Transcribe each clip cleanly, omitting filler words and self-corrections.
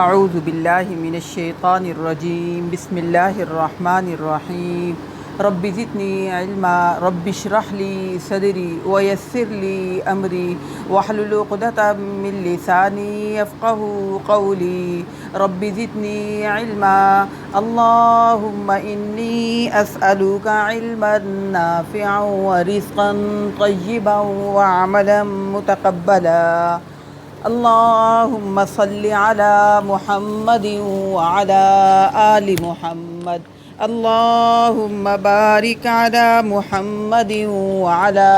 اعوذ باللہ من الشیطان الرجیم بسم اللہ الرحمن الرحیم رب زدنی علما رب اشرح لی صدری ویسر لی امری واحلل عقدۃ من لسانی یفقہوا قولی رب زدنی علما اللہم انی اسألک علما نافعا ورزقا طیبا وعملا متقبلا اللہم صل علی محمد وعلی آل محمد اللہم بارک علی محمد وعلی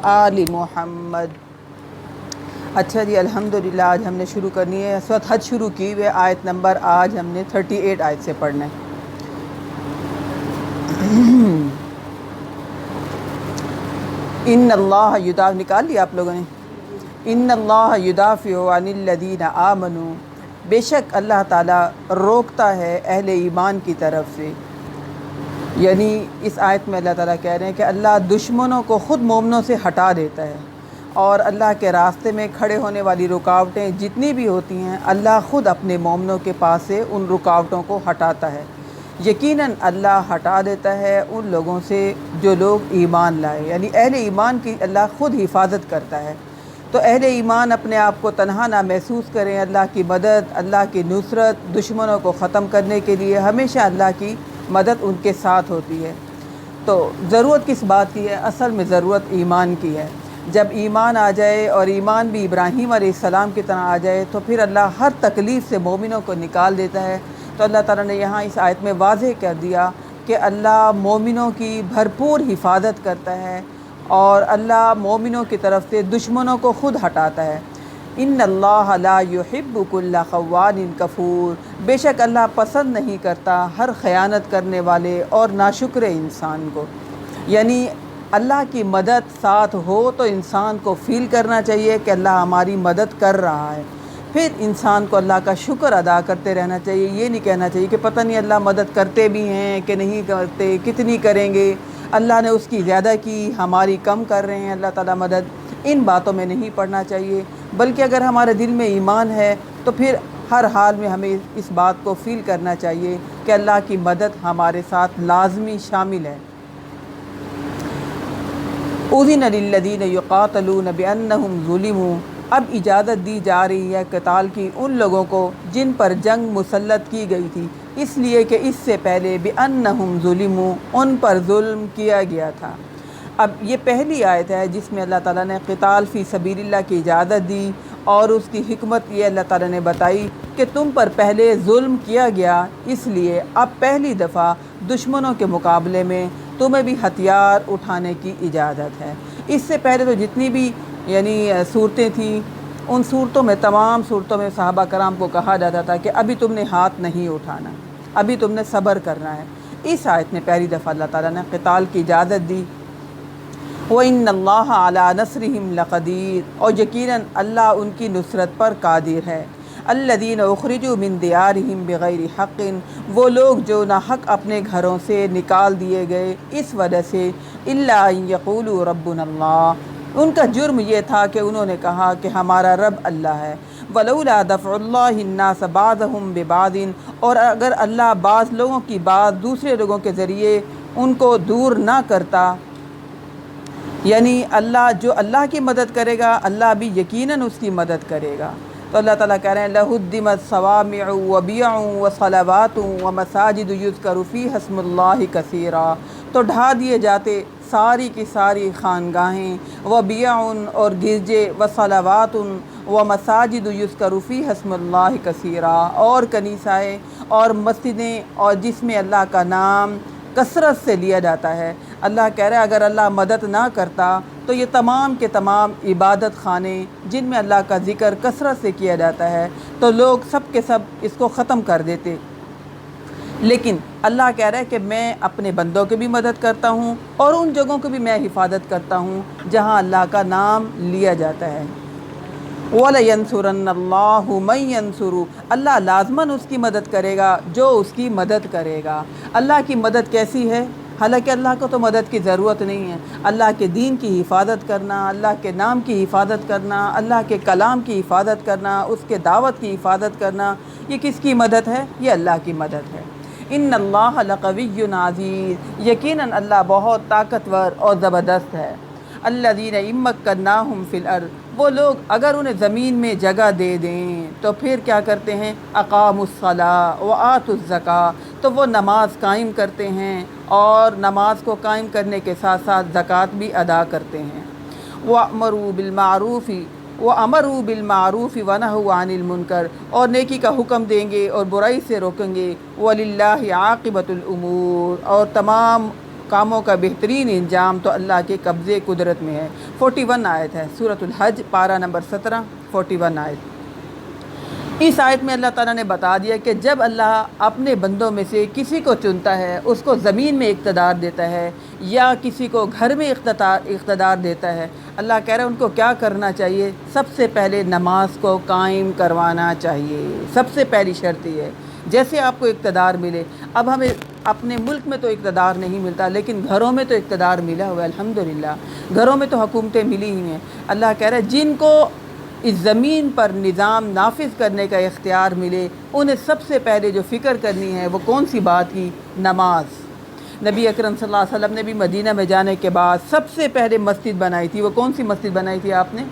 آل محمد۔ اچھا جی، الحمدللہ آج ہم نے شروع کرنی ہے سورۃ حج شروع کی ہوئے آیت نمبر آج ہم نے 38 آیت سے پڑھنا ہے۔ ان اللہ یدافع نکال لیا آپ لوگوں نے؟ ان اللہ یدافع عن الذین آمنوا، بے شک اللہ تعالیٰ روکتا ہے اہل ایمان کی طرف سے۔ یعنی اس آیت میں اللہ تعالیٰ کہہ رہے ہیں کہ اللہ دشمنوں کو خود مومنوں سے ہٹا دیتا ہے، اور اللہ کے راستے میں کھڑے ہونے والی رکاوٹیں جتنی بھی ہوتی ہیں اللہ خود اپنے مومنوں کے پاس سے ان رکاوٹوں کو ہٹاتا ہے۔ یقیناً اللہ ہٹا دیتا ہے ان لوگوں سے جو لوگ ایمان لائے، یعنی اہل ایمان کی اللہ خود حفاظت کرتا ہے۔ تو اہل ایمان اپنے آپ کو تنہا نہ محسوس کریں، اللہ کی مدد، اللہ کی نصرت دشمنوں کو ختم کرنے کے لیے ہمیشہ اللہ کی مدد ان کے ساتھ ہوتی ہے۔ تو ضرورت کس بات کی ہے؟ اصل میں ضرورت ایمان کی ہے۔ جب ایمان آ جائے اور ایمان بھی ابراہیم علیہ السلام کی طرح آ جائے تو پھر اللہ ہر تکلیف سے مومنوں کو نکال دیتا ہے۔ تو اللہ تعالیٰ نے یہاں اس آیت میں واضح کر دیا کہ اللہ مومنوں کی بھرپور حفاظت کرتا ہے، اور اللہ مومنوں کی طرف سے دشمنوں کو خود ہٹاتا ہے۔ ان اللہ لا یحب کل خوان کفور، بے شک اللہ پسند نہیں کرتا ہر خیانت کرنے والے اور ناشکر انسان کو۔ یعنی اللہ کی مدد ساتھ ہو تو انسان کو فیل کرنا چاہیے کہ اللہ ہماری مدد کر رہا ہے، پھر انسان کو اللہ کا شکر ادا کرتے رہنا چاہیے۔ یہ نہیں کہنا چاہیے کہ پتہ نہیں اللہ مدد کرتے بھی ہیں کہ نہیں کرتے، کتنی کریں گے، اللہ نے اس کی زیادہ کی، ہماری کم کر رہے ہیں اللہ تعالیٰ مدد۔ ان باتوں میں نہیں پڑنا چاہیے، بلکہ اگر ہمارے دل میں ایمان ہے تو پھر ہر حال میں ہمیں اس بات کو فیل کرنا چاہیے کہ اللہ کی مدد ہمارے ساتھ لازمی شامل ہے۔ اذن للذین یقاتلون بانہم ظلموا، اب اجازت دی جا رہی ہے قتال کی ان لوگوں کو جن پر جنگ مسلط کی گئی تھی، اس لیے کہ اس سے پہلے بانہم ظلموا، ان پر ظلم کیا گیا تھا۔ اب یہ پہلی آیت ہے جس میں اللہ تعالیٰ نے قتال فی سبیل اللہ کی اجازت دی، اور اس کی حکمت یہ اللہ تعالیٰ نے بتائی کہ تم پر پہلے ظلم کیا گیا، اس لیے اب پہلی دفعہ دشمنوں کے مقابلے میں تمہیں بھی ہتھیار اٹھانے کی اجازت ہے۔ اس سے پہلے تو جتنی بھی صورتیں تھیں، ان صورتوں میں تمام صورتوں میں صحابہ کرام کو کہا جاتا تھا کہ ابھی تم نے ہاتھ نہیں اٹھانا، ابھی تم نے صبر کرنا ہے۔ اس آیت میں پہلی دفعہ اللہ تعالیٰ نے قتال کی اجازت دی۔ وَإِنَّ اللَّهَ عَلَىٰ نَصْرِهِمْ لَقَدِيرٌ، اور یقیناً اللہ ان کی نصرت پر قادر ہے۔ الَّذِينَ أُخْرِجُوا مِن دِيَارِهِمْ بِغَيْرِ حَقٍّ، وہ لوگ جو ناحق اپنے گھروں سے نکال دیے گئے اس وجہ سے، إِلَّا أَن يَقُولُوا رَبُّنَا اللَّهُ، ان کا جرم یہ تھا کہ انہوں نے کہا کہ ہمارا رب اللہ ہے۔ وَلَوْلَا دَفْعُ اللَّهِ النَّاسَ بَعْضَهُم بِبَعْضٍ، اور اگر اللہ بعض لوگوں کی بات دوسرے لوگوں کے ذریعے ان کو دور نہ کرتا، یعنی اللہ جو اللہ کی مدد کرے گا اللہ بھی یقیناً اس کی مدد کرے گا۔ تو اللہ تعالیٰ کہہ رہے ہیں لَهُدِّمَتْ صَوَامِعُ وَبِيَعٌ وَصَلَوَاتٌ وَمَسَاجِدُ يُذْكَرُ فِيهَا اسْمُ اللَّهِ كَثِيرًا، تو ڈھا دیے جاتے ساری کی ساری خانگاہیں، وَبِيَعٌ اور گرجے، وَصَلَوَاتٌ وَمَسَاجِدُ يُذْكَرُ فِيهَا اسْمُ اللَّهِ كَثِيرًا، اور کنیسائیں اور مسجدیں اور جس میں اللہ کا نام کثرت سے لیا جاتا ہے۔ اللہ کہہ رہا ہے اگر اللہ مدد نہ کرتا تو یہ تمام کے تمام عبادت خانے جن میں اللہ کا ذکر کثرت سے کیا جاتا ہے تو لوگ سب کے سب اس کو ختم کر دیتے۔ لیکن اللہ کہہ رہا ہے کہ میں اپنے بندوں کی بھی مدد کرتا ہوں اور ان جگہوں کی بھی میں حفاظت کرتا ہوں جہاں اللہ کا نام لیا جاتا ہے۔ وَلَيَنْصُرَنَّ اللَّهُ مَن يَنْصُرُهُ، اللہ لازماً اس کی مدد کرے گا جو اس کی مدد کرے گا۔ اللہ کی مدد کیسی ہے؟ حالانکہ اللہ کو تو مدد کی ضرورت نہیں ہے۔ اللہ کے دین کی حفاظت کرنا، اللہ کے نام کی حفاظت کرنا، اللہ کے کلام کی حفاظت کرنا، اس کے دعوت کی حفاظت کرنا، یہ کس کی مدد ہے؟ یہ اللہ کی مدد ہے۔ ان اللہ لقوی عزیز، یقیناً اللہ بہت طاقتور اور زبردست ہے۔ الذین ان مکناہم فی الارض، وہ لوگ اگر انہیں زمین میں جگہ دے دیں تو پھر کیا کرتے ہیں؟ اقاموا الصلاۃ وآتوا الزکاۃ، تو وہ نماز قائم کرتے ہیں اور نماز کو قائم کرنے کے ساتھ ساتھ زکوٰۃ بھی ادا کرتے ہیں۔ وَأَمَرُوا بِالْمَعْرُوفِ وَنَهَوْا عَنِ الْمُنکر، اور نیکی کا حکم دیں گے اور برائی سے روکیں گے۔ وَلِلَّهِ عَاقِبَةُ الْأُمُورِ، اور تمام کاموں کا بہترین انجام تو اللہ کے قبضے قدرت میں ہے۔ 41 آیت ہے، سورۃ الحج پارہ نمبر 17، 41 آیت۔ اس آیت میں اللہ تعالیٰ نے بتا دیا کہ جب اللہ اپنے بندوں میں سے کسی کو چنتا ہے، اس کو زمین میں اقتدار دیتا ہے یا کسی کو گھر میں اقتدار دیتا ہے، اللہ کہہ رہا ہے ان کو کیا کرنا چاہیے؟ سب سے پہلے نماز کو قائم کروانا چاہیے۔ سب سے پہلی شرط یہ ہے، جیسے آپ کو اقتدار ملے، اب ہمیں اپنے ملک میں تو اقتدار نہیں ملتا لیکن گھروں میں تو اقتدار ملا ہوا ہے، الحمدللہ گھروں میں تو حکومتیں ملی ہی ہیں۔ اللہ کہہ رہا ہے جن کو اس زمین پر نظام نافذ کرنے کا اختیار ملے، انہیں سب سے پہلے جو فکر کرنی ہے وہ کون سی بات کی؟ نماز۔ نبی اکرم صلی اللہ علیہ وسلم نے بھی مدینہ میں جانے کے بعد سب سے پہلے مسجد بنائی تھی، وہ کون سی مسجد بنائی تھی آپ نے؟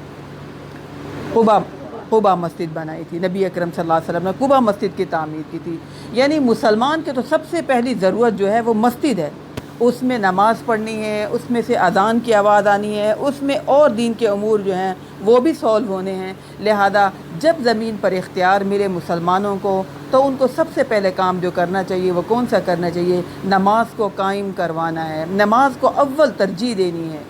قباء مسجد بنائی تھی۔ نبی اکرم صلی اللہ علیہ وسلم نے قباء مسجد کی تعمیر کی تھی۔ یعنی مسلمان کے تو سب سے پہلی ضرورت جو ہے وہ مسجد ہے، اس میں نماز پڑھنی ہے، اس میں سے اذان کی آواز آنی ہے، اس میں اور دین کے امور جو ہیں وہ بھی سولو ہونے ہیں۔ لہذا جب زمین پر اختیار ملے مسلمانوں کو تو ان کو سب سے پہلے کام جو کرنا چاہیے وہ کون سا کرنا چاہیے؟ نماز کو قائم کروانا ہے، نماز کو اول ترجیح دینی ہے۔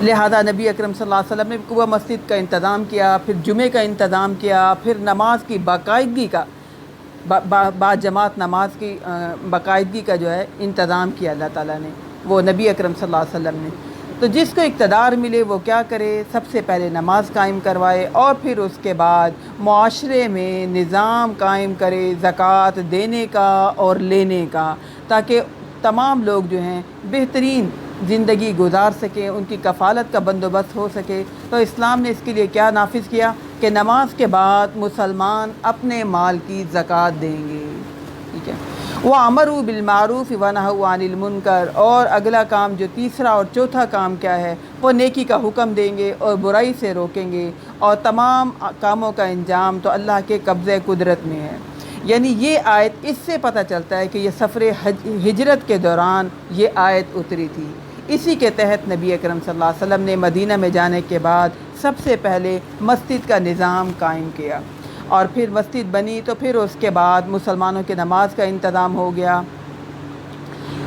لہذا نبی اکرم صلی اللہ علیہ وسلم نے قباء مسجد کا انتظام کیا، پھر جمعے کا انتظام کیا، پھر نماز کی باقاعدگی کا با جماعت نماز کی باقاعدگی کا جو ہے انتظام کیا اللہ تعالیٰ نے، وہ نبی اکرم صلی اللہ علیہ وسلم نے۔ تو جس کو اقتدار ملے وہ کیا کرے؟ سب سے پہلے نماز قائم کروائے اور پھر اس کے بعد معاشرے میں نظام قائم کرے زکوٰۃ دینے کا اور لینے کا، تاکہ تمام لوگ جو ہیں بہترین زندگی گزار سکیں، ان کی کفالت کا بندوبست ہو سکے۔ تو اسلام نے اس کے لیے کیا نافذ کیا کہ نماز کے بعد مسلمان اپنے مال کی زکوٰۃ دیں گے، ٹھیک ہے۔ وَأَمَرُوا بِالْمَعْرُوفِ وَنَهَوْا عَنِ الْمُنکر، اور اگلا کام جو تیسرا اور چوتھا کام کیا ہے؟ وہ نیکی کا حکم دیں گے اور برائی سے روکیں گے، اور تمام کاموں کا انجام تو اللہ کے قبضۂ قدرت میں ہے۔ یعنی یہ آیت اس سے پتہ چلتا ہے کہ یہ سفر ہجرت کے دوران یہ آیت اتری تھی۔ اسی کے تحت نبی اکرم صلی اللہ علیہ وسلم نے مدینہ میں جانے کے بعد سب سے پہلے مسجد کا نظام قائم کیا، اور پھر مسجد بنی تو پھر اس کے بعد مسلمانوں کے نماز کا انتظام ہو گیا۔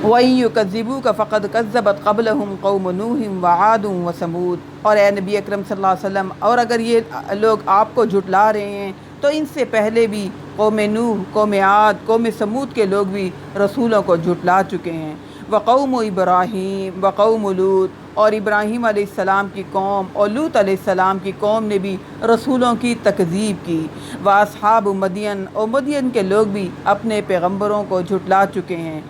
وَإِن يُكَذِّبُوكَ فَقَدْ كَذَّبَتْ قَبْلَهُمْ قَوْمُ نُوحٍ وَعَادٌ وَثَمُودُ، اور اے نبی اکرم صلی اللہ علیہ وسلم، اور اگر یہ لوگ آپ کو جھٹلا رہے ہیں تو ان سے پہلے بھی قوم نوح، قوم عاد، قوم ثمود کے لوگ بھی رسولوں کو جھٹلا چکے ہیں۔ وقوم ابراہیم وقوم لوط، اور ابراہیم علیہ السلام کی قوم اور لوط علیہ السلام کی قوم نے بھی رسولوں کی تکذیب کی۔ واصحاب مدین، اور مدین کے لوگ بھی اپنے پیغمبروں کو جھٹلا چکے ہیں۔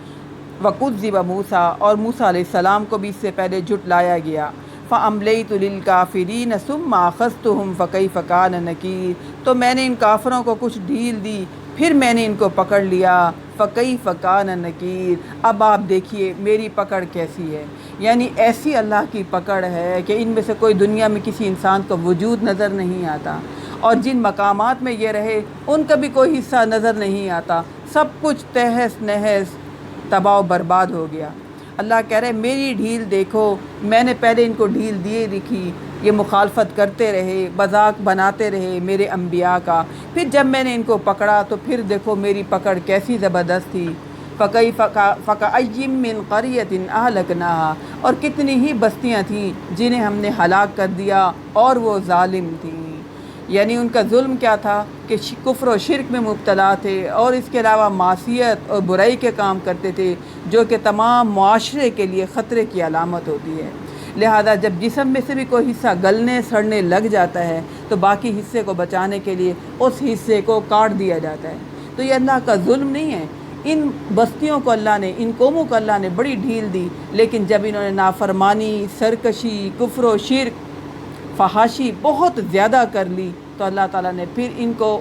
وکذب موسیٰ، اور موسیٰ علیہ السلام کو بھی اس سے پہلے جھٹلایا گیا۔ فَأَمْلَيْتُ لِلْكَافِرِينَ ثُمَّ أَخَذْتُهُمْ فَكَيْفَ كَانَ نَكِيرِ، تو میں نے ان کافروں کو کچھ ڈھیل دی، پھر میں نے ان کو پکڑ لیا۔ فَكَيْفَ كَانَ نَكِيرِ، اب آپ دیکھیے میری پکڑ کیسی ہے۔ یعنی ایسی اللہ کی پکڑ ہے کہ ان میں سے کوئی دنیا میں کسی انسان کا وجود نظر نہیں آتا، اور جن مقامات میں یہ رہے ان کا بھی کوئی حصہ نظر نہیں آتا، سب کچھ تہس نہس تباہ و برباد ہو گیا۔ اللہ کہہ رہے میری ڈھیل دیکھو، میں نے پہلے ان کو ڈھیل دیے رکھی، یہ مخالفت کرتے رہے، مذاق بناتے رہے میرے انبیاء کا، پھر جب میں نے ان کو پکڑا تو پھر دیکھو میری پکڑ کیسی زبردست تھی۔ فَكَأَيٍّ مِّن قَرْيَةٍ أَهْلَكْنَاهَا، اور کتنی ہی بستیاں تھیں جنہیں ہم نے ہلاک کر دیا اور وہ ظالم تھیں۔ یعنی ان کا ظلم کیا تھا کہ کفر و شرک میں مبتلا تھے، اور اس کے علاوہ معصیت اور برائی کے کام کرتے تھے جو کہ تمام معاشرے کے لیے خطرے کی علامت ہوتی ہے۔ لہذا جب جسم میں سے بھی کوئی حصہ گلنے سڑنے لگ جاتا ہے تو باقی حصے کو بچانے کے لیے اس حصے کو کاٹ دیا جاتا ہے۔ تو یہ اللہ کا ظلم نہیں ہے، ان بستیوں کو اللہ نے، ان قوموں کو اللہ نے بڑی ڈھیل دی، لیکن جب انہوں نے نافرمانی، سرکشی، کفر و شرک، فحاشی بہت زیادہ کر لی تو اللہ تعالیٰ نے پھر ان کو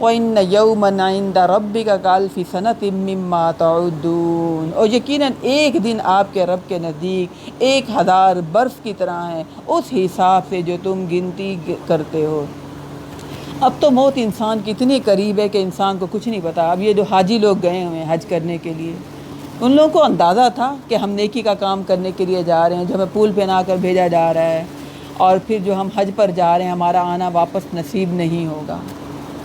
وَإِنَّ يَوْمًا عِندَ رَبِّكَ كَأَلْفِ سَنَةٍ مِّمَّا تَعُدُّونَ، اور یقیناً ایک دن آپ کے رب کے نزدیک 1000 برس کی طرح ہے اس حساب سے جو تم گنتی کرتے ہو۔ اب تو موت انسان کی اتنی قریب ہے کہ انسان کو کچھ نہیں پتا۔ اب یہ جو حاجی لوگ گئے ہوئے ہیں حج کرنے کے لیے، ان لوگوں کو اندازہ تھا کہ ہم نیکی کا کام کرنے کے لیے جا رہے ہیں، جو ہمیں پھول پہنا کر بھیجا جا رہا ہے، اور پھر جو ہم حج پر جا رہے ہیں ہمارا آنا واپس نصیب نہیں ہوگا۔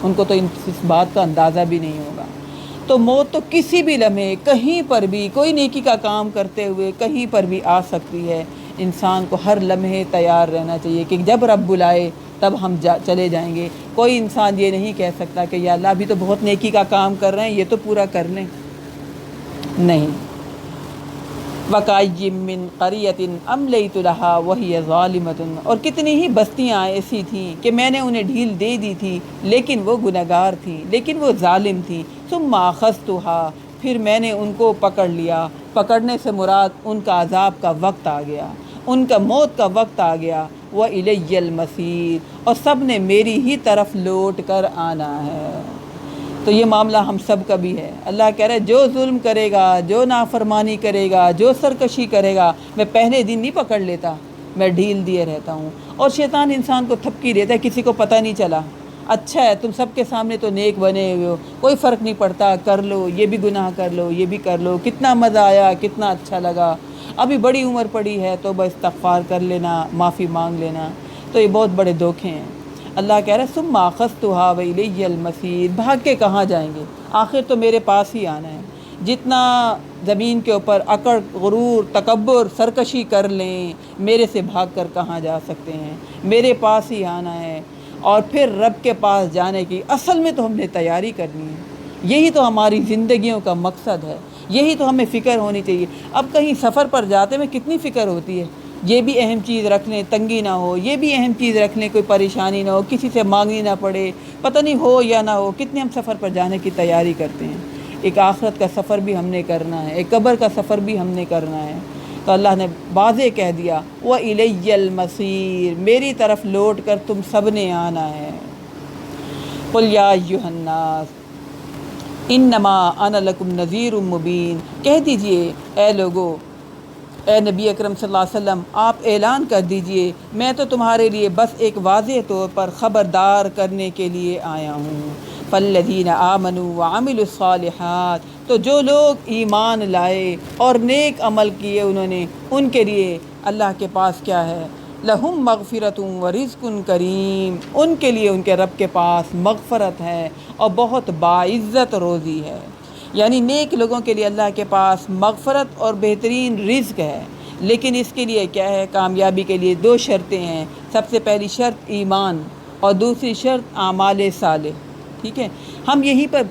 ان کو تو اس بات کا اندازہ بھی نہیں ہوگا۔ تو موت تو کسی بھی لمحے کہیں پر بھی، کوئی نیکی کا کام کرتے ہوئے کہیں پر بھی آ سکتی ہے۔ انسان کو ہر لمحے تیار رہنا چاہیے کہ جب رب بلائے تب ہم چلے جائیں گے۔ کوئی انسان یہ نہیں کہہ سکتا کہ یا اللہ ابھی تو بہت نیکی کا کام کر رہے ہیں، یہ تو پورا کر لیں، نہیں۔ وَكَأَيٍّ مِّن قَرْيَةٍ أَمْلَيْتُ لَهَا وَهِيَ ظَالِمَةٌ، اور کتنی ہی بستیاں ایسی تھیں کہ میں نے انہیں ڈھیل دے دی تھی لیکن وہ گنہگار تھیں، لیکن وہ ظالم تھیں۔ ثُمَّ أَخَذْتُهَا، پھر میں نے ان کو پکڑ لیا۔ پکڑنے سے مراد ان کا عذاب کا وقت آ گیا، ان کا موت کا وقت آ گیا۔ وَإِلَيَّ الْمَصِيرُ، اور سب نے میری ہی طرف لوٹ کر آنا ہے۔ تو یہ معاملہ ہم سب کا بھی ہے۔ اللہ کہہ رہا ہے جو ظلم کرے گا، جو نافرمانی کرے گا، جو سرکشی کرے گا، میں پہلے دن نہیں پکڑ لیتا، میں ڈھیل دیے رہتا ہوں۔ اور شیطان انسان کو تھپکی دیتا ہے، کسی کو پتہ نہیں چلا، اچھا ہے تم سب کے سامنے تو نیک بنے ہوئے ہو، کوئی فرق نہیں پڑتا، کر لو، یہ بھی گناہ کر لو، یہ بھی کر لو، کتنا مزہ آیا، کتنا اچھا لگا، ابھی بڑی عمر پڑی ہے تو بس استغفار کر لینا، معافی مانگ لینا۔ تو یہ بہت بڑے دھوکے ہیں۔ اللہ کہہ رہا ہے ثم اخذتها وإلي المصير، بھاگ کے کہاں جائیں گے، آخر تو میرے پاس ہی آنا ہے۔ جتنا زمین کے اوپر اکڑ، غرور، تکبر، سرکشی کر لیں، میرے سے بھاگ کر کہاں جا سکتے ہیں، میرے پاس ہی آنا ہے۔ اور پھر رب کے پاس جانے کی اصل میں تو ہم نے تیاری کرنی ہے، یہی تو ہماری زندگیوں کا مقصد ہے، یہی تو ہمیں فکر ہونی چاہیے۔ اب کہیں سفر پر جاتے میں کتنی فکر ہوتی ہے، یہ بھی اہم چیز رکھ لیں تنگی نہ ہو، یہ بھی اہم چیز رکھ لیں کوئی پریشانی نہ ہو، کسی سے مانگنی نہ پڑے، پتہ نہیں ہو یا نہ ہو، کتنے ہم سفر پر جانے کی تیاری کرتے ہیں۔ ایک آخرت کا سفر بھی ہم نے کرنا ہے، ایک قبر کا سفر بھی ہم نے کرنا ہے۔ تو اللہ نے واضح کہہ دیا وَإِلَيَّ الْمَصِيرُ، میری طرف لوٹ کر تم سب نے آنا ہے۔ قُلْ يَا أَيُّهَا النَّاسُ إِنَّمَا أَنَا لَكُمْ نَذِيرٌ مُبِينٌ، کہہ دیجئے اے لوگو، اے نبی اکرم صلی اللہ علیہ وسلم آپ اعلان کر دیجئے میں تو تمہارے لیے بس ایک واضح طور پر خبردار کرنے کے لیے آیا ہوں۔ فَالَّذِينَ آمَنُوا وَعَمِلُوا الصَّالِحَاتِ، تو جو لوگ ایمان لائے اور نیک عمل کیے انہوں نے، ان کے لیے اللہ کے پاس کیا ہے، لَهُم مَغْفِرَةٌ وَرِزْقٌ کریم، ان کے لیے ان کے رب کے پاس مغفرت ہے اور بہت باعزت روزی ہے۔ یعنی نیک لوگوں کے لیے اللہ کے پاس مغفرت اور بہترین رزق ہے، لیکن اس کے لیے کیا ہے، کامیابی کے لیے 2 شرطیں ہیں۔ سب سے پہلی شرط ایمان اور دوسری شرط اعمال صالح، ٹھیک ہے۔ ہم یہیں پر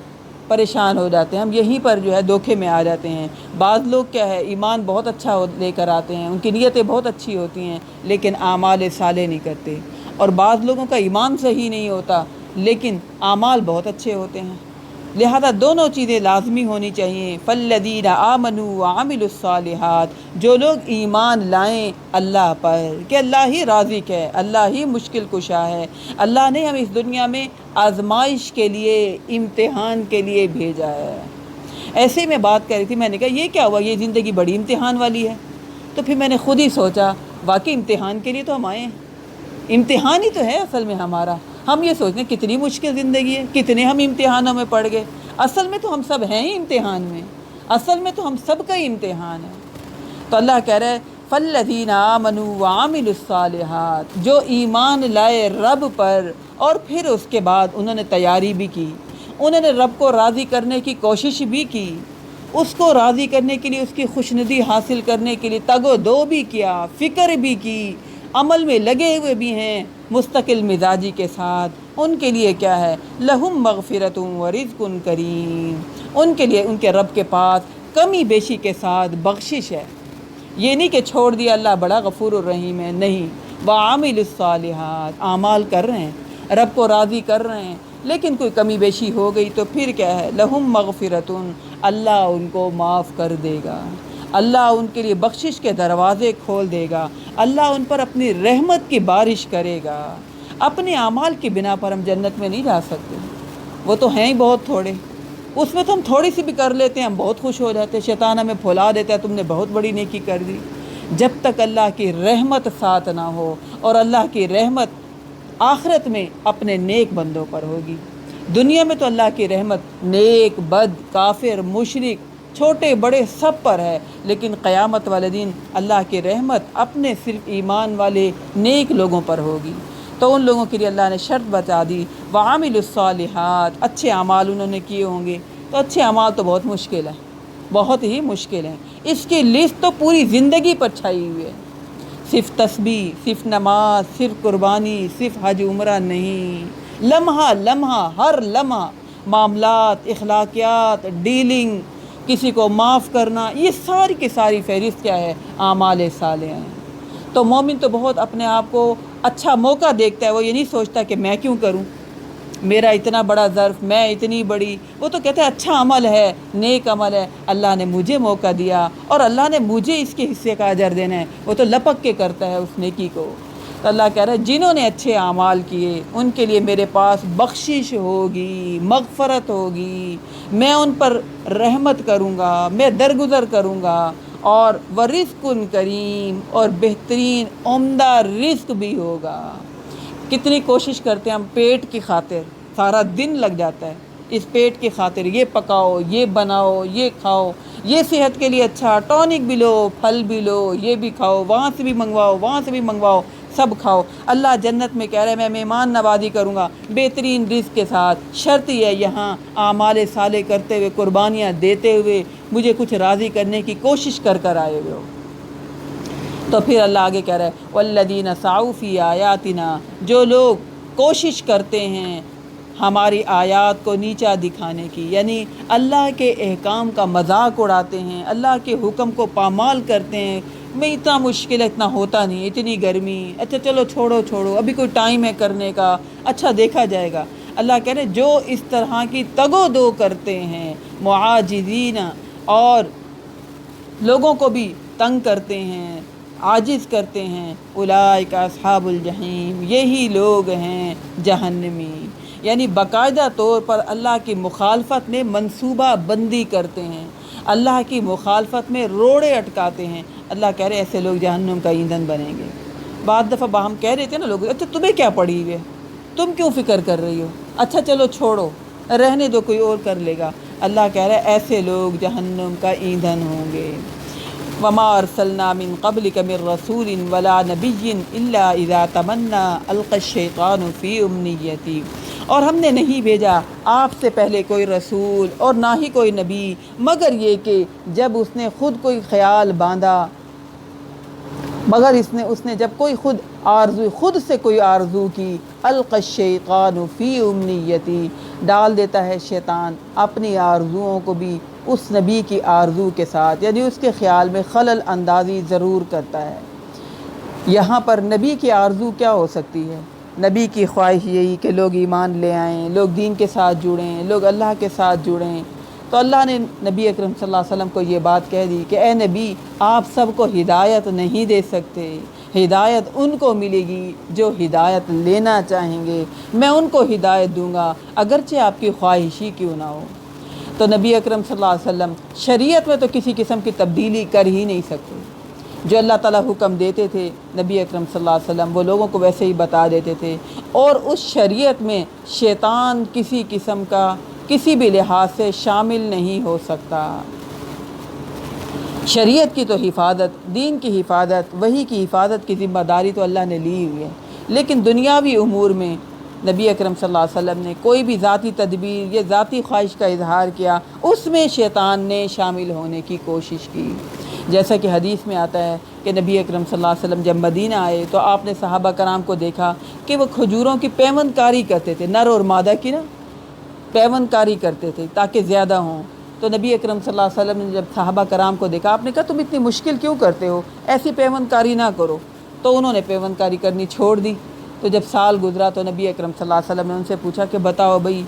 پریشان ہو جاتے ہیں، ہم یہیں پر جو ہے دھوکے میں آ جاتے ہیں۔ بعض لوگ کیا ہے ایمان بہت اچھا لے کر آتے ہیں، ان کی نیتیں بہت اچھی ہوتی ہیں لیکن اعمال صالح نہیں کرتے، اور بعض لوگوں کا ایمان صحیح نہیں ہوتا لیکن اعمال بہت اچھے ہوتے ہیں۔ لہذا دونوں چیزیں لازمی ہونی چاہیے۔ فَالَّذِينَ آمَنُوا وَعَمِلُوا الصَّالِحَاتِ، جو لوگ ایمان لائیں اللہ پر کہ اللہ ہی رازق ہے، اللہ ہی مشکل کشا ہے، اللہ نے ہم اس دنیا میں آزمائش کے لیے، امتحان کے لیے بھیجا ہے۔ ایسے ہی میں بات کر رہی تھی، میں نے کہا یہ کیا ہوا، یہ زندگی بڑی امتحان والی ہے۔ تو پھر میں نے خود ہی سوچا واقعی امتحان کے لیے تو ہم آئے ہیں، امتحان ہی تو ہے اصل میں ہمارا۔ ہم یہ سوچتے ہیں کتنی مشکل زندگی ہے، کتنے ہم امتحانوں میں پڑ گئے، اصل میں تو ہم سب ہیں ہی امتحان میں، اصل میں تو ہم سب کا ہی امتحان ہے۔ تو اللہ کہہ رہا ہے فَالَّذِينَ آمَنُوا وَعَمِلُوا الصَّالِحَاتِ، جو ایمان لائے رب پر اور پھر اس کے بعد انہوں نے تیاری بھی کی، انہوں نے رب کو راضی کرنے کی کوشش بھی کی، اس کو راضی کرنے کے لیے، اس کی خوشنودی حاصل کرنے کے لیے تگ و دو بھی کیا، فکر بھی کی، عمل میں لگے ہوئے بھی ہیں مستقل مزاجی کے ساتھ، ان کے لیے کیا ہے، لَهُم مَغْفِرَةٌ وَرِزْقٌ کریم، ان کے لیے ان کے رب کے پاس کمی بیشی کے ساتھ بخشش ہے۔ یہ نہیں کہ چھوڑ دیا اللہ بڑا غفور الرحیم ہے، نہیں، وَعَمِلُوا الصَّالِحَاتِ، اعمال کر رہے ہیں، رب کو راضی کر رہے ہیں، لیکن کوئی کمی بیشی ہو گئی تو پھر کیا ہے، لَهُم مَغْفِرَةٌ، اللہ ان کو معاف کر دے گا، اللہ ان کے لیے بخشش کے دروازے کھول دے گا، اللہ ان پر اپنی رحمت کی بارش کرے گا۔ اپنے اعمال کی بنا پر ہم جنت میں نہیں جا سکتے، وہ تو ہیں ہی بہت تھوڑے، اس میں تو ہم تھوڑی سی بھی کر لیتے ہیں ہم بہت خوش ہو جاتے ہیں، شیطان ہمیں پھلا دیتا ہے تم نے بہت بڑی نیکی کر دی۔ جب تک اللہ کی رحمت ساتھ نہ ہو، اور اللہ کی رحمت آخرت میں اپنے نیک بندوں پر ہوگی۔ دنیا میں تو اللہ کی رحمت نیک، بد، کافر، مشرک، چھوٹے بڑے سب پر ہے، لیکن قیامت والے دن اللہ کی رحمت اپنے صرف ایمان والے نیک لوگوں پر ہوگی۔ تو ان لوگوں کے لیے اللہ نے شرط بتا دی، وَعَامِلُوا الصَّالِحَاتِ، اچھے اعمال انہوں نے کیے ہوں گے۔ تو اچھے اعمال تو بہت مشکل ہے، بہت ہی مشکل ہے، اس کی لسٹ تو پوری زندگی پر چھائی ہوئی ہے۔ صرف تسبیح، صرف نماز، صرف قربانی، صرف حج عمرہ نہیں، لمحہ لمحہ، ہر لمحہ معاملات، اخلاقیات، ڈیلنگ، کسی کو معاف کرنا، یہ ساری کی ساری فہرست کیا ہے؟ اعمال صالحہ ہیں۔ تو مومن تو بہت اپنے آپ کو اچھا موقع دیکھتا ہے، وہ یہ نہیں سوچتا کہ میں کیوں کروں، میرا اتنا بڑا ظرف، میں اتنی بڑی، وہ تو کہتا ہے اچھا عمل ہے، نیک عمل ہے، اللہ نے مجھے موقع دیا اور اللہ نے مجھے اس کے حصے کا اجر دینا ہے، وہ تو لپک کے کرتا ہے اس نیکی کو۔ تو اللہ کہہ رہا ہے جنہوں نے اچھے اعمال کیے ان کے لیے میرے پاس بخشش ہوگی، مغفرت ہوگی، میں ان پر رحمت کروں گا، میں درگزر کروں گا، اور ورزق کریم، اور بہترین عمدہ رزق بھی ہوگا۔ کتنی کوشش کرتے ہیں ہم پیٹ کی خاطر، سارا دن لگ جاتا ہے اس پیٹ کی خاطر، یہ پکاؤ، یہ بناؤ، یہ کھاؤ، یہ صحت کے لیے اچھا، ٹونک بھی لو، پھل بھی لو، یہ بھی کھاؤ، وہاں سے بھی منگواؤ، وہاں سے بھی منگواؤ، سب کھاؤ۔ اللہ جنت میں کہہ رہے ہیں میں مہمان نوازی کروں گا بہترین رزق کے ساتھ، شرط یہ ہے یہاں اعمال صالح کرتے ہوئے، قربانیاں دیتے ہوئے، مجھے کچھ راضی کرنے کی کوشش کر آئے ہوئے ہو۔ تو پھر اللہ آگے کہہ رہا ہے والذین سعوا فی آیاتنا، جو لوگ کوشش کرتے ہیں ہماری آیات کو نیچا دکھانے کی، یعنی اللہ کے احکام کا مذاق اڑاتے ہیں، اللہ کے حکم کو پامال کرتے ہیں، میں اتنا مشکل ہے، اتنا ہوتا نہیں، اتنی گرمی، اچھا چلو چھوڑو ابھی کوئی ٹائم ہے کرنے کا، اچھا دیکھا جائے گا۔ اللہ کہہ رہے جو اس طرح کی تگ و دو کرتے ہیں، معاجزین، اور لوگوں کو بھی تنگ کرتے ہیں، عاجز کرتے ہیں، اولئک اصحاب الجحیم، یہی لوگ ہیں جہنمی، یعنی باقاعدہ طور پر اللہ کی مخالفت میں منصوبہ بندی کرتے ہیں، اللہ کی مخالفت میں روڑے اٹکاتے ہیں۔ اللہ کہہ رہے ایسے لوگ جہنم کا ایندھن بنیں گے۔ بعض دفعہ ہم کہہ رہے تھے نا لوگ، اچھا تمہیں کیا پڑی ہوئی ہے، تم کیوں فکر کر رہی ہو، اچھا چلو چھوڑو، رہنے دو، کوئی اور کر لے گا۔ اللہ کہہ رہا ہے ایسے لوگ جہنم کا ایندھن ہوں گے۔ وما ارسلنا من قبلک من رسول ولا نبی الا اذا تمنى القى الشیطان فی امنیتی، اور ہم نے نہیں بھیجا آپ سے پہلے کوئی رسول اور نہ ہی کوئی نبی مگر یہ کہ جب اس نے خود کوئی خیال باندھا، مگر اس نے جب کوئی خود سے کوئی آرزو کی، القى الشیطان فی امنیتی، ڈال دیتا ہے شیطان اپنی آرزوؤں کو بھی اس نبی کی آرزو کے ساتھ، یعنی اس کے خیال میں خلل اندازی ضرور کرتا ہے۔ یہاں پر نبی کی آرزو کیا ہو سکتی ہے؟ نبی کی خواہش یہی کہ لوگ ایمان لے آئیں، لوگ دین کے ساتھ جڑیں، لوگ اللہ کے ساتھ جڑیں۔ تو اللہ نے نبی اکرم صلی اللہ علیہ وسلم کو یہ بات کہہ دی کہ اے نبی آپ سب کو ہدایت نہیں دے سکتے، ہدایت ان کو ملے گی جو ہدایت لینا چاہیں گے، میں ان کو ہدایت دوں گا اگرچہ آپ کی خواہش ہی کیوں نہ ہو۔ تو نبی اکرم صلی اللہ علیہ وسلم شریعت میں تو کسی قسم کی تبدیلی کر ہی نہیں سکتے، جو اللہ تعالیٰ حکم دیتے تھے نبی اکرم صلی اللہ علیہ وسلم وہ لوگوں کو ویسے ہی بتا دیتے تھے، اور اس شریعت میں شیطان کسی قسم کا کسی بھی لحاظ سے شامل نہیں ہو سکتا۔ شریعت کی تو حفاظت، دین کی حفاظت، وحی کی حفاظت کی ذمہ داری تو اللہ نے لی ہوئی ہے، لیکن دنیاوی امور میں نبی اکرم صلی اللہ علیہ وسلم نے کوئی بھی ذاتی تدبیر یا ذاتی خواہش کا اظہار کیا، اس میں شیطان نے شامل ہونے کی کوشش کی۔ جیسا کہ حدیث میں آتا ہے کہ نبی اکرم صلی اللہ علیہ وسلم جب مدینہ آئے تو آپ نے صحابہ کرام کو دیکھا کہ وہ کھجوروں کی پیوند کاری کرتے تھے، نر اور مادہ کی نا پیوند کاری کرتے تھے تاکہ زیادہ ہوں۔ تو نبی اکرم صلی اللہ علیہ وسلم نے جب صحابہ کرام کو دیکھا، آپ نے کہا تم اتنی مشکل کیوں کرتے ہو، ایسی پیوند کاری نہ کرو، تو انہوں نے پیوند کاری کرنی چھوڑ دی۔ تو جب سال گزرا تو نبی اکرم صلی اللہ علیہ وسلم نے ان سے پوچھا کہ بتاؤ بھئی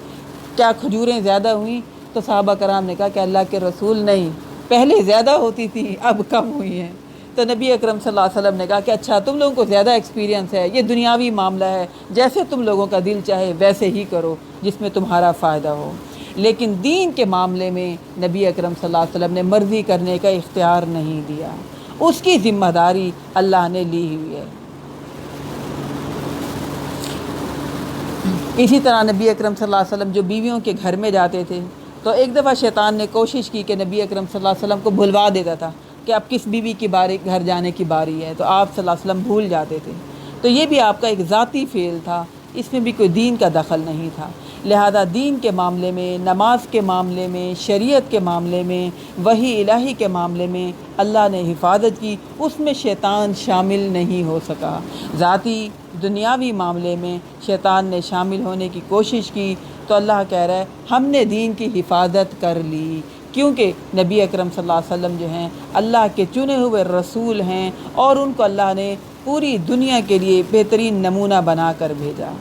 کیا کھجوریں زیادہ ہوئیں؟ تو صحابہ کرام نے کہا کہ اللہ کے رسول نہیں، پہلے زیادہ ہوتی تھی اب کم ہوئی ہیں۔ تو نبی اکرم صلی اللہ علیہ وسلم نے کہا کہ اچھا تم لوگوں کو زیادہ ایکسپیرینس ہے، یہ دنیاوی معاملہ ہے، جیسے تم لوگوں کا دل چاہے ویسے ہی کرو جس میں تمہارا فائدہ ہو، لیکن دین کے معاملے میں نبی اکرم صلی اللہ علیہ وسلم نے مرضی کرنے کا اختیار نہیں دیا، اس کی ذمہ داری اللہ نے لی ہوئی ہے۔ اسی طرح نبی اکرم صلی اللہ علیہ وسلم جو بیویوں کے گھر میں جاتے تھے تو ایک دفعہ شیطان نے کوشش کی کہ نبی اکرم صلی اللہ علیہ وسلم کو بھلوا دیتا تھا کہ اب کس بیوی کی باری گھر جانے کی باری ہے، تو آپ صلی اللہ علیہ وسلم بھول جاتے تھے۔ تو یہ بھی آپ کا ایک ذاتی فعل تھا، اس میں بھی کوئی دین کا دخل نہیں تھا۔ لہذا دین کے معاملے میں، نماز کے معاملے میں، شریعت کے معاملے میں، وحی الہی کے معاملے میں اللہ نے حفاظت کی، اس میں شیطان شامل نہیں ہو سکا۔ ذاتی دنیاوی معاملے میں شیطان نے شامل ہونے کی کوشش کی تو اللہ کہہ رہا ہے ہم نے دین کی حفاظت کر لی، کیونکہ نبی اکرم صلی اللہ علیہ وسلم جو ہیں اللہ کے چنے ہوئے رسول ہیں اور ان کو اللہ نے پوری دنیا کے لیے بہترین نمونہ بنا کر بھیجا۔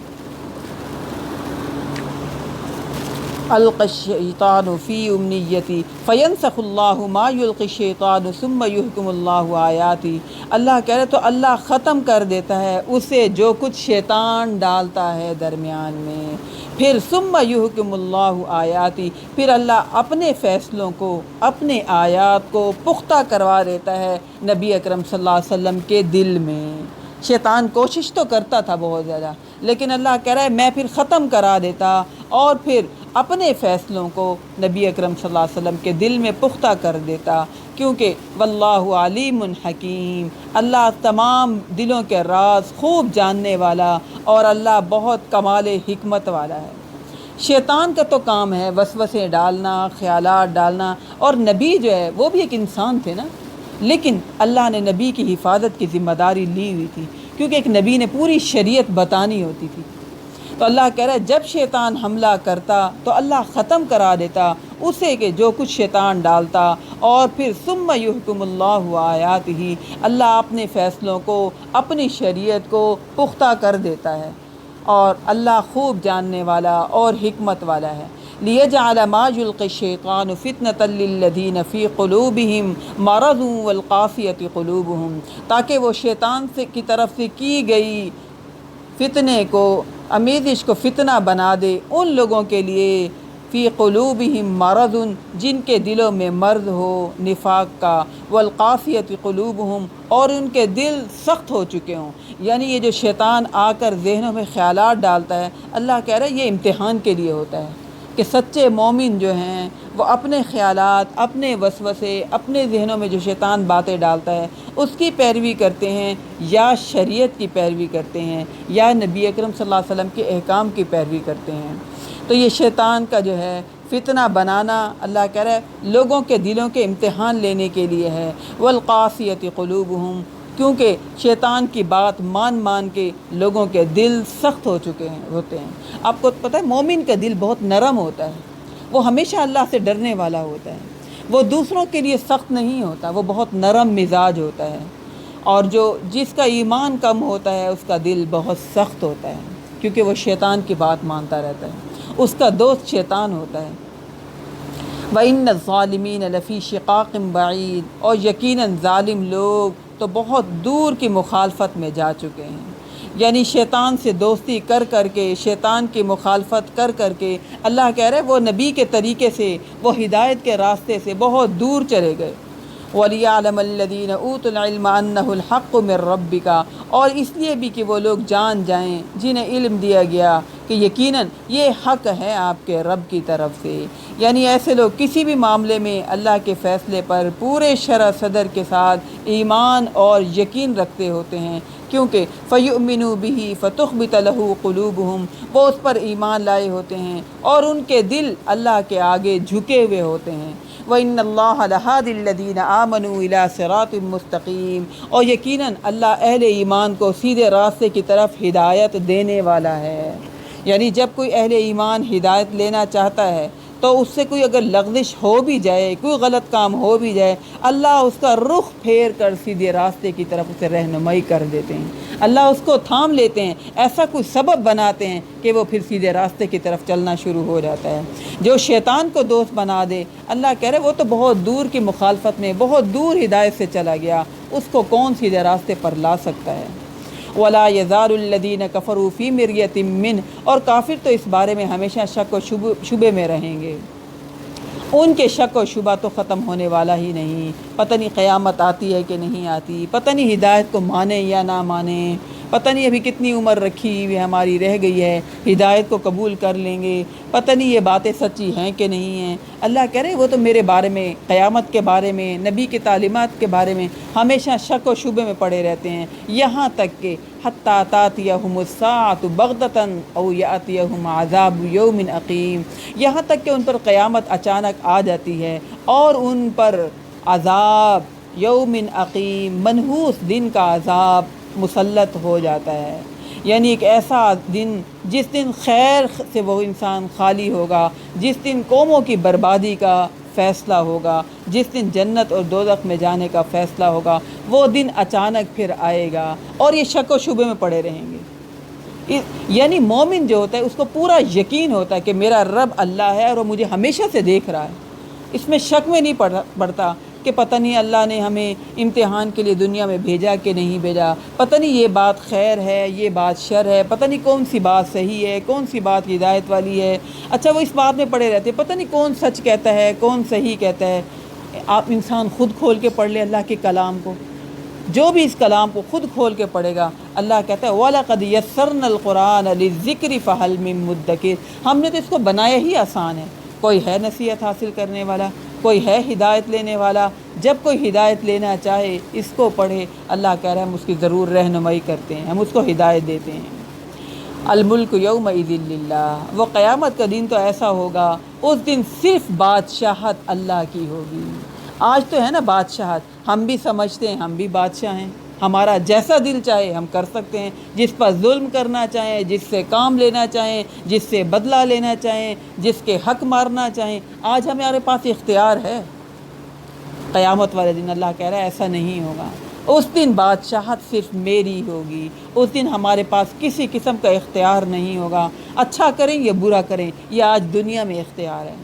القی الشیطان فی امنیتی فینسخ اللہ ما یلقی الشیطان ثم یحکم اللہ آیاتی، اللہ کہہ رہے تو اللہ ختم کر دیتا ہے اسے جو کچھ شیطان ڈالتا ہے درمیان میں، پھر ثم یحکم اللہ آیاتی، پھر اللہ اپنے فیصلوں کو، اپنے آیات کو پختہ کروا دیتا ہے نبی اکرم صلی اللہ علیہ وسلم کے دل میں۔ شیطان کوشش تو کرتا تھا بہت زیادہ، لیکن اللہ کہہ رہا ہے میں پھر ختم کرا دیتا اور پھر اپنے فیصلوں کو نبی اکرم صلی اللہ علیہ وسلم کے دل میں پختہ کر دیتا، کیونکہ واللہ علیم حکیم، اللہ تمام دلوں کے راز خوب جاننے والا اور اللہ بہت کمال حکمت والا ہے۔ شیطان کا تو کام ہے وسوسے ڈالنا، خیالات ڈالنا، اور نبی جو ہے وہ بھی ایک انسان تھے نا، لیکن اللہ نے نبی کی حفاظت کی ذمہ داری لی ہوئی تھی، کیونکہ ایک نبی نے پوری شریعت بتانی ہوتی تھی۔ تو اللہ کہہ رہا ہے جب شیطان حملہ کرتا تو اللہ ختم کرا دیتا اسے کہ جو کچھ شیطان ڈالتا، اور پھر ثم یحکم اللہ آیاتہ، اللہ اپنے فیصلوں کو، اپنی شریعت کو پختہ کر دیتا ہے، اور اللہ خوب جاننے والا اور حکمت والا ہے۔ لِيَجْعَلَ مَا يُلْقِي الشَّيْطَانُ فِتْنَةً لِّلَّذِينَ فِي قُلُوبِهِمْ مَرَضٌ وَالْقَاسِيَةِ قُلُوبُهُمْ، تاکہ وہ شیطان کی طرف سے کی گئی فتنے کو، آمیزش کو فتنہ بنا دے ان لوگوں کے لیے فی قلوبہم مرض، جن کے دلوں میں مرض ہو نفاق کا، والقاسیۃ قلوبہم، اور ان کے دل سخت ہو چکے ہوں۔ یعنی یہ جو شیطان آ کر ذہنوں میں خیالات ڈالتا ہے، اللہ کہہ رہا ہے یہ امتحان کے لیے ہوتا ہے کہ سچے مومن جو ہیں وہ اپنے خیالات، اپنے وسوسے، اپنے ذہنوں میں جو شیطان باتیں ڈالتا ہے اس کی پیروی کرتے ہیں، یا شریعت کی پیروی کرتے ہیں، یا نبی اکرم صلی اللہ علیہ وسلم کے احکام کی پیروی کرتے ہیں۔ تو یہ شیطان کا جو ہے فتنہ بنانا، اللہ کہہ رہا ہے لوگوں کے دلوں کے امتحان لینے کے لیے ہے۔ والقاسیۃ قلوبہم، کیونکہ شیطان کی بات مان کے لوگوں کے دل سخت ہو چکے ہوتے ہیں۔ آپ کو پتہ ہے مومن کا دل بہت نرم ہوتا ہے، وہ ہمیشہ اللہ سے ڈرنے والا ہوتا ہے، وہ دوسروں کے لیے سخت نہیں ہوتا، وہ بہت نرم مزاج ہوتا ہے، اور جس کا ایمان کم ہوتا ہے اس کا دل بہت سخت ہوتا ہے، کیونکہ وہ شیطان کی بات مانتا رہتا ہے، اس کا دوست شیطان ہوتا ہے۔ وَإِنَّ الظَّالِمِينَ لَفِي شِقَاقٍ بَعِيدٍ، اور یقیناً ظالم لوگ تو بہت دور کی مخالفت میں جا چکے ہیں، یعنی شیطان سے دوستی کر کے، شیطان کی مخالفت کر کے، اللہ کہہ رہے وہ نبی کے طریقے سے، وہ ہدایت کے راستے سے بہت دور چلے گئے۔ وَلِيَعْلَمَ الَّذِينَ أُوتُوا الْعِلْمَ أَنَّهُ الْحَقُّ مِنْ رَبِّكَ، اور اس لیے بھی کہ وہ لوگ جان جائیں جنہیں علم دیا گیا کہ یقیناً یہ حق ہے آپ کے رب کی طرف سے۔ یعنی ایسے لوگ کسی بھی معاملے میں اللہ کے فیصلے پر پورے شرح صدر کے ساتھ ایمان اور یقین رکھتے ہوتے ہیں، کیونکہ فَيُؤْمِنُوا بِهِ فَتُخْبِتَ لَهُ قُلُوبُهُمْ، وہ اس پر ایمان لائے ہوتے ہیں اور ان کے دل اللہ کے آگے جھکے ہوئے ہوتے ہیں۔ وَإِنَّ اللَّهَ لَهَادِ الَّذِينَ آمَنُوا إِلَىٰ صِرَاطٍ مُسْتَقِيمٍ، اور یقیناً اللہ اہل ایمان کو سیدھے راستے کی طرف ہدایت دینے والا ہے۔ یعنی جب کوئی اہل ایمان ہدایت لینا چاہتا ہے تو تو اس سے کوئی اگر لغزش ہو بھی جائے، کوئی غلط کام ہو بھی جائے، اللہ اس کا رخ پھیر کر سیدھے راستے کی طرف اسے رہنمائی کر دیتے ہیں، اللہ اس کو تھام لیتے ہیں، ایسا کوئی سبب بناتے ہیں کہ وہ پھر سیدھے راستے کی طرف چلنا شروع ہو جاتا ہے۔ جو شیطان کو دوست بنا دے، اللہ کہہ رہے وہ تو بہت دور کی مخالفت میں، بہت دور ہدایت سے چلا گیا، اس کو کون سیدھے راستے پر لا سکتا ہے؟ وَلَا يَزَالُ الَّذِينَ كَفَرُوا فِي مِرْيَةٍ مِّنْهُ، اور کافر تو اس بارے میں ہمیشہ شک و شبے میں رہیں گے، ان کے شک و شبہ تو ختم ہونے والا ہی نہیں، پتہ نہیں قیامت آتی ہے کہ نہیں آتی، پتہ نہیں ہدایت کو مانیں یا نہ مانیں، پتہ نہیں ابھی کتنی عمر رکھی ہوئی ہماری رہ گئی ہے، ہدایت کو قبول کر لیں گے، پتہ نہیں یہ باتیں سچی ہیں کہ نہیں ہیں۔ اللہ کہہ رہے وہ تو میرے بارے میں، قیامت کے بارے میں، نبی کی تعلیمات کے بارے میں ہمیشہ شک و شبے میں پڑے رہتے ہیں، یہاں تک کہ حتیٰ تأتیہم الساعۃ بغتۃ او یأتیہم عذاب یوم عقیم، یہاں تک کہ ان پر قیامت اچانک آ جاتی ہے اور ان پر عذاب یوم عقیم، منحوس دن کا عذاب مسلط ہو جاتا ہے، یعنی ایک ایسا دن جس دن خیر سے وہ انسان خالی ہوگا، جس دن قوموں کی بربادی کا فیصلہ ہوگا، جس دن جنت اور دوزخ میں جانے کا فیصلہ ہوگا، وہ دن اچانک پھر آئے گا اور یہ شک و شبے میں پڑے رہیں گے۔ یعنی مومن جو ہوتا ہے اس کو پورا یقین ہوتا ہے کہ میرا رب اللہ ہے اور وہ مجھے ہمیشہ سے دیکھ رہا ہے، اس میں شک میں نہیں پڑتا کہ پتہ نہیں اللہ نے ہمیں امتحان کے لیے دنیا میں بھیجا کہ نہیں بھیجا، پتہ نہیں یہ بات خیر ہے، یہ بات شر ہے، پتہ نہیں کون سی بات صحیح ہے، کون سی بات ہدایت والی ہے، اچھا وہ اس بات میں پڑے رہتے ہیں، پتہ نہیں کون سچ کہتا ہے، کون صحیح کہتا ہے۔ آپ انسان خود کھول کے پڑھ لے اللہ کے کلام کو، جو بھی اس کلام کو خود کھول کے پڑھے گا، اللہ کہتا ہے وَلَقَدْ يَسَّرْنَا الْقُرْآنَ لِلذِّكْرِ فَهَلْ مِن مُدَّكِرٍ، ہم نے تو اس کو بنایا ہی آسان ہے، کوئی ہے نصیحت حاصل کرنے والا، کوئی ہے ہدایت لینے والا، جب کوئی ہدایت لینا چاہے اس کو پڑھے، اللہ کہہ رہا ہے ہم اس کی ضرور رہنمائی کرتے ہیں، ہم اس کو ہدایت دیتے ہیں۔ الملک یومئذ للہ، وہ قیامت کا دن تو ایسا ہوگا، اس دن صرف بادشاہت اللہ کی ہوگی۔ آج تو ہے نا بادشاہت، ہم بھی سمجھتے ہیں ہم بھی بادشاہ ہیں، ہمارا جیسا دل چاہے ہم کر سکتے ہیں، جس پر ظلم کرنا چاہیں، جس سے کام لینا چاہیں، جس سے بدلہ لینا چاہیں، جس کے حق مارنا چاہیں، آج ہمارے پاس اختیار ہے۔ قیامت والے دن اللہ کہہ رہا ہے ایسا نہیں ہوگا، اس دن بادشاہت صرف میری ہوگی، اس دن ہمارے پاس کسی قسم کا اختیار نہیں ہوگا، اچھا کریں یا برا کریں یہ آج دنیا میں اختیار ہے،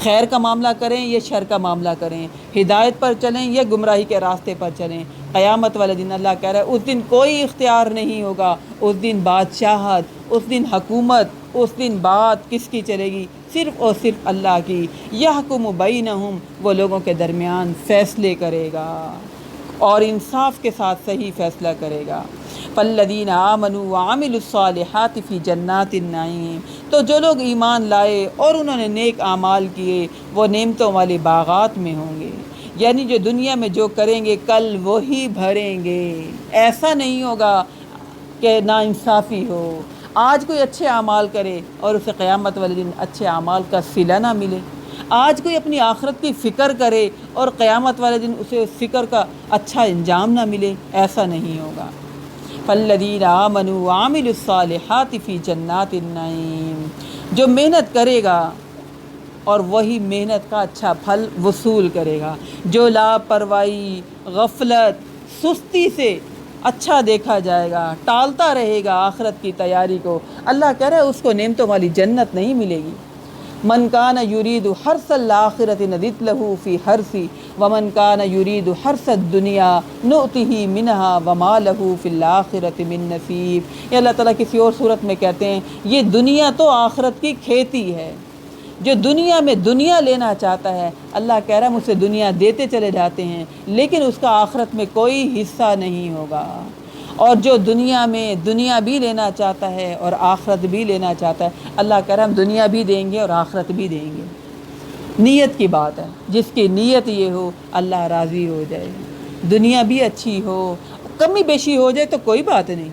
خیر کا معاملہ کریں یا شر کا معاملہ کریں، ہدایت پر چلیں یا گمراہی کے راستے پر چلیں، قیامت والے دن اللہ کہہ رہا ہے اس دن کوئی اختیار نہیں ہوگا، اس دن بادشاہت، اس دن حکومت، اس دن بات کس کی چلے گی؟ صرف اور صرف اللہ کی۔ یحکم بینہم، وہ لوگوں کے درمیان فیصلے کرے گا اور انصاف کے ساتھ صحیح فیصلہ کرے گا۔ فالذین آمنوا وعملوا الصالحات فی جنات النعیم، تو جو لوگ ایمان لائے اور انہوں نے نیک اعمال کیے وہ نعمتوں والے باغات میں ہوں گے، یعنی جو دنیا میں جو کریں گے کل وہی بھریں گے، ایسا نہیں ہوگا کہ ناانصافی ہو، آج کوئی اچھے اعمال کرے اور اسے قیامت والے دن اچھے اعمال کا صلہ نہ ملے، آج کوئی اپنی آخرت کی فکر کرے اور قیامت والے دن اسے اس فکر کا اچھا انجام نہ ملے، ایسا نہیں ہوگا۔ فالذین آمنوا وعملوا الصالحات فی جنات النعیم، جو محنت کرے گا اور وہی محنت کا اچھا پھل وصول کرے گا، جو لاپرواہی، غفلت، سستی سے اچھا دیکھا جائے گا، ٹالتا رہے گا آخرت کی تیاری کو، اللہ کہہ رہا ہے اس کو نعمتوں والی جنت نہیں ملے گی۔ من کان یرید حرث الآخرۃ نزد لہ فی حرثہ ومن کان یرید حرث الدنیا نؤتہ منہا وما لہ فی الآخرۃ من نصیب۔ یہ اللہ تعالیٰ کسی اور صورت میں کہتے ہیں یہ دنیا تو آخرت کی کھیتی ہے، جو دنیا میں دنیا لینا چاہتا ہے اللہ کہہ رہا ہے مجھ سے دنیا دیتے چلے جاتے ہیں لیکن اس کا آخرت میں کوئی حصہ نہیں ہوگا، اور جو دنیا میں دنیا بھی لینا چاہتا ہے اور آخرت بھی لینا چاہتا ہے اللہ کہہ رہا ہے ہم دنیا بھی دیں گے اور آخرت بھی دیں گے۔ نیت کی بات ہے، جس کی نیت یہ ہو اللہ راضی ہو جائے، دنیا بھی اچھی ہو، کمی بیشی ہو جائے تو کوئی بات نہیں،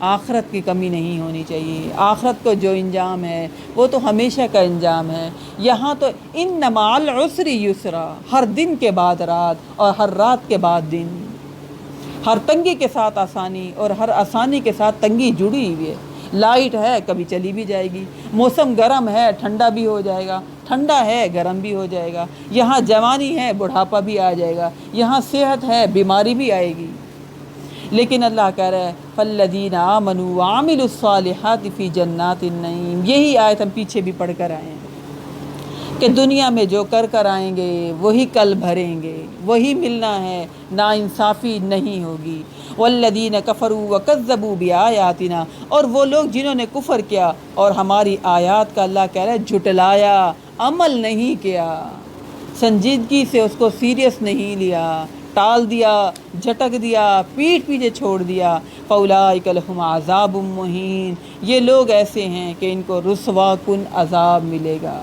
آخرت کی کمی نہیں ہونی چاہیے، آخرت کو جو انجام ہے وہ تو ہمیشہ کا انجام ہے۔ یہاں تو ان مع العسر یسرا، ہر دن کے بعد رات اور ہر رات کے بعد دن، ہر تنگی کے ساتھ آسانی اور ہر آسانی کے ساتھ تنگی جڑی ہوئی ہے، لائٹ ہے کبھی چلی بھی جائے گی، موسم گرم ہے ٹھنڈا بھی ہو جائے گا، ٹھنڈا ہے گرم بھی ہو جائے گا، یہاں جوانی ہے بڑھاپا بھی آ جائے گا، یہاں صحت ہے بیماری بھی آئے گی۔ لیکن اللہ کہہ رہا ہے فالذین آمنوا وعملوا الصالحات فی جنات النعیم۔ یہی آیت ہم پیچھے بھی پڑھ کر آئے ہیں کہ دنیا میں جو کر آئیں گے وہی کل بھریں گے، وہی ملنا ہے، ناانصافی نہیں ہوگی۔ والذین کفروا وکذبوا بآیاتنا، اور وہ لوگ جنہوں نے کفر کیا اور ہماری آیات کا اللہ کہہ رہا ہے جھٹلایا، عمل نہیں کیا، سنجیدگی سے اس کو سیریس نہیں لیا، ٹال دیا، جھٹک دیا، پیٹھ پیچھے چھوڑ دیا، فاولئک لہم عذاب مہین، یہ لوگ ایسے ہیں کہ ان کو رسوا کن عذاب ملے گا۔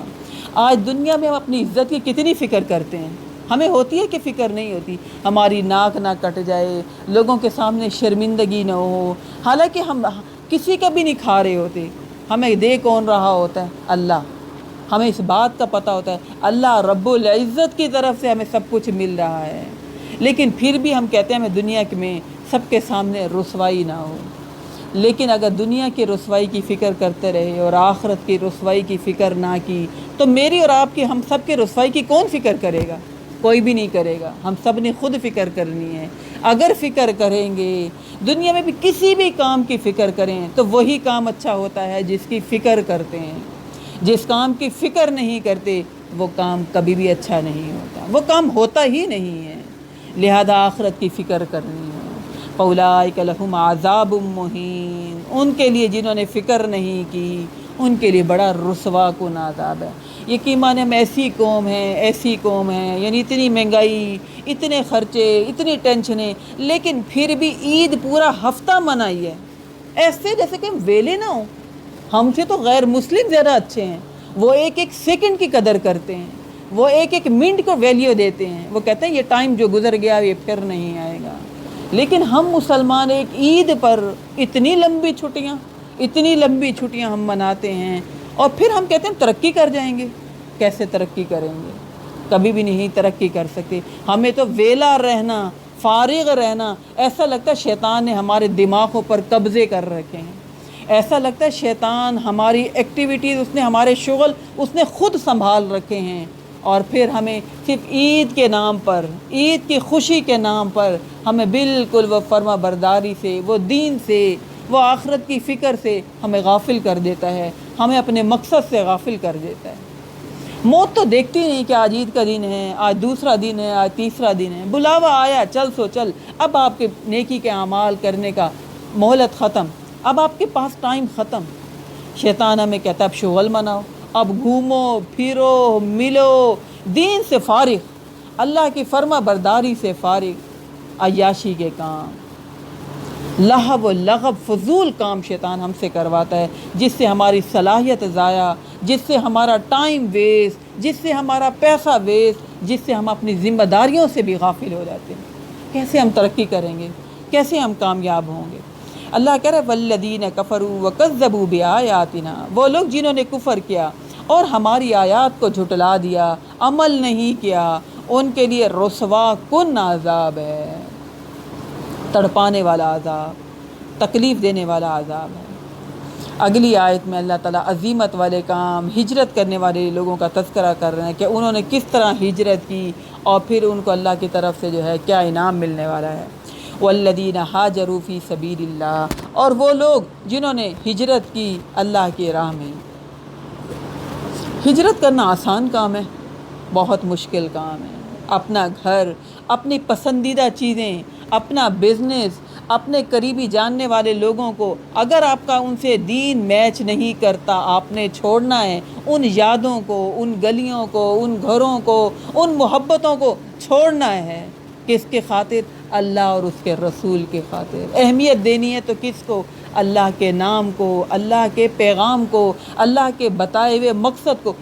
آج دنیا میں ہم اپنی عزت کی کتنی فکر کرتے ہیں، ہمیں ہوتی ہے کہ فکر نہیں ہوتی، ہماری ناک نہ کٹ جائے، لوگوں کے سامنے شرمندگی نہ ہو، حالانکہ ہم کسی کا بھی نہیں کھا رہے ہوتے، ہمیں دے کون رہا ہوتا ہے؟ اللہ۔ ہمیں اس بات کا پتہ ہوتا ہے اللہ رب العزت کی طرف سے ہمیں سب کچھ مل رہا ہے، لیکن پھر بھی ہم کہتے ہیں ہمیں دنیا میں سب کے سامنے رسوائی نہ ہو۔ لیکن اگر دنیا کی رسوائی کی فکر کرتے رہے اور آخرت کی رسوائی کی فکر نہ کی تو میری اور آپ کی، ہم سب کی رسوائی کی کون فکر کرے گا؟ کوئی بھی نہیں کرے گا، ہم سب نے خود فکر کرنی ہے۔ اگر فکر کریں گے، دنیا میں بھی کسی بھی کام کی فکر کریں تو وہی کام اچھا ہوتا ہے جس کی فکر کرتے ہیں۔ جس کام کی فکر نہیں کرتے وہ کام کبھی بھی اچھا نہیں ہوتا، وہ کام ہوتا ہی نہیں ہے۔ لہذا آخرت کی فکر کرنی ہے۔ فاولئک لہم عذاب مہین، ان کے لیے جنہوں نے فکر نہیں کی ان کے لیے بڑا رسوا کن عذاب ہے۔ یقیناً ہم ایسی قوم ہیں، یعنی اتنی مہنگائی، اتنے خرچے، اتنی ٹینشنیں، لیکن پھر بھی عید پورا ہفتہ منائی ہے، ایسے جیسے کہ ہم ویلے نہ ہوں۔ ہم سے تو غیر مسلم زیادہ اچھے ہیں، وہ ایک ایک سیکنڈ کی قدر کرتے ہیں، وہ ایک ایک منٹ کو ویلیو دیتے ہیں، وہ کہتے ہیں یہ ٹائم جو گزر گیا یہ پھر نہیں آئے گا۔ لیکن ہم مسلمان ایک عید پر اتنی لمبی چھٹیاں ہم مناتے ہیں، اور پھر ہم کہتے ہیں ترقی کر جائیں گے۔ کیسے ترقی کریں گے؟ کبھی بھی نہیں ترقی کر سکتے۔ ہمیں تو ویلا رہنا، فارغ رہنا، ایسا لگتا ہے شیطان نے ہمارے دماغوں پر قبضے کر رکھے ہیں، ایسا لگتا ہے شیطان ہماری ایکٹیویٹیز، اس نے ہمارے شغل اس نے خود سنبھال رکھے ہیں، اور پھر ہمیں صرف عید کے نام پر، عید کی خوشی کے نام پر ہمیں بالکل وہ فرما برداری سے، وہ دین سے، وہ آخرت کی فکر سے ہمیں غافل کر دیتا ہے، ہمیں اپنے مقصد سے غافل کر دیتا ہے۔ موت تو دیکھتی نہیں کہ آج عید کا دن ہے، آج دوسرا دن ہے، آج تیسرا دن ہے، بلاوا آیا چل سو چل، اب آپ کے نیکی کے اعمال کرنے کا مہلت ختم، اب آپ کے پاس ٹائم ختم۔ شیطان ہمیں کہتا ہے اب شغل مناؤ، اب گھومو پھرو ملو، دین سے فارغ، اللہ کی فرما برداری سے فارغ، عیاشی کے کام، لہو و لغب، فضول کام شیطان ہم سے کرواتا ہے، جس سے ہماری صلاحیت ضائع، جس سے ہمارا ٹائم ویسٹ، جس سے ہمارا پیسہ ویسٹ، جس سے ہم اپنی ذمہ داریوں سے بھی غافل ہو جاتے ہیں۔ کیسے ہم ترقی کریں گے؟ کیسے ہم کامیاب ہوں گے؟ اللہ کہہ رہا ہے والذین کفروا وکذبوا بآیاتنا، وہ لوگ جنہوں نے کفر کیا اور ہماری آیات کو جھٹلا دیا، عمل نہیں کیا، ان کے لیے رسوا کن عذاب ہے، تڑپانے والا عذاب، تکلیف دینے والا عذاب ہے۔ اگلی آیت میں اللہ تعالیٰ عظیمت والے کام، ہجرت کرنے والے لوگوں کا تذکرہ کر رہے ہیں کہ انہوں نے کس طرح ہجرت کی اور پھر ان کو اللہ کی طرف سے جو ہے کیا انعام ملنے والا ہے۔ والذین ہاجروا فی سبیل اللہ، اور وہ لوگ جنہوں نے ہجرت کی اللہ کی راہ میں۔ ہجرت کرنا آسان کام ہے؟ بہت مشکل کام ہے۔ اپنا گھر، اپنی پسندیدہ چیزیں، اپنا بزنس، اپنے قریبی جاننے والے لوگوں کو اگر آپ کا ان سے دین میچ نہیں کرتا، آپ نے چھوڑنا ہے، ان یادوں کو، ان گلیوں کو، ان گھروں کو، ان محبتوں کو چھوڑنا ہے۔ کس کے خاطر؟ اللہ اور اس کے رسول کے خاطر۔ اہمیت دینی ہے تو کس کو؟ اللہ کے نام کو، اللہ کے پیغام کو، اللہ کے بتائے ہوئے مقصد کو،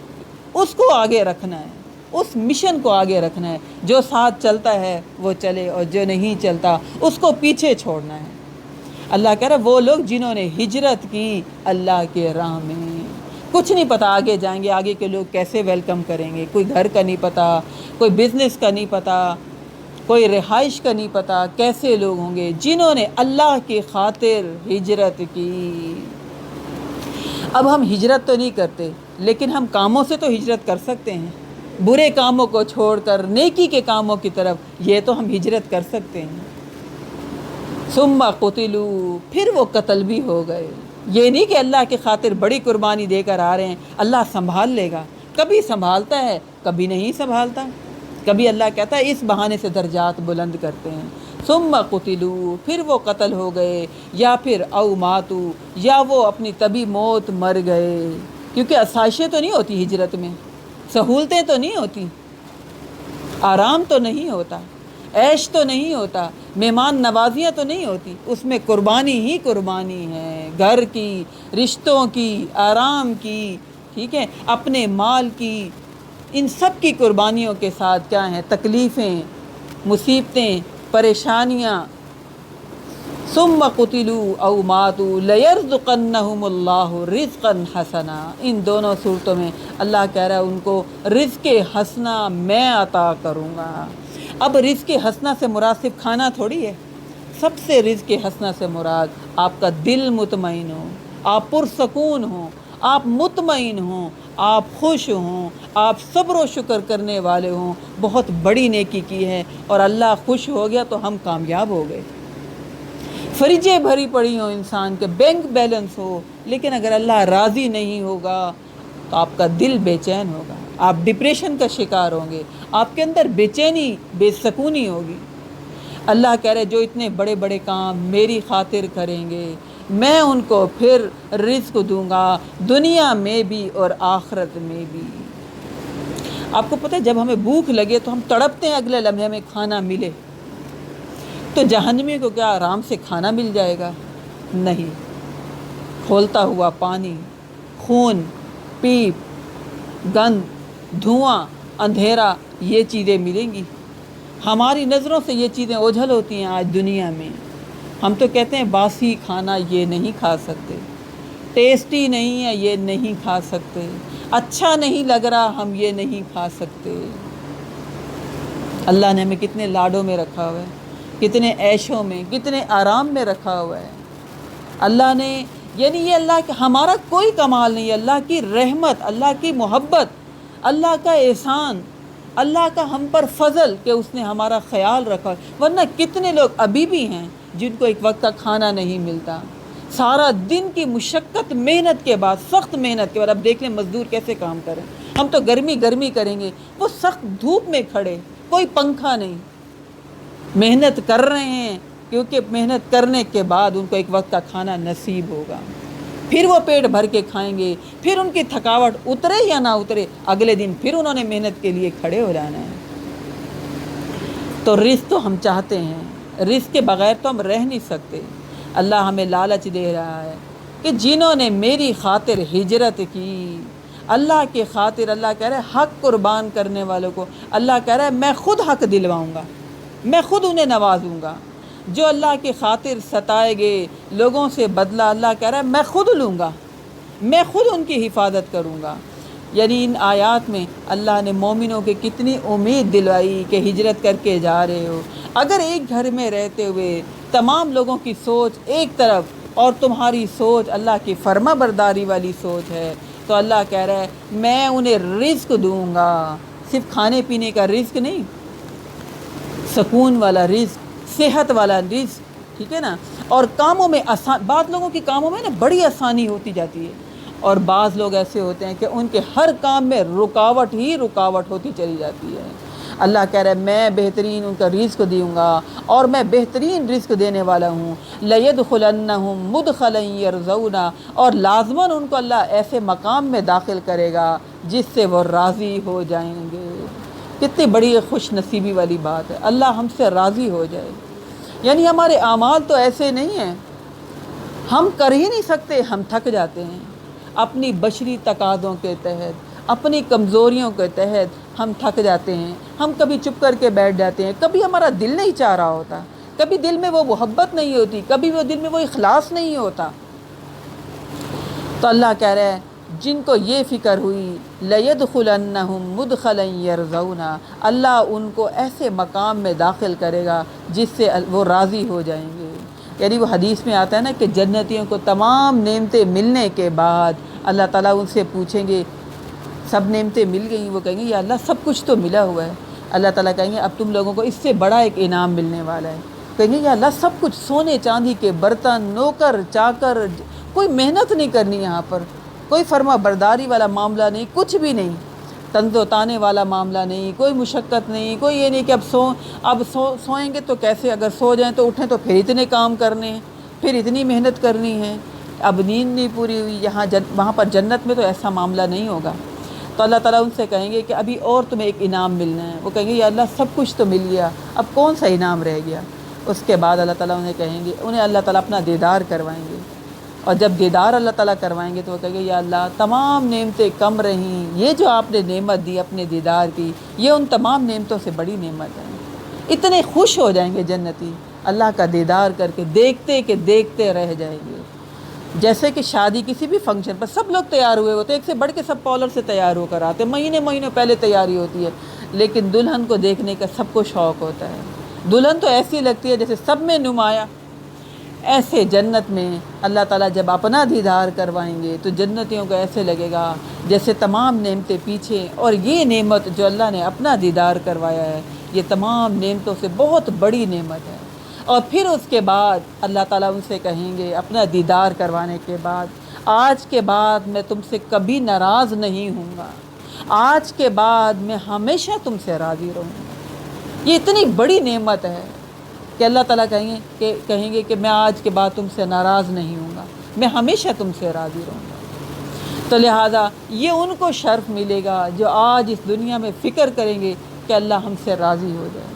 اس کو آگے رکھنا ہے، اس مشن کو آگے رکھنا ہے۔ جو ساتھ چلتا ہے وہ چلے، اور جو نہیں چلتا اس کو پیچھے چھوڑنا ہے۔ اللہ کہہ رہا ہے وہ لوگ جنہوں نے ہجرت کی اللہ کے راہ میں، کچھ نہیں پتہ آگے جائیں گے، آگے کے لوگ کیسے ویلکم کریں گے، کوئی گھر کا نہیں پتہ، کوئی بزنس کا نہیں پتہ، کوئی رہائش کا نہیں پتہ، کیسے لوگ ہوں گے جنہوں نے اللہ کی خاطر ہجرت کی۔ اب ہم ہجرت تو نہیں کرتے، لیکن ہم کاموں سے تو ہجرت کر سکتے ہیں، برے کاموں کو چھوڑ کر نیکی کے کاموں کی طرف یہ تو ہم ہجرت کر سکتے ہیں۔ ثم قتلوا، پھر وہ قتل بھی ہو گئے۔ یہ نہیں کہ اللہ کی خاطر بڑی قربانی دے کر آ رہے ہیں اللہ سنبھال لے گا، کبھی سنبھالتا ہے کبھی نہیں سنبھالتا، کبھی اللہ کہتا ہے اس بہانے سے درجات بلند کرتے ہیں۔ ثم قتلوا، پھر وہ قتل ہو گئے، یا پھر او ماتوا، یا وہ اپنی طبی موت مر گئے، کیونکہ آسائشیں تو نہیں ہوتی ہجرت میں، سہولتیں تو نہیں ہوتی، آرام تو نہیں ہوتا، عیش تو نہیں ہوتا، مہمان نوازیاں تو نہیں ہوتی، اس میں قربانی ہی قربانی ہے، گھر کی، رشتوں کی، آرام کی، ٹھیک ہے، اپنے مال کی، ان سب کی قربانیوں کے ساتھ کیا ہیں تکلیفیں، مصیبتیں، پریشانیاں۔ ثم قتلوا او ماتوا لیرزقنہم اللہ رزقا حسنا، ان دونوں صورتوں میں اللہ کہہ رہا ہے ان کو رزق حسنا میں عطا کروں گا۔ اب رزق حسنا سے مراد صرف کھانا تھوڑی ہے، سب سے رزق حسنا سے مراد آپ کا دل مطمئن ہو، آپ پرسکون ہوں، آپ مطمئن ہوں، آپ خوش ہوں، آپ صبر و شکر کرنے والے ہوں، بہت بڑی نیکی کی ہے اور اللہ خوش ہو گیا تو ہم کامیاب ہو گئے۔ فریجیں بھری پڑی ہوں انسان کے، بینک بیلنس ہو، لیکن اگر اللہ راضی نہیں ہوگا تو آپ کا دل بے چین ہوگا، آپ ڈپریشن کا شکار ہوں گے، آپ کے اندر بے چینی، بے سکونی ہوگی۔ اللہ کہہ رہے جو اتنے بڑے بڑے کام میری خاطر کریں گے میں ان کو پھر رزق دوں گا، دنیا میں بھی اور آخرت میں بھی۔ آپ کو پتہ ہے جب ہمیں بھوک لگے تو ہم تڑپتے ہیں اگلے لمحے میں کھانا ملے، تو جہنمی کو کیا آرام سے کھانا مل جائے گا؟ نہیں، کھولتا ہوا پانی، خون، پیپ، گند، دھواں، اندھیرا، یہ چیزیں ملیں گی۔ ہماری نظروں سے یہ چیزیں اوجھل ہوتی ہیں آج دنیا میں، ہم تو کہتے ہیں باسی کھانا یہ نہیں کھا سکتے، ٹیسٹی نہیں ہے یہ نہیں کھا سکتے، اچھا نہیں لگ رہا ہم یہ نہیں کھا سکتے۔ اللہ نے ہمیں کتنے لاڈوں میں رکھا ہوا ہے، کتنے عیشوں میں، کتنے آرام میں رکھا ہوا ہے۔ اللہ نے یعنی یہ اللہ کا ہمارا کوئی کمال نہیں ہے، اللہ کی رحمت، اللہ کی محبت، اللہ کا احسان، اللہ کا ہم پر فضل کہ اس نے ہمارا خیال رکھا، ورنہ کتنے لوگ ابھی بھی ہیں جن کو ایک وقت کا کھانا نہیں ملتا، سارا دن کی مشقت محنت کے بعد، سخت محنت کے بعد، اب دیکھ لیں مزدور کیسے کام کریں، ہم تو گرمی کریں گے، وہ سخت دھوپ میں کھڑے، کوئی پنکھا نہیں، محنت کر رہے ہیں کیونکہ محنت کرنے کے بعد ان کو ایک وقت کا کھانا نصیب ہوگا، پھر وہ پیٹ بھر کے کھائیں گے، پھر ان کی تھکاوٹ اترے یا نہ اترے اگلے دن پھر انہوں نے محنت کے لیے کھڑے ہو جانا ہے۔ تو رزق تو ہم چاہتے ہیں، رزق کے بغیر تو ہم رہ نہیں سکتے۔ اللہ ہمیں لالچ دے رہا ہے کہ جنہوں نے میری خاطر ہجرت کی، اللہ کی خاطر، اللہ کہہ رہا ہے حق قربان کرنے والوں کو اللہ کہہ رہا ہے میں خود حق دلواؤں گا، میں خود انہیں نوازوں گا۔ جو اللہ کی خاطر ستائے گئے لوگوں سے بدلہ اللہ کہہ رہا ہے میں خود لوں گا، میں خود ان کی حفاظت کروں گا۔ یعنی ان آیات میں اللہ نے مومنوں کے کتنی امید دلوائی کہ ہجرت کر کے جا رہے ہو، اگر ایک گھر میں رہتے ہوئے تمام لوگوں کی سوچ ایک طرف اور تمہاری سوچ اللہ کی فرما برداری والی سوچ ہے تو اللہ کہہ رہا ہے میں انہیں رزق دوں گا، صرف کھانے پینے کا رزق نہیں، سکون والا رزق، صحت والا رزق، ٹھیک ہے نا، اور کاموں میں بعض لوگوں کی کاموں میں نا بڑی آسانی ہوتی جاتی ہے، اور بعض لوگ ایسے ہوتے ہیں کہ ان کے ہر کام میں رکاوٹ ہی رکاوٹ ہوتی چلی جاتی ہے۔ اللہ کہہ رہا ہے میں بہترین ان کا رزق دوں گا اور میں بہترین رزق دینے والا ہوں۔ لَيَدْخُلَنَّهُمْ مُدْخَلًا يَرْضَوْنَ، اور لازماً ان کو اللہ ایسے مقام میں داخل کرے گا جس سے وہ راضی ہو جائیں گے۔ کتنی بڑی خوش نصیبی والی بات ہے، اللہ ہم سے راضی ہو جائے۔ یعنی ہمارے اعمال تو ایسے نہیں ہیں، ہم کر ہی نہیں سکتے، ہم تھک جاتے ہیں اپنی بشری تقاضوں کے تحت، اپنی کمزوریوں کے تحت ہم تھک جاتے ہیں، ہم کبھی چپ کر کے بیٹھ جاتے ہیں، کبھی ہمارا دل نہیں چاہ رہا ہوتا، کبھی دل میں وہ محبت نہیں ہوتی، کبھی وہ دل میں وہ اخلاص نہیں ہوتا۔ تو اللہ کہہ رہا ہے جن کو یہ فکر ہوئی لَيَدْخُلَنَّهُمْ مُدْخَلًا يَرْضَوْنَ، اللہ ان کو ایسے مقام میں داخل کرے گا جس سے وہ راضی ہو جائیں گے۔ یعنی وہ حدیث میں آتا ہے نا کہ جنتیوں کو تمام نعمتیں ملنے کے بعد اللہ تعالیٰ ان سے پوچھیں گے سب نعمتیں مل گئیں، وہ کہیں گے یا اللہ سب کچھ تو ملا ہوا ہے۔ اللہ تعالیٰ کہیں گے اب تم لوگوں کو اس سے بڑا ایک انعام ملنے والا ہے۔ کہیں گے یا اللہ سب کچھ، سونے چاندی کے برتن، نوکر چاکر، کوئی محنت نہیں کرنی یہاں پر، کوئی فرما برداری والا معاملہ نہیں، کچھ بھی نہیں، طنز و طانے والا معاملہ نہیں، کوئی مشقت نہیں، کوئی یہ نہیں کہ اب سوئیں گے تو کیسے، اگر سو جائیں تو اٹھیں تو پھر اتنے کام کرنے ہیں، پھر اتنی محنت کرنی ہے، اب نیند نہیں پوری ہوئی۔ وہاں پر جنت میں تو ایسا معاملہ نہیں ہوگا۔ تو اللہ تعالیٰ ان سے کہیں گے کہ ابھی اور تمہیں ایک انعام ملنا ہے۔ وہ کہیں گے یا اللہ سب کچھ تو مل گیا، اب کون سا انعام رہ گیا؟ اس کے بعد اللہ تعالیٰ انہیں اللہ تعالیٰ اپنا دیدار کروائیں گے، اور جب دیدار اللہ تعالیٰ کروائیں گے تو وہ کہیں گے یا اللہ تمام نعمتیں کم رہیں، یہ جو آپ نے نعمت دی اپنے دیدار کی، یہ ان تمام نعمتوں سے بڑی نعمت ہے۔ اتنے خوش ہو جائیں گے جنتی اللہ کا دیدار کر کے، دیکھتے کہ دیکھتے رہ جائیں گے۔ جیسے کہ شادی کسی بھی فنکشن پر سب لوگ تیار ہوئے ہوتے ہیں، ایک سے بڑھ کے سب پارلر سے تیار ہو کر آتے ہیں، مہینے پہلے تیاری ہوتی ہے، لیکن دلہن کو دیکھنے کا سب کو شوق ہوتا ہے۔ دلہن تو ایسی لگتی ہے جیسے سب میں نمایاں۔ ایسے جنت میں اللہ تعالیٰ جب اپنا دیدار کروائیں گے تو جنتیوں کو ایسے لگے گا جیسے تمام نعمتیں پیچھے، اور یہ نعمت جو اللہ نے اپنا دیدار کروایا ہے یہ تمام نعمتوں سے بہت بڑی نعمت ہے۔ اور پھر اس کے بعد اللہ تعالیٰ ان سے کہیں گے اپنا دیدار کروانے کے بعد، آج کے بعد میں تم سے کبھی ناراض نہیں ہوں گا، آج کے بعد میں ہمیشہ تم سے راضی رہوں گا۔ یہ اتنی بڑی نعمت ہے کہ اللہ تعالیٰ کہیں گے کہ میں آج کے بعد تم سے ناراض نہیں ہوں گا، میں ہمیشہ تم سے راضی رہوں گا۔ تو لہٰذا یہ ان کو شرف ملے گا جو آج اس دنیا میں فکر کریں گے کہ اللہ ہم سے راضی ہو جائے۔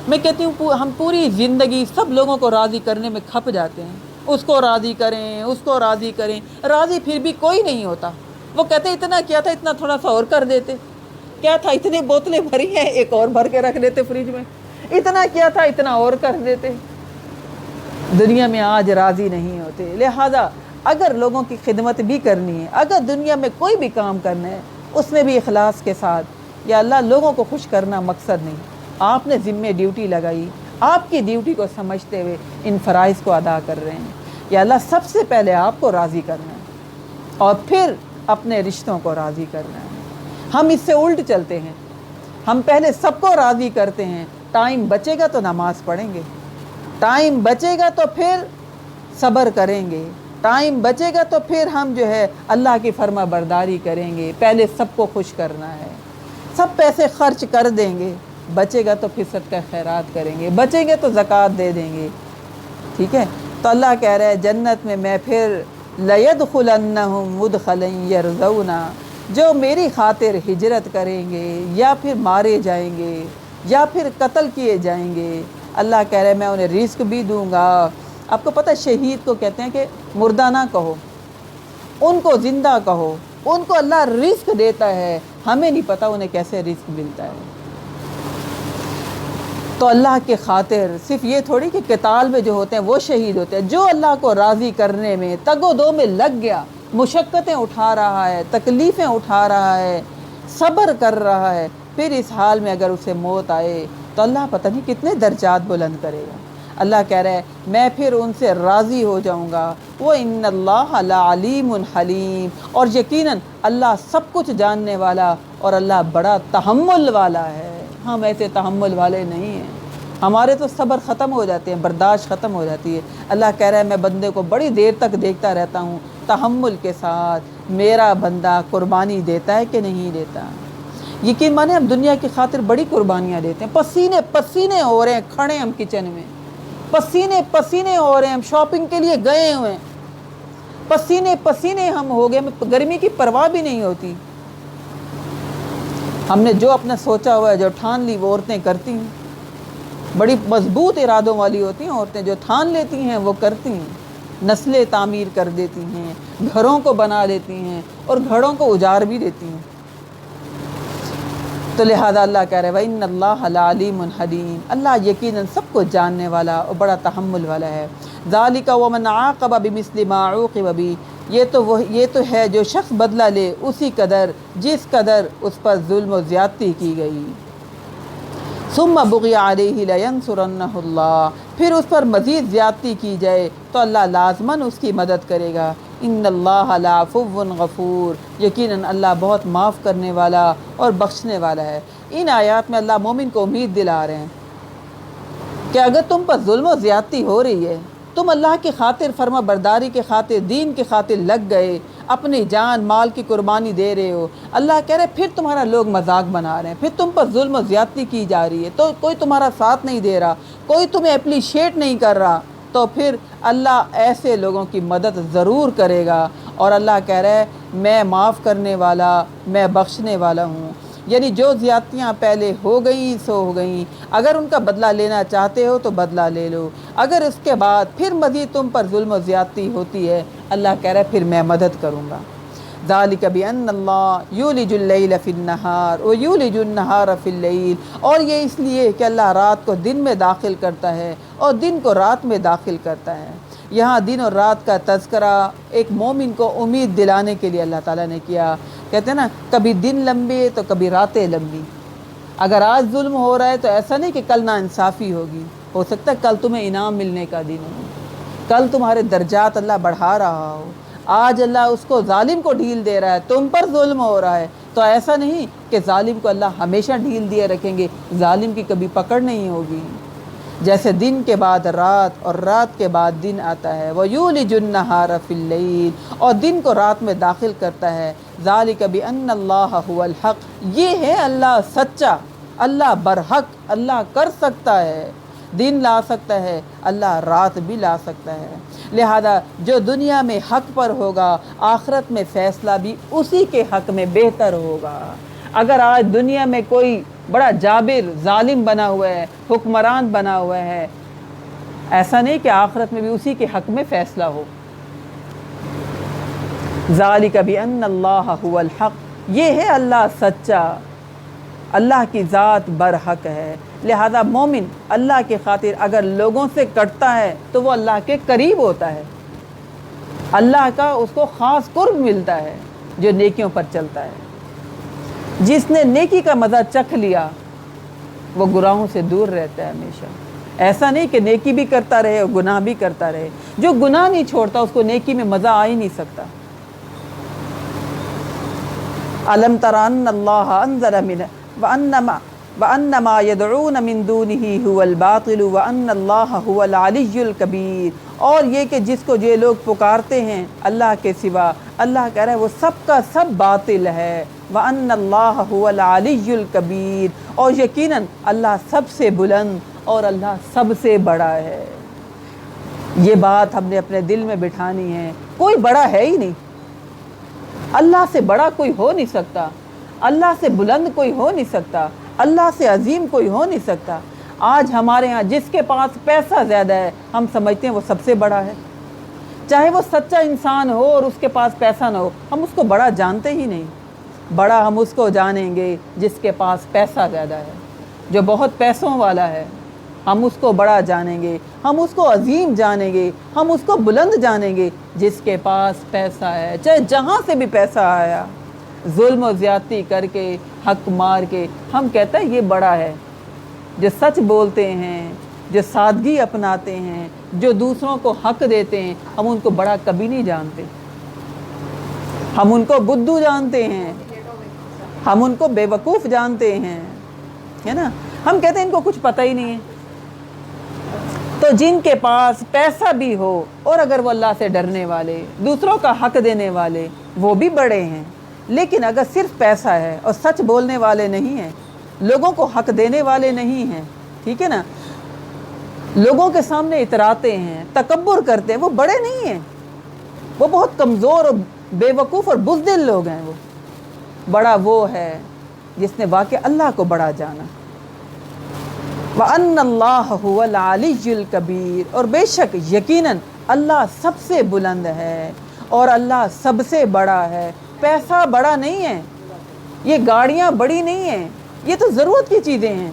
میں کہتی ہوں ہم پوری زندگی سب لوگوں کو راضی کرنے میں کھپ جاتے ہیں، اس کو راضی کریں، اس کو راضی کریں، راضی پھر بھی کوئی نہیں ہوتا۔ وہ کہتے اتنا کیا تھا، اتنا تھوڑا سا اور کر دیتے، کیا تھا اتنی بوتلیں بھری ہیں ایک اور بھر کے رکھ لیتے فریج میں، اتنا کیا تھا اتنا اور کر دیتے۔ دنیا میں آج راضی نہیں ہوتے۔ لہٰذا اگر لوگوں کی خدمت بھی کرنی ہے، اگر دنیا میں کوئی بھی کام کرنا ہے، اس میں بھی اخلاص کے ساتھ، یا اللہ لوگوں کو خوش کرنا مقصد نہیں، آپ نے ذمہ ڈیوٹی لگائی، آپ کی ڈیوٹی کو سمجھتے ہوئے ان فرائض کو ادا کر رہے ہیں، یا اللہ سب سے پہلے آپ کو راضی کرنا ہے اور پھر اپنے رشتوں کو راضی کرنا ہے۔ ہم اس سے الٹ چلتے ہیں، ہم پہلے سب کو راضی کرتے ہیں، ٹائم بچے گا تو نماز پڑھیں گے، ٹائم بچے گا تو پھر صبر کریں گے، ٹائم بچے گا تو پھر ہم جو ہے اللہ کی فرما برداری کریں گے۔ پہلے سب کو خوش کرنا ہے، سب پیسے خرچ کر دیں گے، بچے گا تو پھر صدقہ خیرات کریں گے، بچیں گے تو زکوٰۃ دے دیں گے، ٹھیک ہے۔ تو اللہ کہہ رہا ہے جنت میں پھر لَيَدْخُلَنَّهُمْ مُدْخَلًا يَرْضَوْنَ، جو میری خاطر ہجرت کریں گے یا پھر مارے جائیں گے یا پھر قتل کیے جائیں گے، اللہ کہہ رہا ہے میں انہیں رزق بھی دوں گا۔ آپ کو پتہ شہید کو کہتے ہیں کہ مردہ نہ کہو، ان کو زندہ کہو، ان کو اللہ رزق دیتا ہے، ہمیں نہیں پتہ انہیں کیسے رزق ملتا ہے۔ تو اللہ کے خاطر صرف یہ تھوڑی کہ قتال میں جو ہوتے ہیں وہ شہید ہوتے ہیں، جو اللہ کو راضی کرنے میں تگ و دو میں لگ گیا، مشقتیں اٹھا رہا ہے، تکلیفیں اٹھا رہا ہے، صبر کر رہا ہے، پھر اس حال میں اگر اسے موت آئے تو اللہ پتہ نہیں کتنے درجات بلند کرے گا۔ اللہ کہہ رہا ہے میں پھر ان سے راضی ہو جاؤں گا، وَإِنَّ اللَّهَ لَعَلِيمٌ حَلِيمٌ، اور یقیناً اللہ سب کچھ جاننے والا اور اللہ بڑا تحمل والا ہے۔ ہم ایسے تحمل والے نہیں ہیں، ہمارے تو صبر ختم ہو جاتے ہیں، برداشت ختم ہو جاتی ہے۔ اللہ کہہ رہا ہے میں بندے کو بڑی دیر تک دیکھتا رہتا ہوں تحمل کے ساتھ، میرا بندہ قربانی دیتا ہے کہ نہیں دیتا۔ یقین مانے ہم دنیا کی خاطر بڑی قربانیاں دیتے ہیں، پسینے پسینے ہو رہے ہیں، کھڑے ہم کچن میں، پسینے پسینے ہو رہے ہیں، ہم شاپنگ کے لیے گئے ہوئے ہیں، پسینے پسینے ہم ہو گئے، ہمیں گرمی کی پرواہ بھی نہیں ہوتی۔ ہم نے جو اپنا سوچا ہوا ہے، جو ٹھان لی وہ عورتیں کرتی ہیں، بڑی مضبوط ارادوں والی ہوتی ہیں عورتیں، جو ٹھان لیتی ہیں وہ کرتی ہیں، نسلیں تعمیر کر دیتی ہیں، گھروں کو بنا لیتی ہیں اور گھروں کو اجاڑ بھی دیتی ہیں۔ تو لہذا اللہ کہہ رہے ہیں وَإِنَّ اللَّهَ لَعَلِيمٌ حَلِيمٌ، اللہ یقیناً سب کو جاننے والا اور بڑا تحمل والا ہے۔ ذَلِكَ وَمَنْ عَاقَبَ بِمِثْلِ مَا عُوقِبَ بِهِ، یہ تو ہے جو شخص بدلہ لے اسی قدر جس قدر اس پر ظلم و زیادتی کی گئی۔ ثُمَّ بُغِيَ عَلَيْهِ لَيَنْصُرَنَّهُ اللَّهُ، پھر اس پر مزید زیادتی کی جائے تو اللہ لازماً اس کی مدد کرے گا۔ ان اللہ لعفو غفور، یقیناً اللہ بہت معاف کرنے والا اور بخشنے والا ہے۔ ان آیات میں اللہ مومن کو امید دلا رہے ہیں کہ اگر تم پر ظلم و زیادتی ہو رہی ہے، تم اللہ کی خاطر فرما برداری کے خاطر دین کی خاطر لگ گئے، اپنی جان مال کی قربانی دے رہے ہو، اللہ کہہ رہے پھر تمہارا لوگ مذاق بنا رہے ہیں، پھر تم پر ظلم و زیادتی کی جا رہی ہے، تو کوئی تمہارا ساتھ نہیں دے رہا، کوئی تمہیں اپریشیٹ نہیں کر رہا، تو پھر اللہ ایسے لوگوں کی مدد ضرور کرے گا۔ اور اللہ کہہ رہا ہے میں معاف کرنے والا، میں بخشنے والا ہوں۔ یعنی جو زیادتیاں پہلے ہو گئیں سو ہو گئیں، اگر ان کا بدلہ لینا چاہتے ہو تو بدلہ لے لو، اگر اس کے بعد پھر مزید تم پر ظلم و زیادتی ہوتی ہے، اللہ کہہ رہا ہے پھر میں مدد کروں گا۔ ذالک بأن اللہ یولج اللیل فی النہار ویولج النہار فی اللیل، اور یہ اس لیے کہ اللہ رات کو دن میں داخل کرتا ہے اور دن کو رات میں داخل کرتا ہے۔ یہاں دن اور رات کا تذکرہ ایک مومن کو امید دلانے کے لیے اللہ تعالیٰ نے کیا۔ کہتے ہیں نا کبھی دن لمبے تو کبھی راتیں لمبی، اگر آج ظلم ہو رہا ہے تو ایسا نہیں کہ کل ناانصافی ہوگی، ہو سکتا ہے کل تمہیں انعام ملنے کا دن ہو، کل تمہارے درجات اللہ بڑھا رہا ہو۔ آج اللہ اس کو ظالم کو ڈھیل دے رہا ہے، تم پر ظلم ہو رہا ہے، تو ایسا نہیں کہ ظالم کو اللہ ہمیشہ ڈھیل دیے رکھیں گے، ظالم کی کبھی پکڑ نہیں ہوگی۔ جیسے دن کے بعد رات اور رات کے بعد دن آتا ہے، وَيُولِجُ النَّهَارَ فِي اللَّيْلِ، اور دن کو رات میں داخل کرتا ہے۔ ذَلِكَ بِأَنَّ اللَّهَ هُوَ الْحَقُّ، یہ ہے اللہ سچا، اللہ برحق، اللہ کر سکتا ہے، دن لا سکتا ہے، اللہ رات بھی لا سکتا ہے۔ لہذا جو دنیا میں حق پر ہوگا، آخرت میں فیصلہ بھی اسی کے حق میں بہتر ہوگا۔ اگر آج دنیا میں کوئی بڑا جابر ظالم بنا ہوا ہے، حکمران بنا ہوا ہے، ایسا نہیں کہ آخرت میں بھی اسی کے حق میں فیصلہ ہو۔ ذالک بأن اللہ هو الحق، یہ ہے اللہ سچا، اللہ کی ذات برحق ہے۔ لہذا مومن اللہ کی خاطر اگر لوگوں سے کٹتا ہے تو وہ اللہ کے قریب ہوتا ہے، اللہ کا اس کو خاص قرب ملتا ہے جو نیکیوں پر چلتا ہے۔ جس نے نیکی کا مزہ چکھ لیا وہ گناہوں سے دور رہتا ہے ہمیشہ۔ ایسا نہیں کہ نیکی بھی کرتا رہے اور گناہ بھی کرتا رہے، جو گناہ نہیں چھوڑتا اس کو نیکی میں مزہ آ ہی نہیں سکتا۔ أَلَمْ تَرَ أَنَّ اللَّهَ أَنزَلَ مِنَ وَأَنَّ مَا يَدْعُونَ مِن دُونِهِ هُوَ الْبَاطِلُ وَأَنَّ اللَّهَ هُوَ الْعَلِيُّ الْكَبِيرُ، اور یہ کہ جس کو یہ لوگ پکارتے ہیں اللہ کے سوا، اللہ کہہ رہا ہے وہ سب کا سب باطل ہے۔ وَأَنَّ اللَّهَ هُوَ الْعَلِيُّ الْكَبِيرُ، اور یقیناً اللہ سب سے بلند اور اللہ سب سے بڑا ہے۔ یہ بات ہم نے اپنے دل میں بٹھانی ہے، کوئی بڑا ہے ہی نہیں، اللہ سے بڑا کوئی ہو نہیں سکتا، اللہ سے بلند کوئی ہو نہیں سکتا، اللہ سے عظیم کوئی ہو نہیں سکتا۔ آج ہمارے ہاں جس کے پاس پیسہ زیادہ ہے ہم سمجھتے ہیں وہ سب سے بڑا ہے، چاہے وہ سچا انسان ہو اور اس کے پاس پیسہ نہ ہو، ہم اس کو بڑا جانتے ہی نہیں۔ بڑا ہم اس کو جانیں گے جس کے پاس پیسہ زیادہ ہے، جو بہت پیسوں والا ہے، ہم اس کو بڑا جانیں گے، ہم اس کو عظیم جانیں گے، ہم اس کو بلند جانیں گے جس کے پاس پیسہ ہے، چاہے جہاں سے بھی پیسہ آیا، ظلم و زیادتی کر کے حق مار کے ہم کہتے ہیں یہ بڑا ہے۔ جو سچ بولتے ہیں، جو سادگی اپناتے ہیں، جو دوسروں کو حق دیتے ہیں، ہم ان کو بڑا کبھی نہیں جانتے، ہم ان کو بدھو جانتے ہیں، ہم ان کو بے وقوف جانتے ہیں، ہے نا، ہم کہتے ہیں ان کو کچھ پتہ ہی نہیں ہے۔ تو جن کے پاس پیسہ بھی ہو اور اگر وہ اللہ سے ڈرنے والے، دوسروں کا حق دینے والے، وہ بھی بڑے ہیں۔ لیکن اگر صرف پیسہ ہے اور سچ بولنے والے نہیں ہیں، لوگوں کو حق دینے والے نہیں ہیں، ٹھیک ہے نا، لوگوں کے سامنے اتراتے ہیں، تکبر کرتے ہیں، وہ بڑے نہیں ہیں، وہ بہت کمزور اور بے وقوف اور بزدل لوگ ہیں۔ وہ بڑا وہ ہے جس نے واقع اللہ کو بڑا جانا۔ وَأَنَّ اللَّهَ هُوَ الْعَلِيُّ الْكَبِيرُ، اور بے شک یقیناً اللہ سب سے بلند ہے اور اللہ سب سے بڑا ہے۔ پیسہ بڑا نہیں ہے، یہ گاڑیاں بڑی نہیں ہیں، یہ تو ضرورت کی چیزیں ہیں،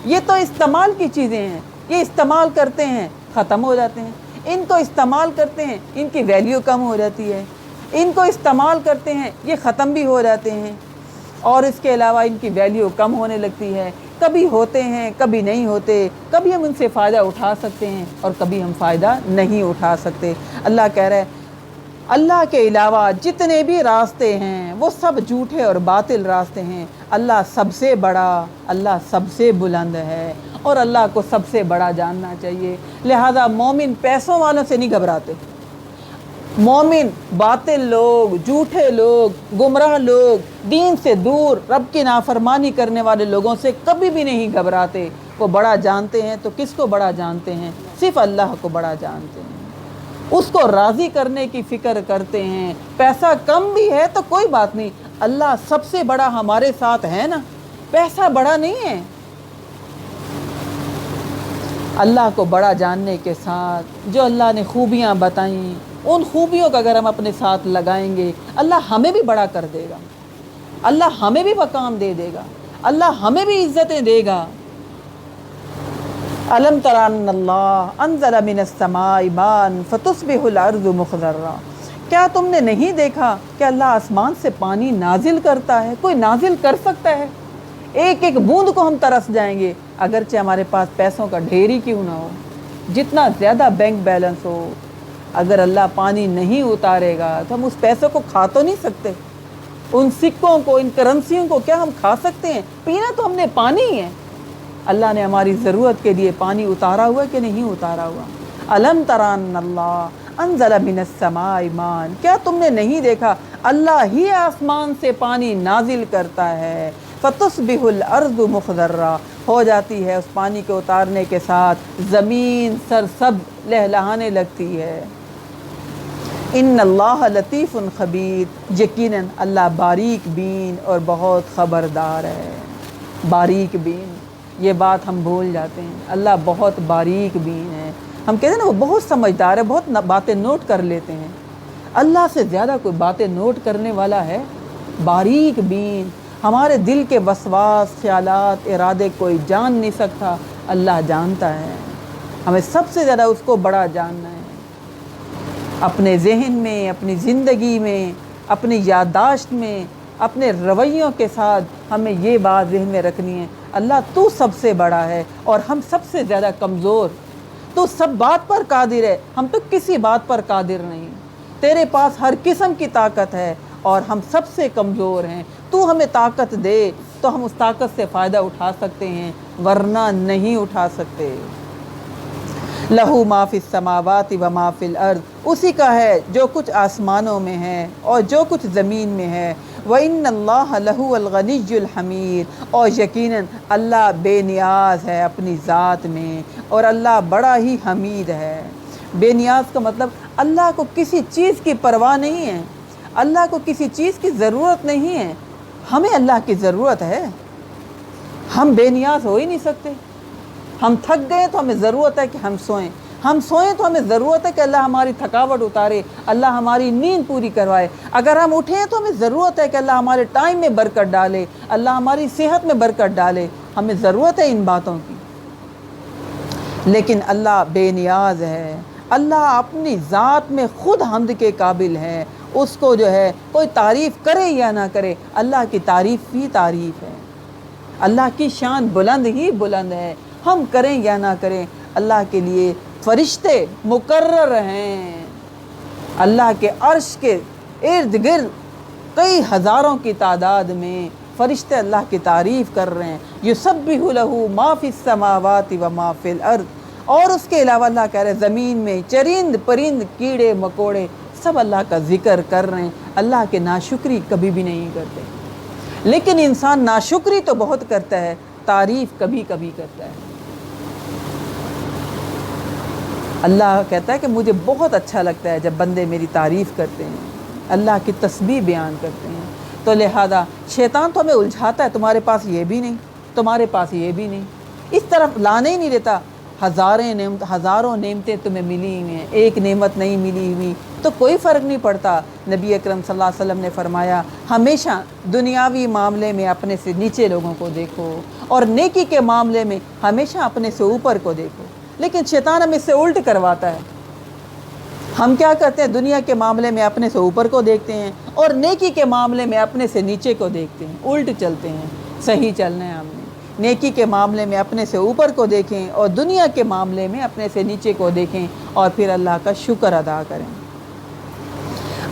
یہ تو استعمال کی چیزیں ہیں، یہ استعمال کرتے ہیں ختم ہو جاتے ہیں، ان کو استعمال کرتے ہیں ان کی ویلیو کم ہو جاتی ہے، ان کو استعمال کرتے ہیں یہ ختم بھی ہو جاتے ہیں، اور اس کے علاوہ ان کی ویلیو کم ہونے لگتی ہے، کبھی ہوتے ہیں کبھی نہیں ہوتے، کبھی ہم ان سے فائدہ اٹھا سکتے ہیں اور کبھی ہم فائدہ نہیں اٹھا سکتے۔ اللہ کہہ رہا ہے اللہ کے علاوہ جتنے بھی راستے ہیں وہ سب جھوٹے اور باطل راستے ہیں۔ اللہ سب سے بڑا، اللہ سب سے بلند ہے، اور اللہ کو سب سے بڑا جاننا چاہیے۔ لہذا مومن پیسوں والوں سے نہیں گھبراتے، مومن باطل لوگ، جھوٹے لوگ، گمراہ لوگ، دین سے دور، رب کی نافرمانی کرنے والے لوگوں سے کبھی بھی نہیں گھبراتے۔ وہ بڑا جانتے ہیں تو کس کو بڑا جانتے ہیں؟ صرف اللہ کو بڑا جانتے ہیں، اس کو راضی کرنے کی فکر کرتے ہیں۔ پیسہ کم بھی ہے تو کوئی بات نہیں، اللہ سب سے بڑا ہمارے ساتھ ہے نا، پیسہ بڑا نہیں ہے۔ اللہ کو بڑا جاننے کے ساتھ جو اللہ نے خوبیاں بتائیں، ان خوبیوں کا اگر ہم اپنے ساتھ لگائیں گے، اللہ ہمیں بھی بڑا کر دے گا، اللہ ہمیں بھی مقام دے دے گا، اللہ ہمیں بھی عزتیں دے گا۔ أَلَمْ تَرَ أَنَّ اللَّهَ أَنزَلَ مِنَ السَّمَاءِ مَاءً فَتُصْبِحُ الْأَرْضُ مُخْضَرَّةً، کیا تم نے نہیں دیکھا کہ اللہ آسمان سے پانی نازل کرتا ہے؟ کوئی نازل کر سکتا ہے؟ ایک ایک بوند کو ہم ترس جائیں گے، اگرچہ ہمارے پاس پیسوں کا ڈھیر ہی کیوں نہ ہو، جتنا زیادہ بینک بیلنس ہو، اگر اللہ پانی نہیں اتارے گا تو ہم اس پیسوں کو کھا تو نہیں سکتے، ان سکوں کو، ان کرنسیوں کو کیا ہم کھا سکتے ہیں؟ پینا تو ہم نے پانی ہی ہے۔ اللہ نے ہماری ضرورت کے لیے پانی اتارا ہوا کہ نہیں اتارا ہوا؟ أَلَمْ تَرَ أَنَّ اللَّهَ أَنزَلَ مِنَ السَّمَاءِ مَاءً، کیا تم نے نہیں دیکھا اللہ ہی آسمان سے پانی نازل کرتا ہے، فَتُصْبِحُ الْأَرْضُ مُخْضَرَّةً، ہو جاتی ہے اس پانی کے اتارنے کے ساتھ زمین سرسبز لہلہانے لگتی ہے۔ ان اللہ لطیف خبیر، یقیناً اللہ باریک بین اور بہت خبردار ہے۔ باریک بین، یہ بات ہم بھول جاتے ہیں، اللہ بہت باریک بین ہے۔ ہم کہتے ہیں نا وہ بہت سمجھدار ہے، بہت باتیں نوٹ کر لیتے ہیں، اللہ سے زیادہ کوئی باتیں نوٹ کرنے والا ہے؟ باریک بین، ہمارے دل کے وسواس، خیالات، ارادے کوئی جان نہیں سکتا، اللہ جانتا ہے۔ ہمیں سب سے زیادہ اس کو بڑا جاننا ہے، اپنے ذہن میں، اپنی زندگی میں، اپنی یادداشت میں، اپنے رویوں کے ساتھ ہمیں یہ بات ذہن میں رکھنی ہے، اللہ تو سب سے بڑا ہے اور ہم سب سے زیادہ کمزور، تو سب بات پر قادر ہے، ہم تو کسی بات پر قادر نہیں، تیرے پاس ہر قسم کی طاقت ہے اور ہم سب سے کمزور ہیں، تو ہمیں طاقت دے تو ہم اس طاقت سے فائدہ اٹھا سکتے ہیں، ورنہ نہیں اٹھا سکتے۔ لہو ما فی السماوات و ما فی الارض، اسی کا ہے جو کچھ آسمانوں میں ہے اور جو کچھ زمین میں ہے۔ وَإِنَّ اللَّهَ لَهُوَ الْغَنِيُّ الْحَمِيدُ، اور یقیناً اللہ بے نیاز ہے اپنی ذات میں اور اللہ بڑا ہی حمید ہے۔ بے نیاز کا مطلب اللہ کو کسی چیز کی پرواہ نہیں ہے، اللہ کو کسی چیز کی ضرورت نہیں ہے، ہمیں اللہ کی ضرورت ہے، ہم بے نیاز ہو ہی نہیں سکتے۔ ہم تھک گئے تو ہمیں ضرورت ہے کہ ہم سوئیں، ہم سوئیں تو ہمیں ضرورت ہے کہ اللہ ہماری تھکاوٹ اتارے، اللہ ہماری نیند پوری کروائے۔ اگر ہم اٹھیں تو ہمیں ضرورت ہے کہ اللہ ہمارے ٹائم میں برکت ڈالے، اللہ ہماری صحت میں برکت ڈالے، ہمیں ضرورت ہے ان باتوں کی۔ لیکن اللہ بے نیاز ہے، اللہ اپنی ذات میں خود حمد کے قابل ہے، اس کو جو ہے کوئی تعریف کرے یا نہ کرے، اللہ کی تعریف ہی تعریف ہے، اللہ کی شان بلند ہی بلند ہے، ہم کریں یا نہ کریں، اللہ کے لیے فرشتے مقرر ہیں، اللہ کے عرش کے ارد گرد کئی ہزاروں کی تعداد میں فرشتے اللہ کی تعریف کر رہے ہیں۔ یسبح لہ ما فی السماوات و ما فی الارض، اور اس کے علاوہ اللہ کہہ رہے ہیں زمین میں چرند پرند کیڑے مکوڑے سب اللہ کا ذکر کر رہے ہیں، اللہ کے ناشکری کبھی بھی نہیں کرتے۔ لیکن انسان ناشکری تو بہت کرتا ہے، تعریف کبھی کبھی کرتا ہے۔ اللہ کہتا ہے کہ مجھے بہت اچھا لگتا ہے جب بندے میری تعریف کرتے ہیں، اللہ کی تسبیح بیان کرتے ہیں۔ تو لہذا شیطان تو ہمیں الجھاتا ہے، تمہارے پاس یہ بھی نہیں، تمہارے پاس یہ بھی نہیں، اس طرف لانے ہی نہیں دیتا۔ ہزاروں نعمتیں تمہیں ملی ہوئی ہیں، ایک نعمت نہیں ملی ہوئی تو کوئی فرق نہیں پڑتا۔ نبی اکرم صلی اللہ علیہ وسلم نے فرمایا ہمیشہ دنیاوی معاملے میں اپنے سے نیچے لوگوں کو دیکھو اور نیکی کے معاملے میں ہمیشہ اپنے سے اوپر کو دیکھو، لیکن شیطان ہمیں اس سے الٹ کرواتا ہے۔ ہم کیا کرتے ہیں؟ دنیا کے معاملے میں اپنے سے اوپر کو دیکھتے ہیں اور نیکی کے معاملے میں اپنے سے نیچے کو دیکھتے ہیں، الٹ چلتے ہیں۔ صحیح چلنا ہے ہم نے، نیکی کے معاملے میں اپنے سے اوپر کو دیکھیں اور دنیا کے معاملے میں اپنے سے نیچے کو دیکھیں اور پھر اللہ کا شکر ادا کریں۔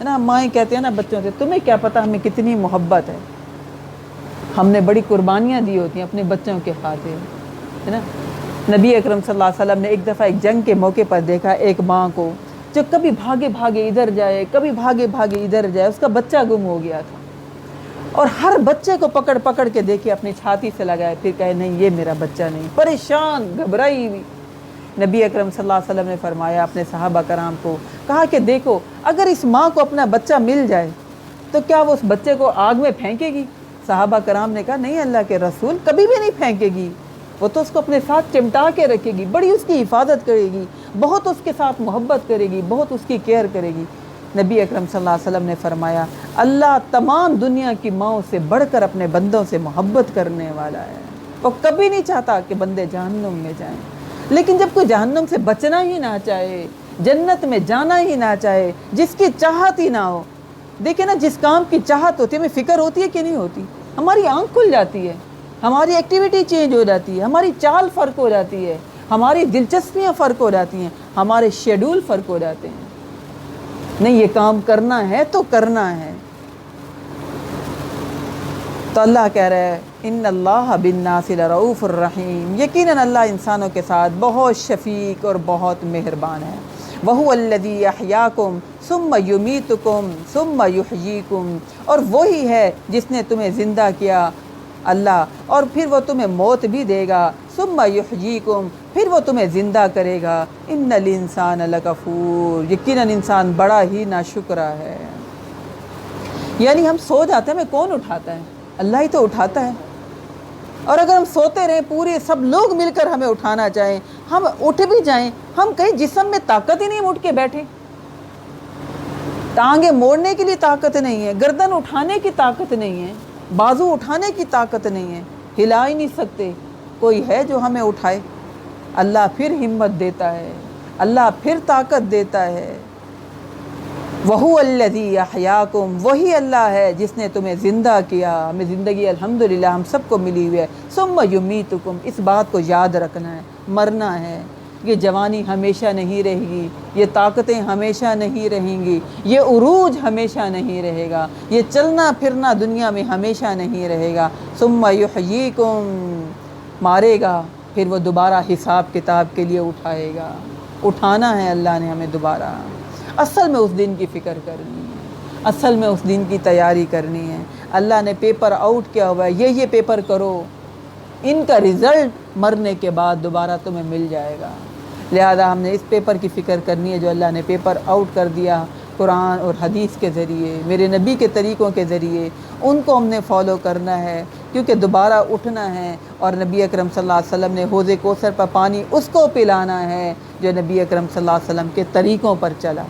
ہے نا، مائیں کہتے ہیں نا بچوں سے تمہیں کیا پتہ ہمیں کتنی محبت ہے، ہم نے بڑی قربانیاں دی ہوتی ہیں اپنے بچوں کے خاطر، ہے نا۔ نبی اکرم صلی اللہ علیہ وسلم نے ایک دفعہ ایک جنگ کے موقع پر دیکھا ایک ماں کو جو کبھی بھاگے بھاگے ادھر جائے، کبھی بھاگے بھاگے ادھر جائے، اس کا بچہ گم ہو گیا تھا، اور ہر بچے کو پکڑ پکڑ کے دیکھے اپنی چھاتی سے لگائے، پھر کہے نہیں یہ میرا بچہ نہیں، پریشان گھبرائی ہوئی۔ نبی اکرم صلی اللہ علیہ وسلم نے فرمایا اپنے صحابہ کرام کو، کہا کہ دیکھو اگر اس ماں کو اپنا بچہ مل جائے تو کیا وہ اس بچے کو آگ میں پھینکے گی؟ صحابہ کرام نے کہا نہیں اللہ کے رسول، کبھی بھی نہیں پھینکے گی، وہ تو اس کو اپنے ساتھ چمٹا کے رکھے گی، بڑی اس کی حفاظت کرے گی، بہت اس کے ساتھ محبت کرے گی، بہت اس کی کیئر کرے گی۔ نبی اکرم صلی اللہ علیہ وسلم نے فرمایا اللہ تمام دنیا کی ماؤں سے بڑھ کر اپنے بندوں سے محبت کرنے والا ہے، وہ کبھی نہیں چاہتا کہ بندے جہنم میں جائیں۔ لیکن جب کوئی جہنم سے بچنا ہی نہ چاہے، جنت میں جانا ہی نہ چاہے، جس کی چاہت ہی نہ ہو، دیکھیں نا جس کام کی چاہت ہوتی ہے ہمیں فکر ہوتی ہے کہ نہیں ہوتی، ہماری آنکھ کھل جاتی ہے، ہماری ایکٹیویٹی چینج ہو جاتی ہے، ہماری چال فرق ہو جاتی ہے، ہماری دلچسپیاں فرق ہو جاتی ہیں، ہمارے شیڈول فرق ہو جاتے ہیں، نہیں یہ کام کرنا ہے تو کرنا ہے۔ تو اللہ کہہ رہا ہے ان اللہ بالناس لرؤوف الرحیم، یقیناً اللہ انسانوں کے ساتھ بہت شفیق اور بہت مہربان ہے۔ وَهُوَ الَّذِي يَحْيَاكُمْ ثُمَّ يُمِيتُكُمْ ثُمَّ يُحْيِيكُمْ، اور وہی ہے جس نے تمہیں زندہ کیا اللہ، اور پھر وہ تمہیں موت بھی دے گا، ثُمَّ يُحْيِيكُمْ، پھر وہ تمہیں زندہ کرے گا۔ إِنَّ الْإِنسَانَ لَكَفُورٌ، یقیناً انسان بڑا ہی ناشکرا ہے۔ یعنی ہم سو جاتے ہیں ہمیں کون اٹھاتا ہے؟ اللہ ہی تو اٹھاتا ہے، اور اگر ہم سوتے رہیں پورے سب لوگ مل کر ہمیں اٹھانا چاہیں، ہم اٹھ بھی جائیں، ہم کہیں جسم میں طاقت ہی نہیں اٹھ کے بیٹھے، ٹانگیں موڑنے کے لیے طاقت نہیں ہے، گردن اٹھانے کی طاقت نہیں ہے، بازو اٹھانے کی طاقت نہیں ہے، ہلا ہی نہیں سکتے، کوئی ہے جو ہمیں اٹھائے؟ اللہ پھر ہمت دیتا ہے، اللہ پھر طاقت دیتا ہے۔ وَهُوَ الَّذِي يَحْيَاكُمْ، وہی اللہ ہے جس نے تمہیں زندہ کیا، ہمیں زندگی الحمدللہ ہم سب کو ملی ہوئی ہے۔ ثُمَّ يُمِيتُكُمْ، اس بات کو یاد رکھنا ہے، مرنا ہے، یہ جوانی ہمیشہ نہیں رہے گی، یہ طاقتیں ہمیشہ نہیں رہیں گی، یہ عروج ہمیشہ نہیں رہے گا، یہ چلنا پھرنا دنیا میں ہمیشہ نہیں رہے گا۔ ثُمَّ يُحْيِيكُمْ، مارے گا، پھر وہ دوبارہ حساب کتاب کے لیے اٹھائے گا، اٹھانا ہے اللہ نے ہمیں دوبارہ۔ اصل میں اس دن کی فکر کرنی ہے، اصل میں اس دن کی تیاری کرنی ہے۔ اللہ نے پیپر آؤٹ کیا ہوا ہے، یہ پیپر کرو، ان کا رزلٹ مرنے کے بعد دوبارہ تمہیں مل جائے گا، لہذا ہم نے اس پیپر کی فکر کرنی ہے جو اللہ نے پیپر آؤٹ کر دیا قرآن اور حدیث کے ذریعے، میرے نبی کے طریقوں کے ذریعے، ان کو ہم نے فالو کرنا ہے، کیونکہ دوبارہ اٹھنا ہے، اور نبی اکرم صلی اللہ علیہ وسلم نے حوض کوثر پر پانی اس کو پلانا ہے جو نبی اکرم صلی اللہ علیہ وسلم کے طریقوں پر چلا۔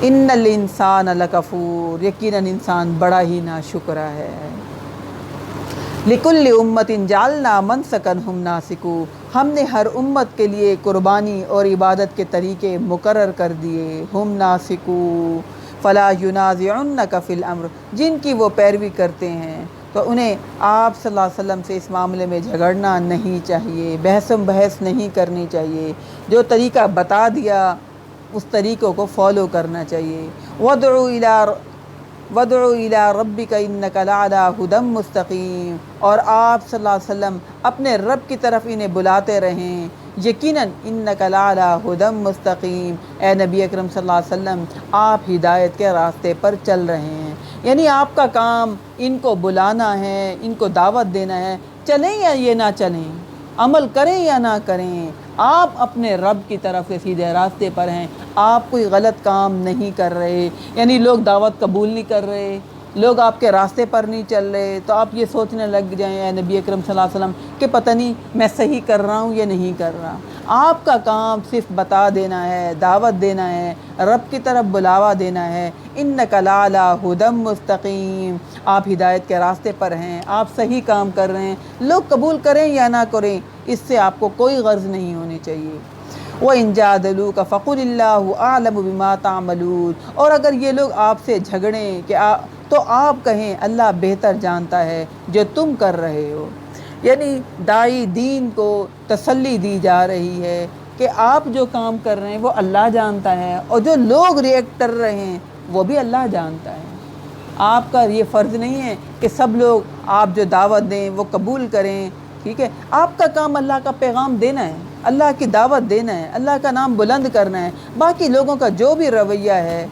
ان الانسان لکفور، یقیناً انسان بڑا ہی ناشکرا ہے۔ لکل امت جعلنا منسکن ناسکو، ہم نے ہر امت کے لیے قربانی اور عبادت کے طریقے مقرر کر دیے، ہم ناسکو فلا ینازعنک فی الامر، جن کی وہ پیروی کرتے ہیں تو انہیں آپ صلی اللہ علیہ وسلم سے اس معاملے میں جھگڑنا نہیں چاہیے، بحث بحث نہیں کرنی چاہیے، جو طریقہ بتا دیا اس طریقوں کو فالو کرنا چاہیے۔ وَادْعُ إِلَىٰ رَبِّكَ إِنَّكَ لَعَلَىٰ هُدًى مُسْتَقِيمٍ، اور آپ صلی اللہ علیہ وسلم اپنے رب کی طرف انہیں بلاتے رہیں، یقیناً إِنَّكَ لَعَلَىٰ هُدًى مُسْتَقِيمٍ، اے نبی اکرم صلی اللہ علیہ وسلم آپ ہدایت کے راستے پر چل رہے ہیں، یعنی آپ کا کام ان کو بلانا ہے، ان کو دعوت دینا ہے، چلیں یا یہ نہ چلیں، عمل کریں یا نہ کریں، آپ اپنے رب کی طرف سے سیدھے راستے پر ہیں، آپ کوئی غلط کام نہیں کر رہے، یعنی لوگ دعوت قبول نہیں کر رہے، لوگ آپ کے راستے پر نہیں چل رہے تو آپ یہ سوچنے لگ جائیں اے نبی اکرم صلی اللہ علیہ وسلم کہ پتہ نہیں میں صحیح کر رہا ہوں یا نہیں کر رہا۔ آپ کا کام صرف بتا دینا ہے، دعوت دینا ہے، رب کی طرف بلاوا دینا ہے، انک لعلی ھدی مستقیم، آپ ہدایت کے راستے پر ہیں، آپ صحیح کام کر رہے ہیں، لوگ قبول کریں یا نہ کریں اس سے آپ کو کوئی غرض نہیں ہونی چاہیے۔ وَإِن جَادَلُوكَ فَقُلِ اللَّهُ أَعْلَمُ بِمَا تَعْمَلُونَ، اور اگر یہ لوگ آپ سے جھگڑیں کہ تو آپ کہیں اللہ بہتر جانتا ہے جو تم کر رہے ہو، یعنی داعی دین کو تسلی دی جا رہی ہے کہ آپ جو کام کر رہے ہیں وہ اللہ جانتا ہے، اور جو لوگ ریئیکٹ کر رہے ہیں وہ بھی اللہ جانتا ہے۔ آپ کا یہ فرض نہیں ہے کہ سب لوگ آپ جو دعوت دیں وہ قبول کریں، ٹھیک ہے؟ آپ کا کام اللہ کا پیغام دینا ہے، اللہ کی دعوت دینا ہے، اللہ کا نام بلند کرنا ہے۔ باقی لوگوں کا جو بھی رویہ ہے،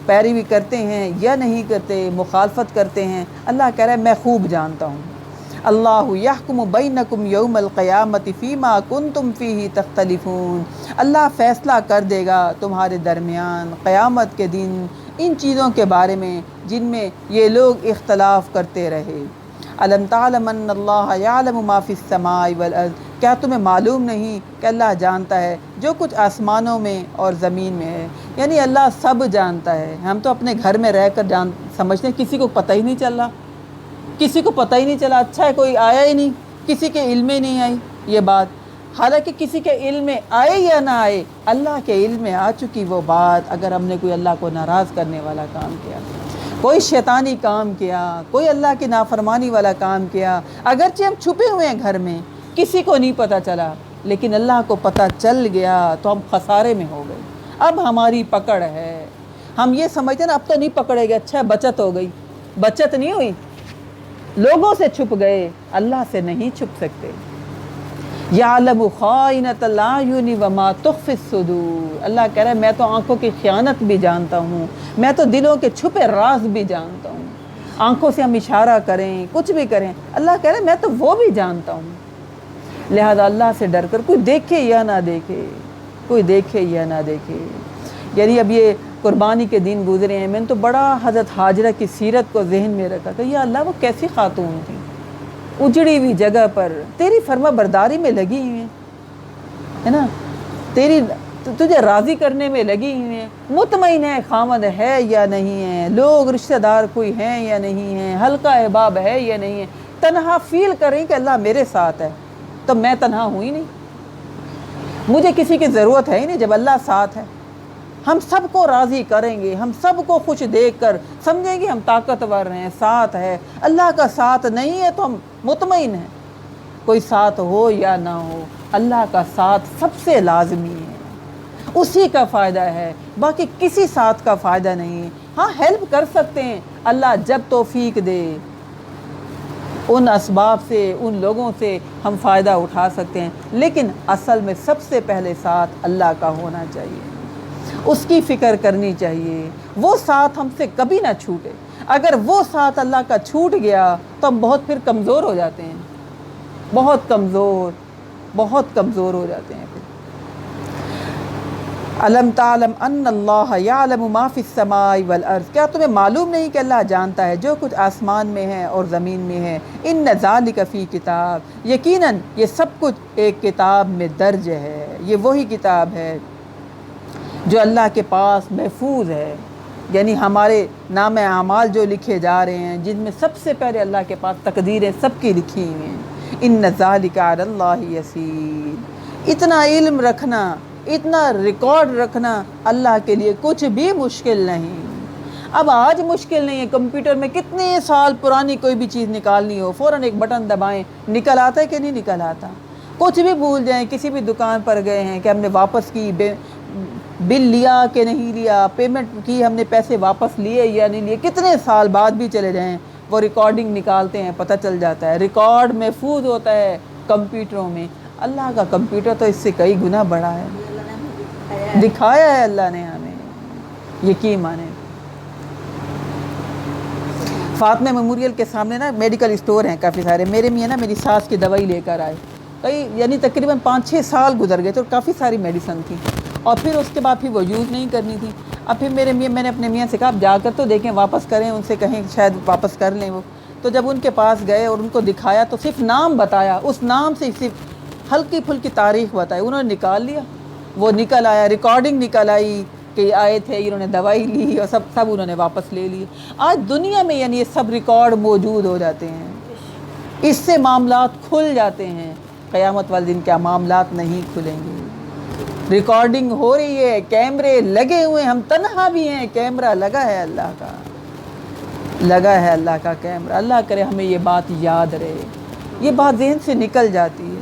پیروی کرتے ہیں یا نہیں کرتے، مخالفت کرتے ہیں، اللہ کہہ رہا ہے میں خوب جانتا ہوں۔ اللہ یحکم بینکم یوم القیامت فیما کنتم فیہ تختلفون، اللہ فیصلہ کر دے گا تمہارے درمیان قیامت کے دن ان چیزوں کے بارے میں جن میں یہ لوگ اختلاف کرتے رہے۔ الم تعلم ان اللہ یعلم ما فی السماء والارض، کیا تمہیں معلوم نہیں کہ اللہ جانتا ہے جو کچھ آسمانوں میں اور زمین میں ہے؟ یعنی اللہ سب جانتا ہے۔ ہم تو اپنے گھر میں رہ کر سمجھتے ہیں کسی کو پتہ ہی نہیں چل رہا، کسی کو پتہ ہی نہیں چلا، اچھا ہے کوئی آیا ہی نہیں، کسی کے علم میں نہیں آئی یہ بات۔ حالانکہ کسی کے علم میں آئے یا نہ آئے، اللہ کے علم میں آ چکی وہ بات، اگر ہم نے کوئی اللہ کو ناراض کرنے والا کام کیا، کوئی شیطانی کام کیا، کوئی اللہ کی نافرمانی والا کام کیا، اگرچہ ہم چھپے ہوئے ہیں گھر میں، کسی کو نہیں پتہ چلا، لیکن اللہ کو پتہ چل گیا تو ہم خسارے میں ہو گئے۔ اب ہماری پکڑ ہے، ہم یہ سمجھتے ہیں نا اب تو نہیں پکڑے گے، اچھا بچت ہو گئی، بچت نہیں ہوئی، لوگوں سے چھپ گئے، اللہ سے نہیں چھپ سکتے۔ یعلم خائنۃ الاعین وما تخفی الصدور، اللہ کہہ رہا ہے میں تو آنکھوں کی خیانت بھی جانتا ہوں، میں تو دلوں کے چھپے راز بھی جانتا ہوں۔ آنکھوں سے ہم اشارہ کریں، کچھ بھی کریں، اللہ کہہ رہا ہے میں تو وہ بھی جانتا ہوں۔ لہذا اللہ سے ڈر کر، کوئی دیکھے یا نہ دیکھے، کوئی دیکھے یا نہ دیکھے۔ یعنی اب یہ قربانی کے دن گزرے ہیں، میں نے تو بڑا حضرت حاجرہ کی سیرت کو ذہن میں رکھا کہ یا اللہ وہ کیسی خاتون تھی، اجڑی ہوئی جگہ پر تیری فرما برداری میں لگی ہوئی ہیں، ہے نا، تجھے راضی کرنے میں لگی ہوئی ہیں، مطمئن ہے خامد ہے یا نہیں ہے، لوگ رشتہ دار کوئی ہیں یا نہیں ہیں، حلقہ احباب ہے یا نہیں ہے، تنہا فیل کریں کہ اللہ میرے ساتھ ہے، تو میں تنہا ہوں ہی نہیں، مجھے کسی کی ضرورت ہے ہی نہیں جب اللہ ساتھ ہے۔ ہم سب کو راضی کریں گے، ہم سب کو خوش دیکھ کر سمجھیں گے ہم طاقتور ہیں، ساتھ ہے۔ اللہ کا ساتھ نہیں ہے تو ہم مطمئن ہیں، کوئی ساتھ ہو یا نہ ہو، اللہ کا ساتھ سب سے لازمی ہے، اسی کا فائدہ ہے، باقی کسی ساتھ کا فائدہ نہیں۔ ہاں ہیلپ کر سکتے ہیں، اللہ جب توفیق دے ان اسباب سے، ان لوگوں سے ہم فائدہ اٹھا سکتے ہیں، لیکن اصل میں سب سے پہلے ساتھ اللہ کا ہونا چاہیے، اس کی فکر کرنی چاہیے، وہ ساتھ ہم سے کبھی نہ چھوٹے۔ اگر وہ ساتھ اللہ کا چھوٹ گیا تو ہم بہت پھر کمزور ہو جاتے ہیں، بہت کمزور ہو جاتے ہیں پھر۔ الم تعلم ان اللہ یعلم ما فی السماء والارض، کیا تمہیں معلوم نہیں کہ اللہ جانتا ہے جو کچھ آسمان میں ہے اور زمین میں ہے۔ ان ذالک فی کتاب، یقیناً یہ سب کچھ ایک کتاب میں درج ہے، یہ وہی کتاب ہے جو اللہ کے پاس محفوظ ہے، یعنی ہمارے نام اعمال جو لکھے جا رہے ہیں، جن میں سب سے پہلے اللہ کے پاس تقدیریں سب کی لکھی ہوئی ہیں۔ ان ذالک علی اللہ یسیر، اتنا علم رکھنا، اتنا ریکارڈ رکھنا اللہ کے لیے کچھ بھی مشکل نہیں۔ اب آج مشکل نہیں ہے، کمپیوٹر میں کتنے سال پرانی کوئی بھی چیز نکالنی ہو، فوراً ایک بٹن دبائیں، نکل آتا ہے کہ نہیں نکل آتا۔ کچھ بھی بھول جائیں، کسی بھی دکان پر گئے ہیں کہ ہم نے واپس کی، بل لیا کہ نہیں لیا، پیمنٹ کی ہم نے پیسے واپس لیے یا نہیں لیے، کتنے سال بعد بھی چلے جائیں وہ ریکارڈنگ نکالتے ہیں، پتہ چل جاتا ہے، ریکارڈ محفوظ ہوتا ہے کمپیوٹروں میں۔ اللہ کا کمپیوٹر تو اس سے کئی گنا بڑا ہے، دکھایا ہے اللہ نے ہمیں، یقین مانیں۔ فاطمہ میموریل کے سامنے نا میڈیکل اسٹور ہیں کافی سارے، میرے میاں نا میری ساس کی دوائی لے کر آئے، کئی یعنی تقریباً 5-6 سال گزر گئے تو کافی ساری میڈیسن تھی، اور پھر اس کے بعد پھر وہ یوز نہیں کرنی تھی۔ اب پھر میں نے اپنے میاں سے کہا آپ جا کر تو دیکھیں، واپس کریں، ان سے کہیں شاید واپس کر لیں وہ۔ تو جب ان کے پاس گئے اور ان کو دکھایا تو صرف نام بتایا، اس نام سے صرف ہلکی پھلکی تاریخ بتائی، انہوں نے نکال لیا، وہ نکل آیا، ریکارڈنگ نکل آئی کہ آئے تھے، انہوں نے دوائی لی اور سب انہوں نے واپس لے لی۔ آج دنیا میں یعنی یہ سب ریکارڈ موجود ہو جاتے ہیں، اس سے معاملات کھل جاتے ہیں، قیامت والے دن کیا معاملات نہیں کھلیں گے۔ ریکارڈنگ ہو رہی ہے، کیمرے لگے ہوئے، ہم تنہا بھی ہیں، کیمرہ لگا ہے اللہ کا، لگا ہے اللہ کا کیمرہ۔ اللہ کرے ہمیں یہ بات یاد رہے، یہ بات ذہن سے نکل جاتی ہے،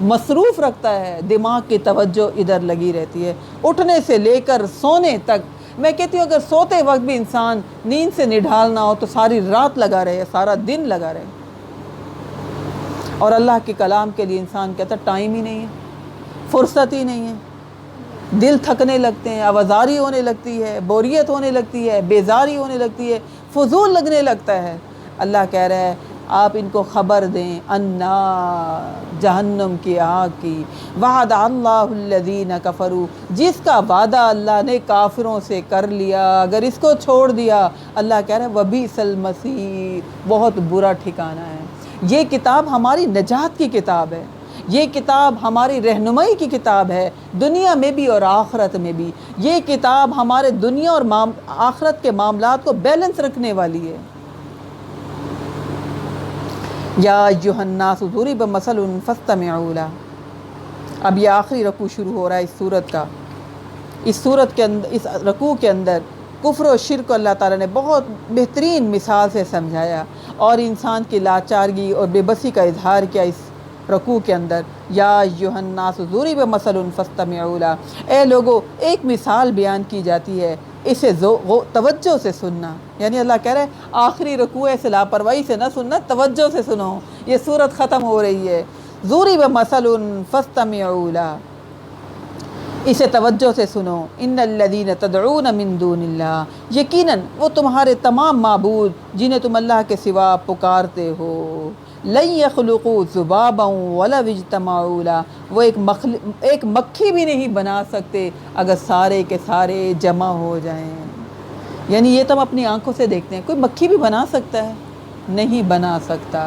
مصروف رکھتا ہے، دماغ کی توجہ ادھر لگی رہتی ہے، اٹھنے سے لے کر سونے تک۔ میں کہتی ہوں اگر سوتے وقت بھی انسان نیند سے نڈھال نہ ہو تو ساری رات لگا رہے، سارا دن لگا رہے۔ اور اللہ کے کلام کے لیے انسان کہتا ہے ٹائم ہی نہیں ہے، فرصت ہی نہیں ہے، دل تھکنے لگتے ہیں، آوازاری ہونے لگتی ہے، بوریت ہونے لگتی ہے، بیزاری ہونے لگتی ہے، فضول لگنے لگتا ہے۔ اللہ کہہ رہا ہے آپ ان کو خبر دیں النار، جہنم کی آگ کی، وعد اللہ الذین کفروا، جس کا وعدہ اللہ نے کافروں سے کر لیا، اگر اس کو چھوڑ دیا اللہ کہہ رہا ہے وبئس المصیر، بہت برا ٹھکانہ ہے۔ یہ کتاب ہماری نجات کی کتاب ہے، یہ کتاب ہماری رہنمائی کی کتاب ہے، دنیا میں بھی اور آخرت میں بھی۔ یہ کتاب ہمارے دنیا اور آخرت کے معاملات کو بیلنس رکھنے والی ہے۔ یا ایھا الناس ضرب مثل فاستمعوا لہ۔ اب یہ آخری رکوع شروع ہو رہا ہے اس سورت کا۔ اس سورت کے اندر، اس رکوع کے اندر کفر و شرک کو اللہ تعالیٰ نے بہت بہترین مثال سے سمجھایا اور انسان کی لاچارگی اور بے بسی کا اظہار کیا اس رکوع کے اندر۔ یا ایھا الناس ضرب مثل فاستمعوا لہ، اے لوگو ایک مثال بیان کی جاتی ہے، اسے توجہ سے سننا۔ یعنی اللہ کہہ رہے ہیں آخری رکوع ہے، اسے لاپرواہی سے نہ سننا، توجہ سے سنو، یہ سورت ختم ہو رہی ہے۔ ضرب مثل فاستمعوا لہ، اسے توجہ سے سنو۔ ان الذین تدعون من دون اللہ، یقیناً وہ تمہارے تمام معبود جنہیں تم اللہ کے سوا پکارتے ہو، لن یخلقوا ذبابا ولو اجتمعوا لہ، وہ ایک مکھی بھی نہیں بنا سکتے اگر سارے کے سارے جمع ہو جائیں۔ یعنی یہ تو ہم اپنی آنکھوں سے دیکھتے ہیں، کوئی مکھی بھی بنا سکتا ہے؟ نہیں بنا سکتا،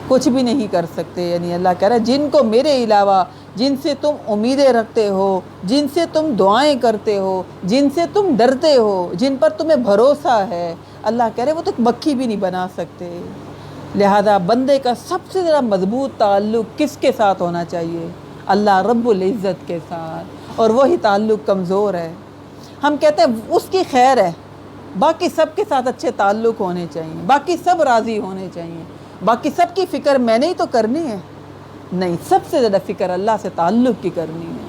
کچھ بھی نہیں کر سکتے۔ یعنی اللہ کہہ رہا ہے جن کو میرے علاوہ، جن سے تم امیدیں رکھتے ہو، جن سے تم دعائیں کرتے ہو، جن سے تم ڈرتے ہو، جن پر تمہیں بھروسہ ہے، اللہ کہہ رہے وہ تو مکھی بھی نہیں بنا سکتے۔ لہذا بندے کا سب سے زیادہ مضبوط تعلق کس کے ساتھ ہونا چاہیے؟ اللہ رب العزت کے ساتھ، اور وہی تعلق کمزور ہے۔ ہم کہتے ہیں اس کی خیر ہے، باقی سب کے ساتھ اچھے تعلق ہونے چاہیے، باقی سب راضی ہونے چاہیے، باقی سب کی فکر میں نے ہی تو کرنی ہے۔ نہیں، سب سے زیادہ فکر اللہ سے تعلق کی کرنی ہے،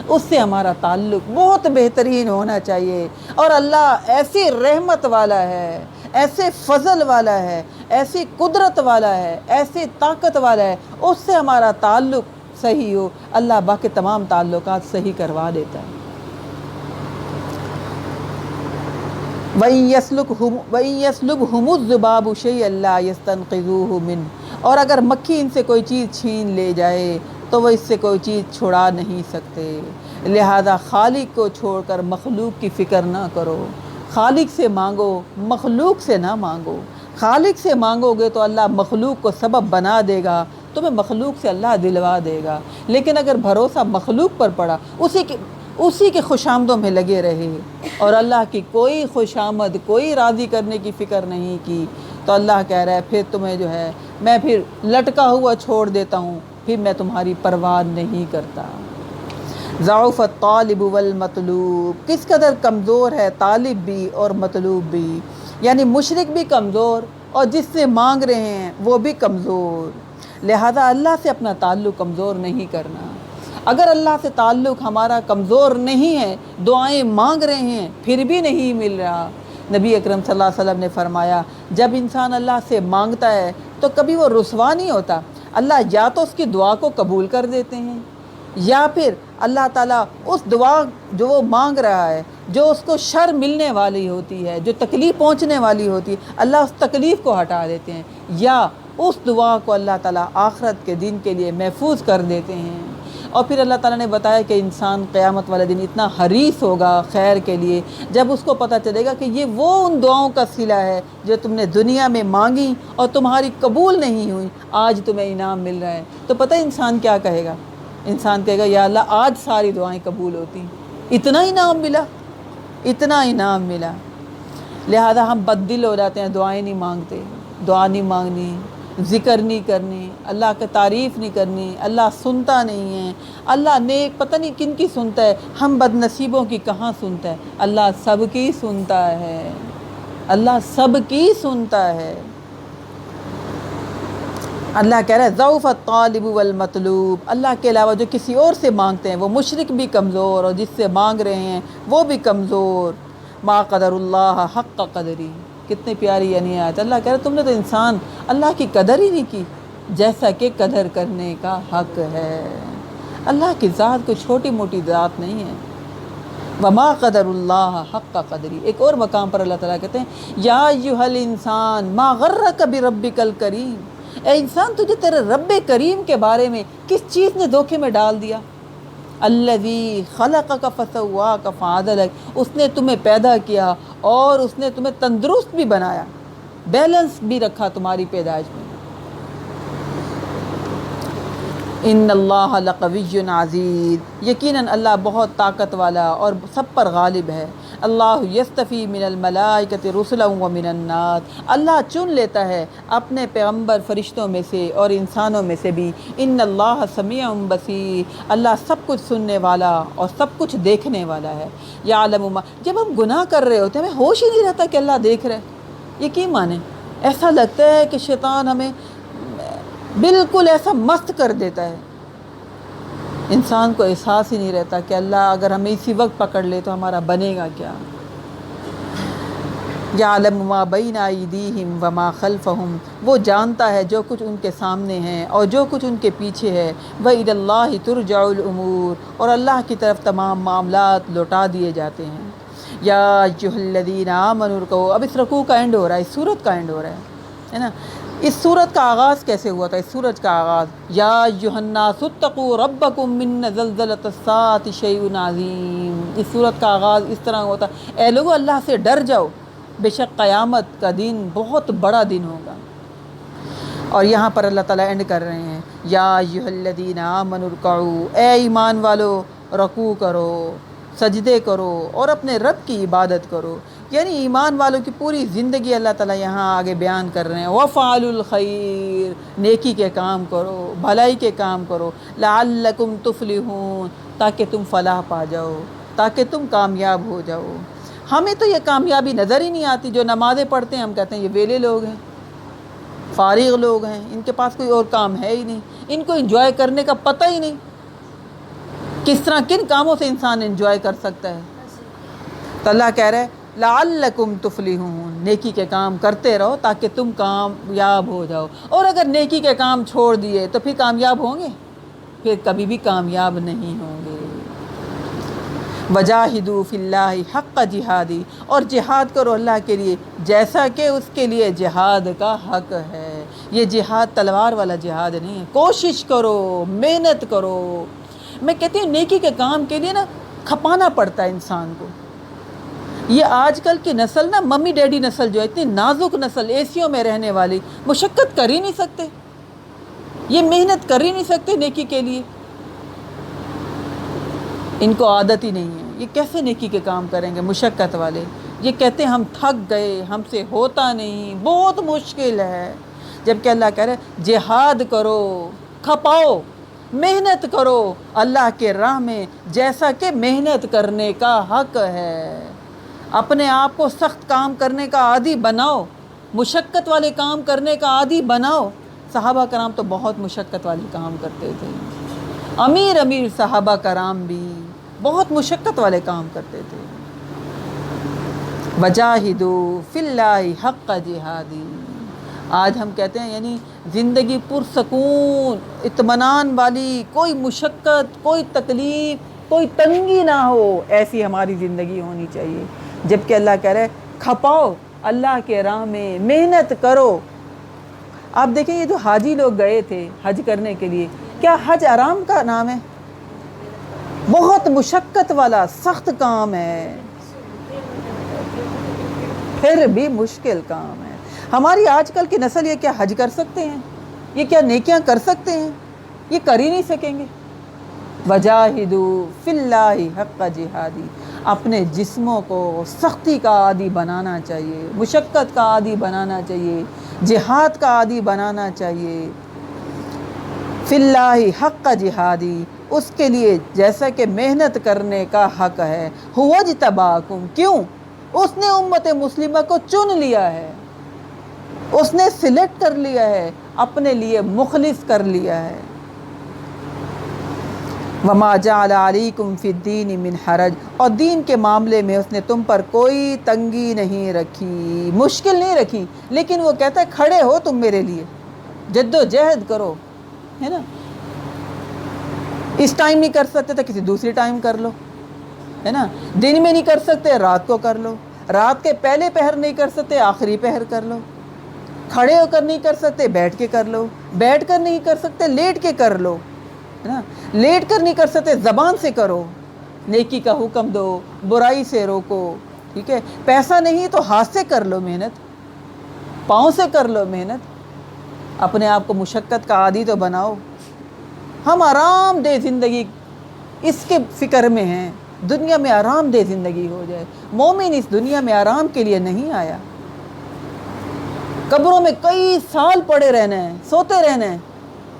اس سے ہمارا تعلق بہت بہترین ہونا چاہیے۔ اور اللہ ایسی رحمت والا ہے، ایسے فضل والا ہے، ایسی قدرت والا ہے، ایسی طاقت والا ہے، اس سے ہمارا تعلق صحیح ہو، اللہ باقی تمام تعلقات صحیح کروا دیتا ہے۔ وَإِن يَسْلُبْهُمُ الذُّبَابُ شَيْئًا لَّا يَسْتَنقِذُوهُ مِنْهُ، اور اگر مکھی ان سے کوئی چیز چھین لے جائے تو وہ اس سے کوئی چیز چھڑا نہیں سکتے۔ لہذا خالق کو چھوڑ کر مخلوق کی فکر نہ کرو، خالق سے مانگو، مخلوق سے نہ مانگو۔ خالق سے مانگو گے تو اللہ مخلوق کو سبب بنا دے گا، تمہیں مخلوق سے اللہ دلوا دے گا۔ لیکن اگر بھروسہ مخلوق پر پڑا، اسی کے خوش آمدوں میں لگے رہے اور اللہ کی کوئی خوش آمد، کوئی راضی کرنے کی فکر نہیں کی، تو اللہ کہہ رہا ہے پھر تمہیں جو ہے میں پھر لٹکا ہوا چھوڑ دیتا ہوں، پھر میں تمہاری پرواہ نہیں کرتا۔ ضعف الطالب والمطلوب، کس قدر کمزور ہے طالب بھی اور مطلوب بھی، یعنی مشرک بھی کمزور اور جس سے مانگ رہے ہیں وہ بھی کمزور۔ لہذا اللہ سے اپنا تعلق کمزور نہیں کرنا۔ اگر اللہ سے تعلق ہمارا کمزور نہیں ہے، دعائیں مانگ رہے ہیں پھر بھی نہیں مل رہا، نبی اکرم صلی اللہ علیہ وسلم نے فرمایا جب انسان اللہ سے مانگتا ہے تو کبھی وہ رسوا نہیں ہوتا، اللہ یا تو اس کی دعا کو قبول کر دیتے ہیں، یا پھر اللہ تعالیٰ اس دعا جو وہ مانگ رہا ہے، جو اس کو شر ملنے والی ہوتی ہے، جو تکلیف پہنچنے والی ہوتی ہے، اللہ اس تکلیف کو ہٹا دیتے ہیں، یا اس دعا کو اللہ تعالیٰ آخرت کے دن کے لیے محفوظ کر دیتے ہیں۔ اور پھر اللہ تعالیٰ نے بتایا کہ انسان قیامت والے دن اتنا حریص ہوگا خیر کے لیے، جب اس کو پتہ چلے گا کہ یہ وہ ان دعاؤں کا صلہ ہے جو تم نے دنیا میں مانگی اور تمہاری قبول نہیں ہوئی، آج تمہیں انعام مل رہا ہے، تو پتہ انسان کیا کہے گا؟ انسان کہے گا یا اللہ آج ساری دعائیں قبول ہوتی، اتنا انعام ملا، اتنا انعام ملا۔ لہذا ہم بد دل ہو جاتے ہیں، دعائیں نہیں مانگتے، دعا نہیں مانگنی، ذکر نہیں کرنی، اللہ کی تعریف نہیں کرنی، اللہ سنتا نہیں ہے، اللہ نیک پتہ نہیں کن کی سنتا ہے، ہم بد نصیبوں کی کہاں سنتا ہے، اللہ سب کی سنتا ہے، اللہ سب کی سنتا ہے۔ اللہ کہہ رہا ہے ضعف الطالب والمطلوب، اللہ کے علاوہ جو کسی اور سے مانگتے ہیں وہ مشرک بھی کمزور، اور جس سے مانگ رہے ہیں وہ بھی کمزور۔ ما قدر اللہ حق قدری، کتنی پیاری یعنی آیت۔ اللہ کہہ رہا ہے تم نے تو انسان اللہ کی قدر ہی نہیں کی جیسا کہ قدر کرنے کا حق ہے۔ اللہ کی ذات کوئی چھوٹی موٹی ذات نہیں ہے۔ وما قدر اللہ حق قدری۔ ایک اور مقام پر اللہ تعالیٰ کہتے ہیں یا ایھا الانسان ما غرک بربک الکریم، اے انسان تجھے تیرے رب کریم کے بارے میں کس چیز نے دھوکے میں ڈال دیا؟ الذی خلقک فسواک فعدلک، اس نے تمہیں پیدا کیا اور اس نے تمہیں تندرست بھی بنایا، بیلنس بھی رکھا تمہاری پیدائش میں۔ ان اللہ لقوی عزیز، یقیناً اللہ بہت طاقت والا اور سب پر غالب ہے۔ اللہ یستفی من الملائکۃ رسلا ومن الناس، اللہ چن لیتا ہے اپنے پیغمبر فرشتوں میں سے اور انسانوں میں سے بھی۔ ان اللہ سمیع بصیر، اللہ سب کچھ سننے والا اور سب کچھ دیکھنے والا ہے۔ یعلم ما، جب ہم گناہ کر رہے ہوتے ہیں ہمیں ہوش ہی نہیں رہتا کہ اللہ دیکھ رہے، یہ کی معنی؟ ایسا لگتا ہے کہ شیطان ہمیں بالکل ایسا مست کر دیتا ہے، انسان کو احساس ہی نہیں رہتا کہ اللہ اگر ہمیں اسی وقت پکڑ لے تو ہمارا بنے گا کیا۔ یعلم ما بین ایدیہم وما خلفہم، وہ جانتا ہے جو کچھ ان کے سامنے ہے اور جو کچھ ان کے پیچھے ہے۔ وإلی اللہ ترجع الامور، اور اللہ کی طرف تمام معاملات لوٹا دیے جاتے ہیں۔ یا ایھا الذین آمنوا ارکعوا، اب اس رکوع کا اینڈ ہو رہا ہے، اس سورت کا اینڈ ہو رہا ہے نا۔ اس سورت کا آغاز کیسے ہوا تھا؟ اس سورت کا آغاز یا ایھا الناس اتقوا ربکم من زلزلۃ الساعۃ شیء عظیم، اس سورت کا آغاز اس طرح ہوتا، اے لوگو اللہ سے ڈر جاؤ، بے شک قیامت کا دن بہت بڑا دن ہوگا۔ اور یہاں پر اللہ تعالیٰ اینڈ کر رہے ہیں یا ایھا الذین آمنوا ارکعوا، اے ایمان والو رکوع کرو، سجدے کرو اور اپنے رب کی عبادت کرو۔ یعنی ایمان والوں کی پوری زندگی اللہ تعالیٰ یہاں آگے بیان کر رہے ہیں۔ وَفْعَلُوا الْخَيْرَ، نیکی کے کام کرو، بھلائی کے کام کرو، لَعَلَّكُمْ تُفْلِحُونَ، تاکہ تم فلاح پا جاؤ، تاکہ تم کامیاب ہو جاؤ۔ ہمیں تو یہ کامیابی نظر ہی نہیں آتی، جو نمازیں پڑھتے ہیں ہم کہتے ہیں یہ ویلے لوگ ہیں، فارغ لوگ ہیں، ان کے پاس کوئی اور کام ہے ہی نہیں، ان کو انجوائے کرنے کا پتہ ہی نہیں، کس طرح کن کاموں سے انسان انجوائے کر سکتا ہے۔ تو اللہ کہہ رہے ہیں لعلکم تفلحون، نیکی کے کام کرتے رہو تاکہ تم کامیاب ہو جاؤ۔ اور اگر نیکی کے کام چھوڑ دیے تو پھر کامیاب ہوں گے؟ پھر کبھی بھی کامیاب نہیں ہوں گے۔ وجاہدوا فی اللہ حق جہادی، اور جہاد کرو اللہ کے لیے جیسا کہ اس کے لیے جہاد کا حق ہے۔ یہ جہاد تلوار والا جہاد نہیں ہے، کوشش کرو، محنت کرو۔ میں کہتی ہوں نیکی کے کام کے لیے نا کھپانا پڑتا ہے انسان کو۔ یہ آج کل کی نسل نا، ممی ڈیڈی نسل جو ہے، اتنی نازک نسل، اے سیوں میں رہنے والی، مشقت کر ہی نہیں سکتے، یہ محنت کر ہی نہیں سکتے نیکی کے لیے، ان کو عادت ہی نہیں ہے۔ یہ کیسے نیکی کے کام کریں گے مشقت والے؟ یہ کہتے ہیں ہم تھک گئے، ہم سے ہوتا نہیں، بہت مشکل ہے۔ جبکہ اللہ کہہ رہے ہیں جہاد کرو، کھپاؤ، محنت کرو اللہ کے راہ میں جیسا کہ محنت کرنے کا حق ہے۔ اپنے آپ کو سخت کام کرنے کا عادی بناؤ، مشقت والے کام کرنے کا عادی بناؤ۔ صحابہ کرام تو بہت مشقت والے کام کرتے تھے، امیر صحابہ کرام بھی بہت مشقت والے کام کرتے تھے۔ وجاہدوا فی اللہ حق جہادی، آج ہم کہتے ہیں یعنی زندگی پرسکون اطمینان والی، کوئی مشقت، کوئی تکلیف، کوئی تنگی نہ ہو، ایسی ہماری زندگی ہونی چاہیے۔ جبکہ اللہ کہہ رہے کھپاؤ اللہ کے راہ میں، محنت کرو۔ آپ دیکھیں یہ جو حاجی لوگ گئے تھے حج کرنے کے لیے، کیا حج آرام کا نام ہے؟ بہت مشقت والا سخت کام ہے، پھر بھی مشکل کام ہے۔ ہماری آج کل کی نسل یہ کیا حج کر سکتے ہیں؟ یہ کیا نیکیاں کر سکتے ہیں؟ یہ کر ہی نہیں سکیں گے۔ وجاہدوا فی اللہ حق جہادی، اپنے جسموں کو سختی کا عادی بنانا چاہیے، مشقت کا عادی بنانا چاہیے، جہاد کا عادی بنانا چاہیے۔ فی اللہ حق جہادی، اس کے لیے جیسا کہ محنت کرنے کا حق ہے۔ هو اجتباکم، کیوں؟ اس نے امت مسلمہ کو چن لیا ہے۔ اس نے سلیکٹ کر لیا ہے، اپنے لیے مخلص کر لیا ہے۔ وَمَا جَعَلَ عَلَيْكُمْ فِي الدِّينِ مِنْ حَرَجٍ، اور دین کے معاملے میں اس نے تم پر کوئی تنگی نہیں رکھی، مشکل نہیں رکھی، لیکن وہ کہتا ہے کھڑے ہو تم میرے لیے، جد و جہد کرو، ہے نا۔ اس ٹائم نہیں کر سکتے تو کسی دوسری ٹائم کر لو، ہے نا۔ دن میں نہیں کر سکتے رات کو کر لو، رات کے پہلے پہر نہیں کر سکتے آخری پہر کر لو، کھڑے ہو کر نہیں کر سکتے بیٹھ کے کر لو، بیٹھ کر نہیں کر سکتے لیٹ کے کر لو، ہے نا۔ لیٹ کر نہیں کر سکتے زبان سے کرو، نیکی کا حکم دو، برائی سے روکو، ٹھیک ہے۔ پیسہ نہیں تو ہاتھ سے کر لو محنت، پاؤں سے کر لو محنت، اپنے آپ کو مشقت کا عادی تو بناؤ۔ ہم آرام دہ زندگی اس کے فکر میں ہیں، دنیا میں آرام دہ زندگی ہو جائے۔ مومن اس دنیا میں آرام کے لیے نہیں آیا، قبروں میں کئی سال پڑے رہنا ہے، سوتے رہنا ہے،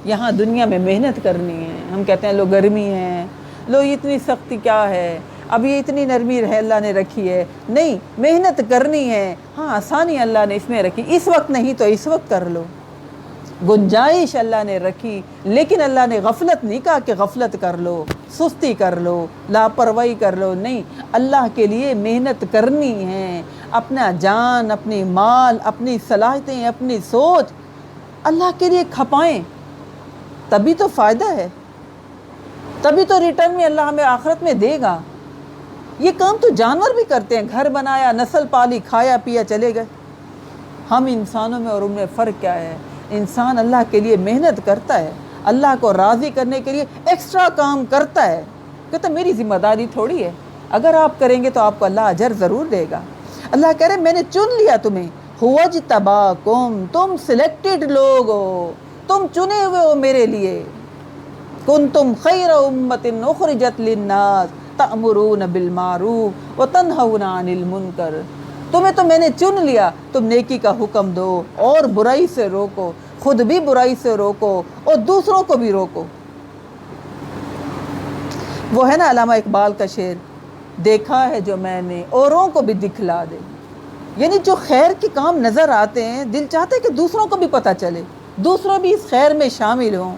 یہاں دنیا میں محنت کرنی ہے۔ ہم کہتے ہیں لو گرمی ہے، لو اتنی سختی کیا ہے، اب یہ اتنی نرمی ہے اللہ نے رکھی ہے، نہیں، محنت کرنی ہے۔ ہاں آسانی اللہ نے اس میں رکھی، اس وقت نہیں تو اس وقت کر لو، گنجائش اللہ نے رکھی، لیکن اللہ نے غفلت نہیں کہا کہ غفلت کر لو، سستی کر لو، لاپرواہی کر لو، نہیں، اللہ کے لیے محنت کرنی ہے۔ اپنا جان، اپنی مال، اپنی صلاحیتیں، اپنی سوچ اللہ کے لیے کھپائیں، تبھی تو فائدہ ہے، تبھی تو ریٹرن میں اللہ ہمیں آخرت میں دے گا۔ یہ کام تو جانور بھی کرتے ہیں، گھر بنایا، نسل پالی، کھایا پیا، چلے گئے۔ ہم انسانوں میں اور ان میں فرق کیا ہے؟ انسان اللہ کے لیے محنت کرتا ہے، اللہ کو راضی کرنے کے لیے ایکسٹرا کام کرتا ہے، کہتا میری ذمہ داری تھوڑی ہے، اگر آپ کریں گے تو آپ کو اللہ اجر ضرور دے گا۔ اللہ کہہ رہے میں نے چن لیا تمہیں، وَاجْتَبَاكُمْ، تم سلیکٹڈ لوگ ہو، تم چنے ہوئے ہو میرے لیے۔ كُنْتُمْ خَيْرَ أُمَّةٍ أُخْرِجَتْ لِلنَّاسِ تَأْمُرُونَ بِالْمَعْرُوفِ وَتَنْهَوْنَ عَنِ الْمُنْكَرِ، تمہیں تو میں نے چن لیا، تم نیکی کا حکم دو اور برائی سے روکو، خود بھی برائی سے روکو اور دوسروں کو بھی روکو۔ وہ ہے نا علامہ اقبال کا شعر، دیکھا ہے جو میں نے اوروں کو بھی دکھلا دے، یعنی جو خیر کے کام نظر آتے ہیں دل چاہتے کہ دوسروں کو بھی پتہ چلے، دوسروں بھی اس خیر میں شامل ہوں۔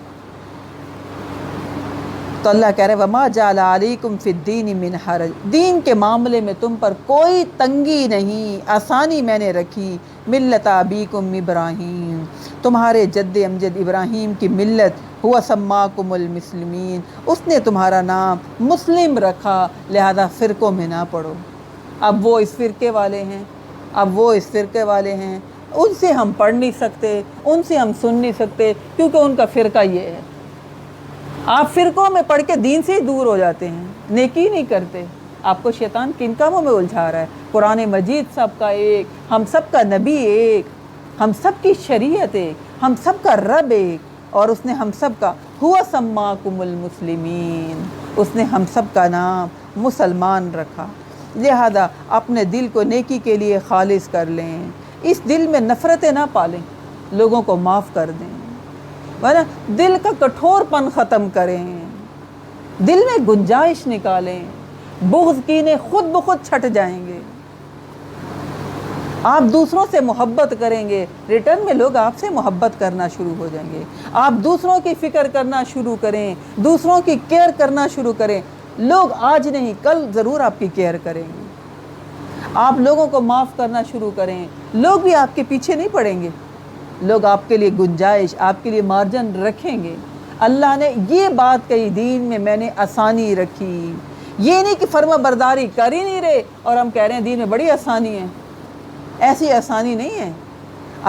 تو اللہ کہہ رہے وَمَا جَعَلَ عَلَيْكُمْ فِي الدِّينِ مِنْ حَرَجٍ، دین کے معاملے میں تم پر کوئی تنگی نہیں، آسانی میں نے رکھی۔ ملت ابیکم ابراہیم، تمہارے جد امجد ابراہیم کی ملت، ہوا سماکم المسلمین، اس نے تمہارا نام مسلم رکھا، لہذا فرقوں میں نہ پڑو۔ اب وہ اس فرقے والے ہیں، اب وہ اس فرقے والے ہیں، ان سے ہم پڑھ نہیں سکتے، ان سے ہم سن نہیں سکتے، کیونکہ ان کا فرقہ یہ ہے۔ آپ فرقوں میں پڑھ کے دین سے ہی دور ہو جاتے ہیں، نیکی نہیں کرتے۔ آپ کو شیطان کن کاموں میں الجھا رہا ہے؟ قرآن مجید سب کا ایک، ہم سب کا نبی ایک، ہم سب کی شریعت ایک، ہم سب کا رب ایک، اور اس نے ہم سب کا ہوا سماکم المسلمین، اس نے ہم سب کا نام مسلمان رکھا۔ لہذا اپنے دل کو نیکی کے لیے خالص کر لیں، اس دل میں نفرتیں نہ پالیں، لوگوں کو معاف کر دیں، ورنہ دل کا کٹھور پن ختم کریں، دل میں گنجائش نکالیں، بغض کینے خود بخود چھٹ جائیں گے۔ آپ دوسروں سے محبت کریں گے، ریٹرن میں لوگ آپ سے محبت کرنا شروع ہو جائیں گے۔ آپ دوسروں کی فکر کرنا شروع کریں، دوسروں کی کیئر کرنا شروع کریں، لوگ آج نہیں کل ضرور آپ کی کیئر کریں گے۔ آپ لوگوں کو معاف کرنا شروع کریں، لوگ بھی آپ کے پیچھے نہیں پڑیں گے، لوگ آپ کے لیے گنجائش، آپ کے لیے مارجن رکھیں گے۔ اللہ نے یہ بات کہی دین میں میں نے آسانی رکھی، یہ نہیں کہ فرما برداری کر ہی نہیں رہے اور ہم کہہ رہے ہیں دین میں بڑی آسانی ہے، ایسی آسانی نہیں ہے۔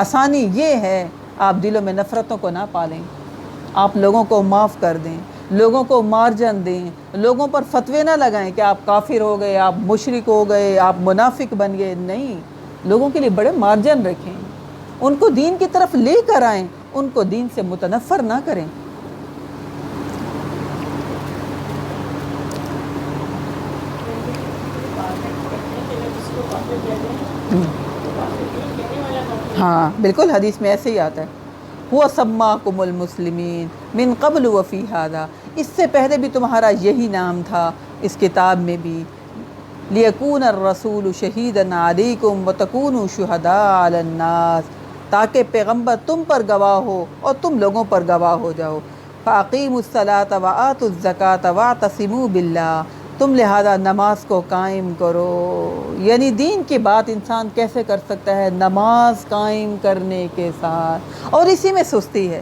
آسانی یہ ہے آپ دلوں میں نفرتوں کو نہ پالیں، آپ لوگوں کو معاف کر دیں، لوگوں کو مارجن دیں، لوگوں پر فتوے نہ لگائیں کہ آپ کافر ہو گئے، آپ مشرک ہو گئے، آپ منافق بن گئے، نہیں، لوگوں کے لیے بڑے مارجن رکھیں، ان کو دین کی طرف لے کر آئیں، ان کو دین سے متنفر نہ کریں۔ ہاں بالکل، حدیث میں ایسے ہی آتا ہے، ہوا سماکم المسلمین من قبل وفی ھذا، اس سے پہلے بھی تمہارا یہی نام تھا اس کتاب میں بھی، لیکون الرسول شہیدا علیکم وتکونوا شہداء علی الناس، تاکہ پیغمبر تم پر گواہ ہو اور تم لوگوں پر گواہ ہو جاؤ۔ فَأَقِيمُوا الصَّلَاةَ وَآتُوا الزَّكَاةَ وَاعْتَصِمُوا بِاللَّهِ، تم لہذا نماز کو قائم کرو۔ یعنی دین کی بات انسان کیسے کر سکتا ہے؟ نماز قائم کرنے کے ساتھ، اور اسی میں سستی ہے۔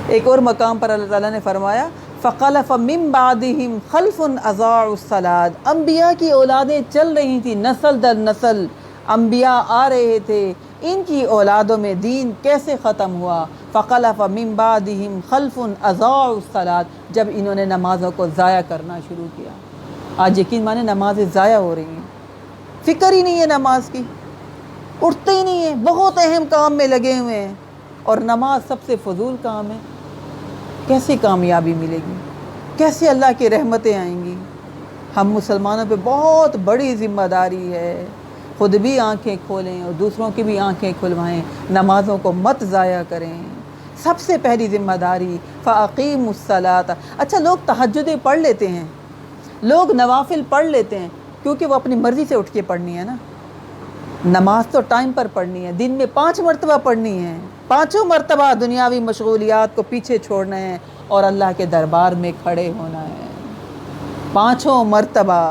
ایک اور مقام پر اللہ تعالیٰ نے فرمایا فَخَلَفَ مِن بَعْدِهِمْ خَلْفٌ أَضَاعُوا الصَّلَاةَ، انبیاء کی اولادیں چل رہی تھیں، نسل در نسل انبیاء آ رہے تھے، ان کی اولادوں میں دین کیسے ختم ہوا؟ فَخَلَفَ مِن بَعْدِهِمْ خَلْفٌ أَضَاعُوا الصَّلَاةَ، جب انہوں نے نمازوں کو ضائع کرنا شروع کیا۔ آج یقین مانے نمازیں ضائع ہو رہی ہیں، فکر ہی نہیں ہے نماز کی، اٹھتے ہی نہیں ہیں، بہت اہم کام میں لگے ہوئے ہیں، اور نماز سب سے فضول کام ہے۔ کیسی کامیابی ملے گی؟ کیسے اللہ کی رحمتیں آئیں گی؟ ہم مسلمانوں پہ بہت بڑی ذمہ داری ہے، خود بھی آنکھیں کھولیں اور دوسروں کی بھی آنکھیں کھلوائیں، نمازوں کو مت ضائع کریں۔ سب سے پہلی ذمہ داری فَأَقِيمُوا الصَّلَاةَ۔ اچھا، لوگ تہجدیں پڑھ لیتے ہیں، لوگ نوافل پڑھ لیتے ہیں، کیونکہ وہ اپنی مرضی سے اٹھ کے پڑھنی ہے نا۔ نماز تو ٹائم پر پڑھنی ہے، دن میں 5 مرتبہ پڑھنی ہے، 5 مرتبہ دنیاوی مشغولیات کو پیچھے چھوڑنا ہے اور اللہ کے دربار میں کھڑے ہونا ہے 5 مرتبہ۔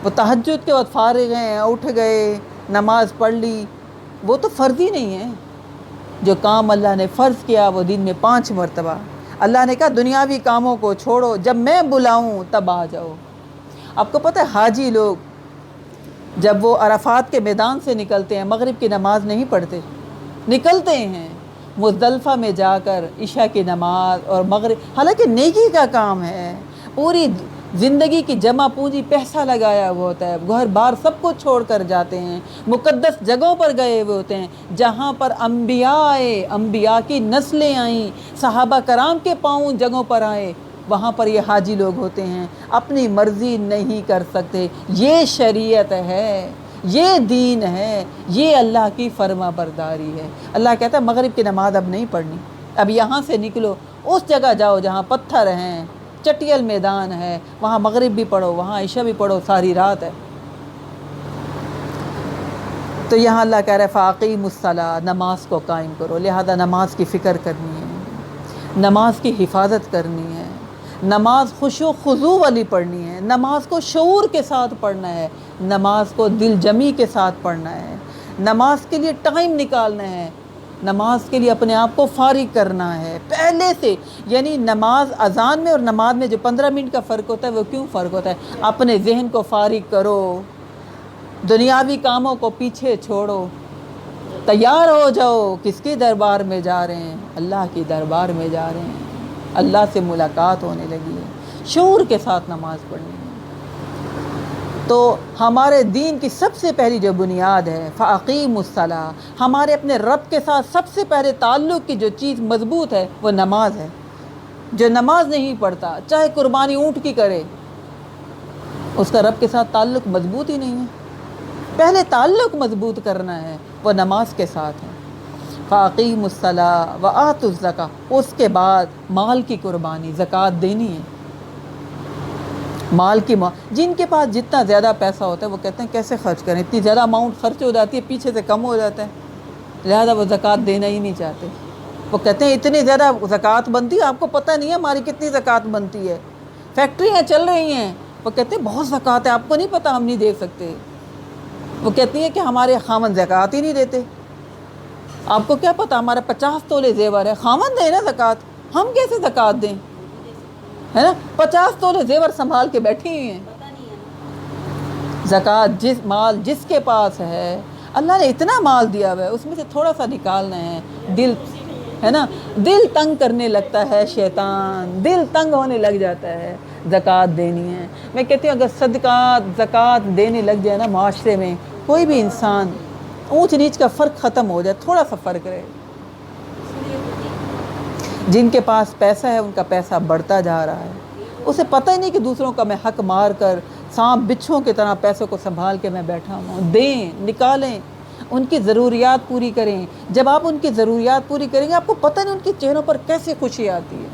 وہ تہجد کے وقت فارغ ہیں، اٹھ گئے، نماز پڑھ لی، وہ تو فرض ہی نہیں ہے۔ جو کام اللہ نے فرض کیا وہ دن میں 5 مرتبہ۔ اللہ نے کہا دنیاوی کاموں کو چھوڑو، جب میں بلاؤں تب آ جاؤ۔ آپ کو پتہ ہے حاجی لوگ جب وہ عرفات کے میدان سے نکلتے ہیں، مغرب کی نماز نہیں پڑھتے، نکلتے ہیں مزدلفہ میں جا کر عشاء کی نماز اور مغرب، حالانکہ نیکی کا کام ہے، پوری زندگی کی جمع پونجی پیسہ لگایا ہوا ہوتا ہے، گھر بار سب کو چھوڑ کر جاتے ہیں، مقدس جگہوں پر گئے ہوئے ہوتے ہیں جہاں پر انبیاء آئے، انبیاء کی نسلیں آئیں، صحابہ کرام کے پاؤں جگہوں پر آئے، وہاں پر یہ حاجی لوگ ہوتے ہیں، اپنی مرضی نہیں کر سکتے۔ یہ شریعت ہے، یہ دین ہے، یہ اللہ کی فرما برداری ہے۔ اللہ کہتا ہے مغرب کی نماز اب نہیں پڑھنی، اب یہاں سے نکلو، اس جگہ جاؤ جہاں پتھر ہیں، چٹیل میدان ہے، وہاں مغرب بھی پڑھو، وہاں عشاء بھی پڑھو، ساری رات ہے۔ تو یہاں اللہ کہہ رہا ہے فَأَقِيمُوا الصَّلَاةَ، نماز کو قائم کرو، لہذا نماز کی فکر کرنی ہے، نماز کی حفاظت کرنی ہے، نماز خشوع و خضوع والی پڑھنی ہے، نماز کو شعور کے ساتھ پڑھنا ہے، نماز کو دل جمی کے ساتھ پڑھنا ہے، نماز کے لیے ٹائم نکالنا ہے، نماز کے لیے اپنے آپ کو فارغ کرنا ہے پہلے سے۔ یعنی نماز اذان میں اور نماز میں جو 15 منٹ کا فرق ہوتا ہے وہ کیوں فرق ہوتا ہے؟ اپنے ذہن کو فارغ کرو، دنیاوی کاموں کو پیچھے چھوڑو، تیار ہو جاؤ۔ کس کے دربار میں جا رہے ہیں؟ اللہ کے دربار میں جا رہے ہیں، اللہ سے ملاقات ہونے لگی ہے، شعور کے ساتھ نماز پڑھنی ہے۔ تو ہمارے دین کی سب سے پہلی جو بنیاد ہے فَأَقِيمُوا الصَّلَاةَ، ہمارے اپنے رب کے ساتھ سب سے پہلے تعلق کی جو چیز مضبوط ہے وہ نماز ہے۔ جو نماز نہیں پڑھتا چاہے قربانی اونٹ کی کرے، اس کا رب کے ساتھ تعلق مضبوط ہی نہیں ہے۔ پہلے تعلق مضبوط کرنا ہے، وہ نماز کے ساتھ ہے۔ فَأَقِيمُوا الصَّلَاةَ وَآتُوا الزَّكَاةَ، اس کے بعد مال کی قربانی، زکوٰۃ دینی ہے۔ مال کی جن کے پاس جتنا زیادہ پیسہ ہوتا ہے وہ کہتے ہیں کیسے خرچ کریں، اتنی زیادہ اماؤنٹ خرچ ہو جاتی ہے، پیچھے سے کم ہو جاتا ہے، لہذا وہ زکوٰۃ دینا ہی نہیں چاہتے۔ وہ کہتے ہیں اتنی زیادہ زکوٰۃ بنتی ہے، آپ کو پتہ نہیں ہے ہماری کتنی زکوٰۃ بنتی ہے، فیکٹریاں چل رہی ہیں، وہ کہتے ہیں بہت زکوٰۃ ہے، آپ کو نہیں پتہ، ہم نہیں دے سکتے۔ وہ کہتی ہیں کہ ہمارے خاوند زکوٰۃ ہی نہیں دیتے، آپ کو کیا پتہ ہمارا 50 تولے زیور ہے، خاوند دے نا زکوٰۃ، ہم کیسے زکوٰۃ دیں، ہے نا؟ 50 تولے زیور سنبھال کے بیٹھی ہوئی ہیں۔ زکوٰۃ مال جس کے پاس ہے، اللہ نے اتنا مال دیا ہوا ہے، اس میں سے تھوڑا سا نکالنا ہے۔ دل ہے نا، دل تنگ کرنے لگتا ہے شیطان، دل تنگ ہونے لگ جاتا ہے، زکوٰۃ دینی ہے۔ میں کہتی ہوں اگر صدقات زکوٰۃ دینے لگ جائے نا معاشرے میں، کوئی بھی انسان اونچ نیچ کا فرق ختم ہو جائے، تھوڑا سا فرق رہے۔ جن کے پاس پیسہ ہے ان کا پیسہ بڑھتا جا رہا ہے، اسے پتہ ہی نہیں کہ دوسروں کا میں حق مار کر سانپ بچھوں کی طرح پیسوں کو سنبھال کے میں بیٹھا ہوں۔ دیں، نکالیں، ان کی ضروریات پوری کریں۔ جب آپ ان کی ضروریات پوری کریں گے، آپ کو پتہ نہیں ان کے چہروں پر کیسے خوشی آتی ہے،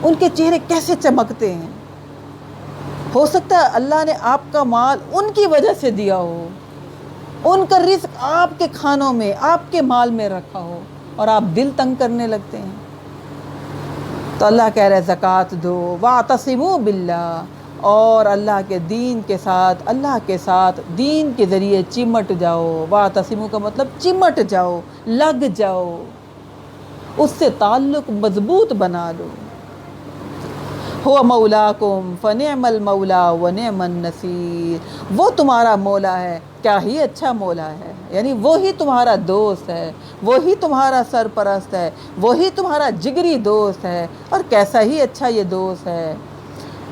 ان کے چہرے کیسے چمکتے ہیں۔ ہو سکتا ہے اللہ نے آپ کا مال ان کی وجہ سے دیا ہو، ان کا رزق آپ کے کھانوں میں، آپ کے مال میں رکھا ہو، اور آپ دل تنگ کرنے لگتے ہیں۔ تو اللہ کہہ رہے زکوٰۃ دو، وَاعْتَصِمُوا بِاللَّهِ، اور اللہ کے دین کے ساتھ، اللہ کے ساتھ دین کے ذریعے چمٹ جاؤ۔ وَاعْتَصِمُوا کا مطلب چمٹ جاؤ، لگ جاؤ، اس سے تعلق مضبوط بنا لو۔ هُوَ مَوْلَاكُمْ فَنِعْمَ الْمَوْلَىٰ وَنِعْمَ النَّصِيرُ، وہ تمہارا مولا ہے، کیا ہی اچھا مولا ہے، یعنی وہی تمہارا دوست ہے، وہی تمہارا سرپرست ہے، وہی تمہارا جگری دوست ہے، اور کیسا ہی اچھا یہ دوست ہے۔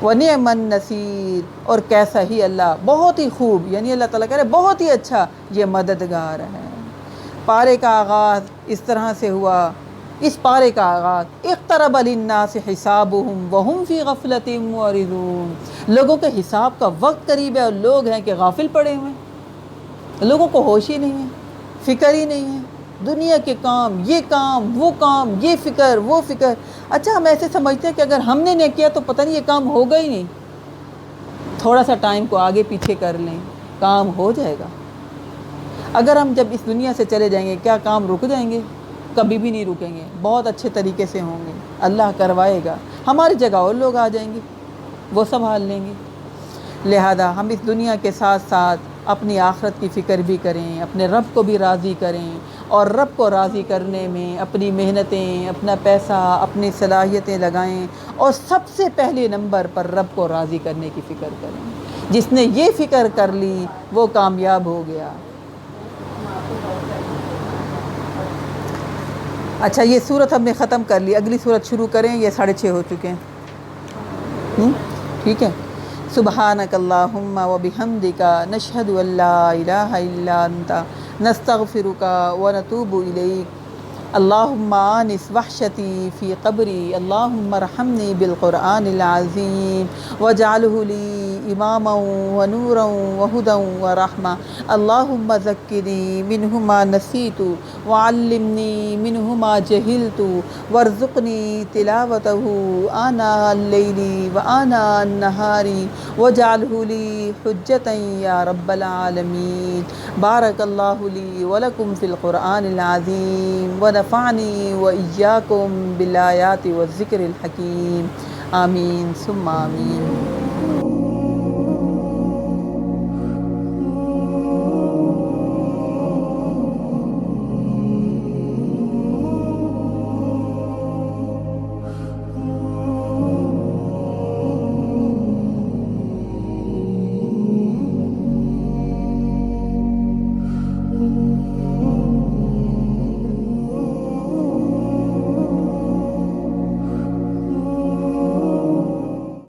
وَنِعْمَ النَّصِيرُ، اور کیسا ہی اللہ، بہت ہی خوب، یعنی اللہ تعالیٰ کہہ رہے بہت ہی اچھا یہ مددگار ہے۔ پارے کا آغاز اس طرح سے ہوا، اس پارے کا آغاز اقترب للناس حسابهم وهم فی غفلۃ معرضون، لوگوں کے حساب کا وقت قریب ہے اور لوگ ہیں کہ غافل پڑے ہوئے ہیں، لوگوں کو ہوش ہی نہیں ہے، فکر ہی نہیں ہے، دنیا کے کام، وہ کام، یہ فکر وہ فکر۔ اچھا ہم ایسے سمجھتے ہیں کہ اگر ہم نے نہیں کیا تو پتہ نہیں یہ کام ہوگا ہی نہیں، تھوڑا سا ٹائم کو آگے پیچھے کر لیں، کام ہو جائے گا۔ اگر ہم جب اس دنیا سے چلے جائیں گے کیا کام رک جائیں گے؟ کبھی بھی نہیں رکیں گے، بہت اچھے طریقے سے ہوں گے، اللہ کروائے گا، ہماری جگہ اور لوگ آ جائیں گے، وہ سنبھال لیں گے۔ لہذا ہم اس دنیا کے ساتھ ساتھ اپنی آخرت کی فکر بھی کریں، اپنے رب کو بھی راضی کریں، اور رب کو راضی کرنے میں اپنی محنتیں، اپنا پیسہ، اپنی صلاحیتیں لگائیں، اور سب سے پہلے نمبر پر رب کو راضی کرنے کی فکر کریں۔ جس نے یہ فکر کر لی وہ کامیاب ہو گیا۔ اچھا یہ صورت ہم نے ختم کر لی، اگلی صورت شروع کریں، یہ 6:30 ہو چکے ہیں، ٹھیک ہے۔ سبحانک اللہم وبحمدک نشہد ان لا الہ الا انت نستغفرک ونتوب الیک۔ اللہم آنس وحشتی فی قبری، اللہم ارحمنی بالقرآن العظیم واجعلہ لی اماما ونورا وہدا ورحمہ، اللہم ذکرنی منہ ما نسیت وعلمنی منہ ما جہلت وارزقنی تلاوتہ آناء اللیل وآناء النہار واجعلہ لی حجتا یا رب العالمین۔ بارک اللہ لی ولکم فی القرآن العظیم ونفعنی وإیاکم بالآیات والذکر الحکیم، آمین ثم آمین۔